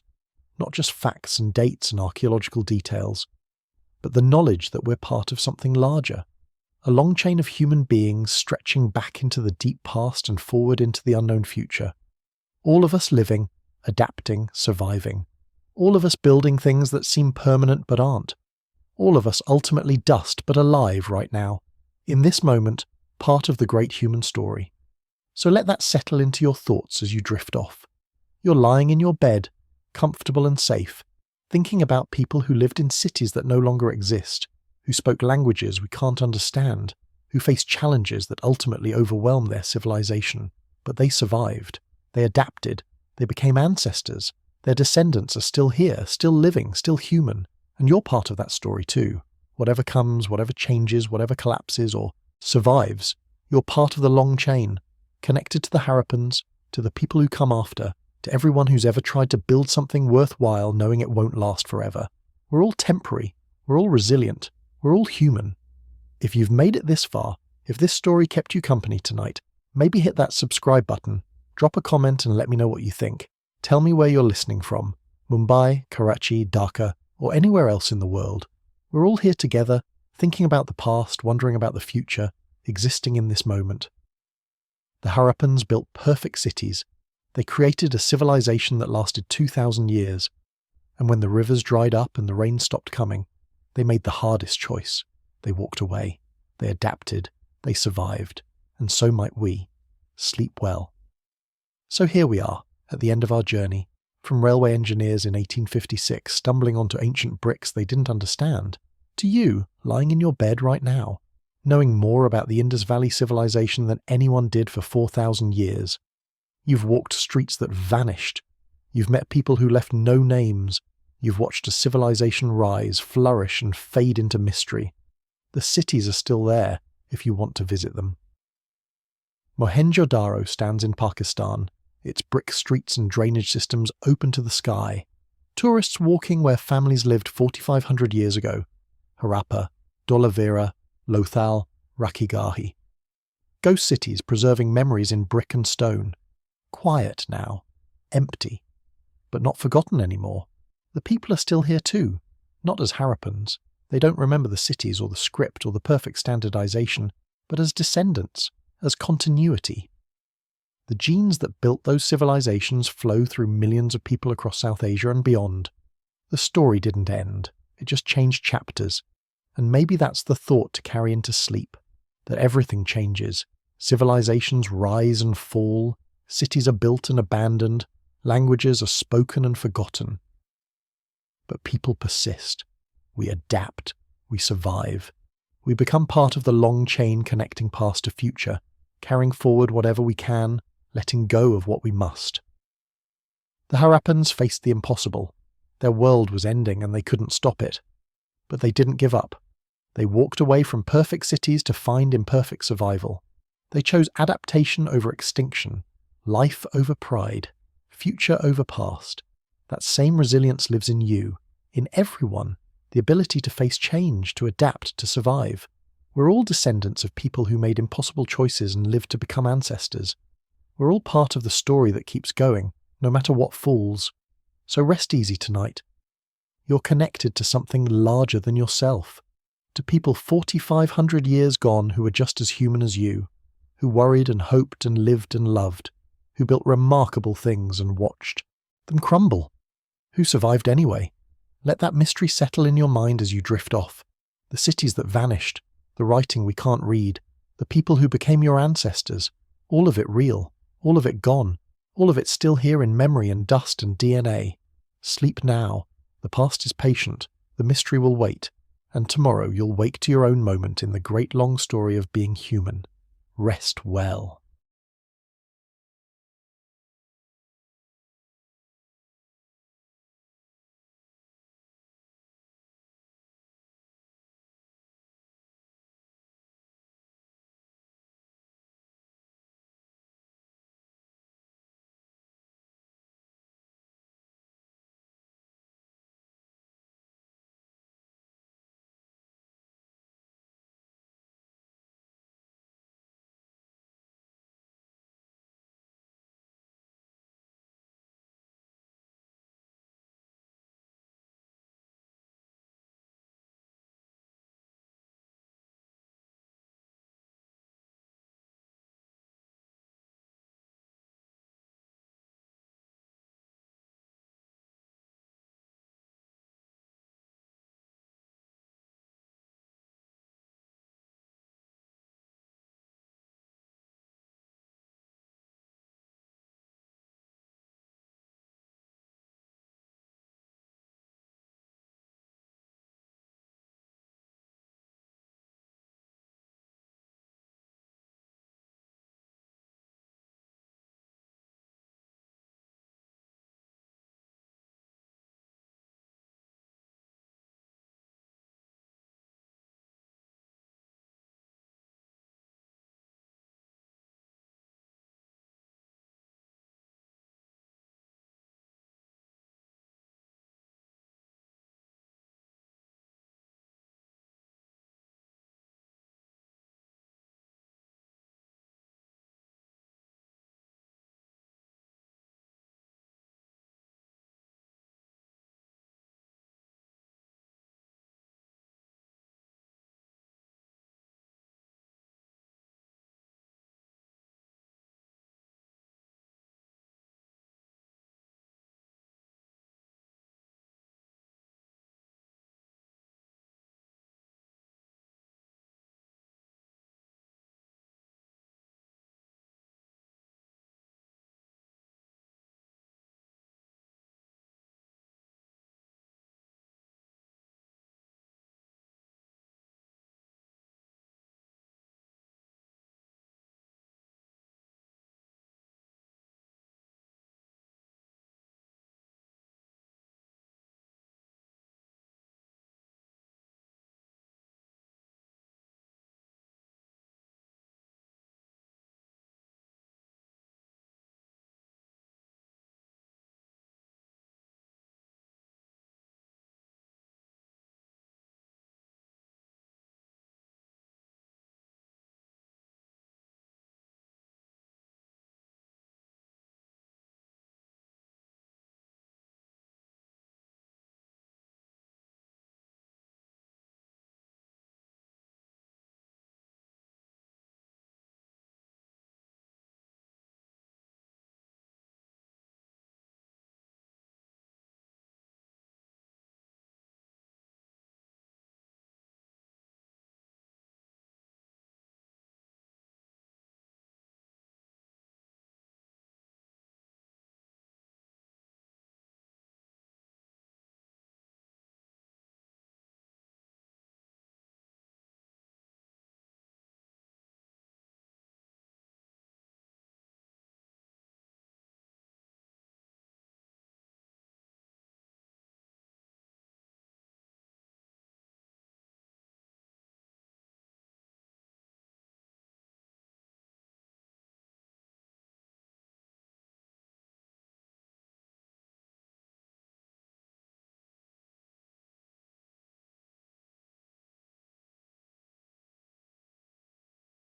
Not just facts and dates and archaeological details, but the knowledge that we're part of something larger. a long chain of human beings stretching back into the deep past and forward into the unknown future. All of us living, adapting, surviving. All of us building things that seem permanent but aren't. All of us ultimately dust but alive right now, in this moment, part of the great human story. So let that settle into your thoughts as you drift off. You're lying in your bed, comfortable and safe, thinking about people who lived in cities that no longer exist, who spoke languages we can't understand, who faced challenges that ultimately overwhelmed their civilization. But they survived. They adapted. They became ancestors. Their descendants are still here, still living, still human. And you're part of that story too. Whatever comes, whatever changes, whatever collapses or survives, you're part of the long chain, connected to the Harappans, to the people who come after, to everyone who's ever tried to build something worthwhile knowing it won't last forever. We're all temporary. We're all resilient. We're all human. If you've made it this far, if this story kept you company tonight, maybe hit that subscribe button, drop a comment and let me know what you think. Tell me where you're listening from, Mumbai, Karachi, Dhaka, or anywhere else in the world. We're all here together, thinking about the past, wondering about the future, existing in this moment. The Harappans built perfect cities. They created a civilization that lasted 2,000 years. And when the rivers dried up and the rain stopped coming, they made the hardest choice. They walked away. They adapted. They survived. And so might we. Sleep well. So here we are, at the end of our journey, from railway engineers in 1856 stumbling onto ancient bricks they didn't understand, to you lying in your bed right now, knowing more about the Indus Valley civilization than anyone did for 4,000 years. You've walked streets that vanished. You've met people who left no names. You've watched a civilization rise, flourish, and fade into mystery. The cities are still there if you want to visit them. Mohenjo-Daro stands in Pakistan, its brick streets and drainage systems open to the sky. Tourists walking where families lived 4,500 years ago. Harappa, Dholavira, Lothal, Rakhigarhi. Ghost cities preserving memories in brick and stone. Quiet now. Empty. But not forgotten anymore. The people are still here too. Not as Harappans. They don't remember the cities or the script or the perfect standardization, but as descendants, as continuity. The genes that built those civilizations flow through millions of people across South Asia and beyond. The story didn't end. It just changed chapters. And maybe that's the thought to carry into sleep, that everything changes. Civilizations rise and fall. Cities are built and abandoned. Languages are spoken and forgotten. But people persist. We adapt. We survive. We become part of the long chain connecting past to future, carrying forward whatever we can, letting go of what we must. The Harappans faced the impossible. Their world was ending and they couldn't stop it. But they didn't give up. They walked away from perfect cities to find imperfect survival. They chose adaptation over extinction, life over pride, future over past. That same resilience lives in you, in everyone, the ability to face change, to adapt, to survive. We're all descendants of people who made impossible choices and lived to become ancestors. We're all part of the story that keeps going, no matter what falls. So rest easy tonight. You're connected to something larger than yourself, to people 4,500 years gone who were just as human as you, who worried and hoped and lived and loved, who built remarkable things and watched them crumble, who survived anyway. Let that mystery settle in your mind as you drift off. The cities that vanished, the writing we can't read, the people who became your ancestors, all of it real, all of it gone, all of it still here in memory and dust and DNA. Sleep now. The past is patient, the mystery will wait, and tomorrow you'll wake to your own moment in the great long story of being human. Rest well.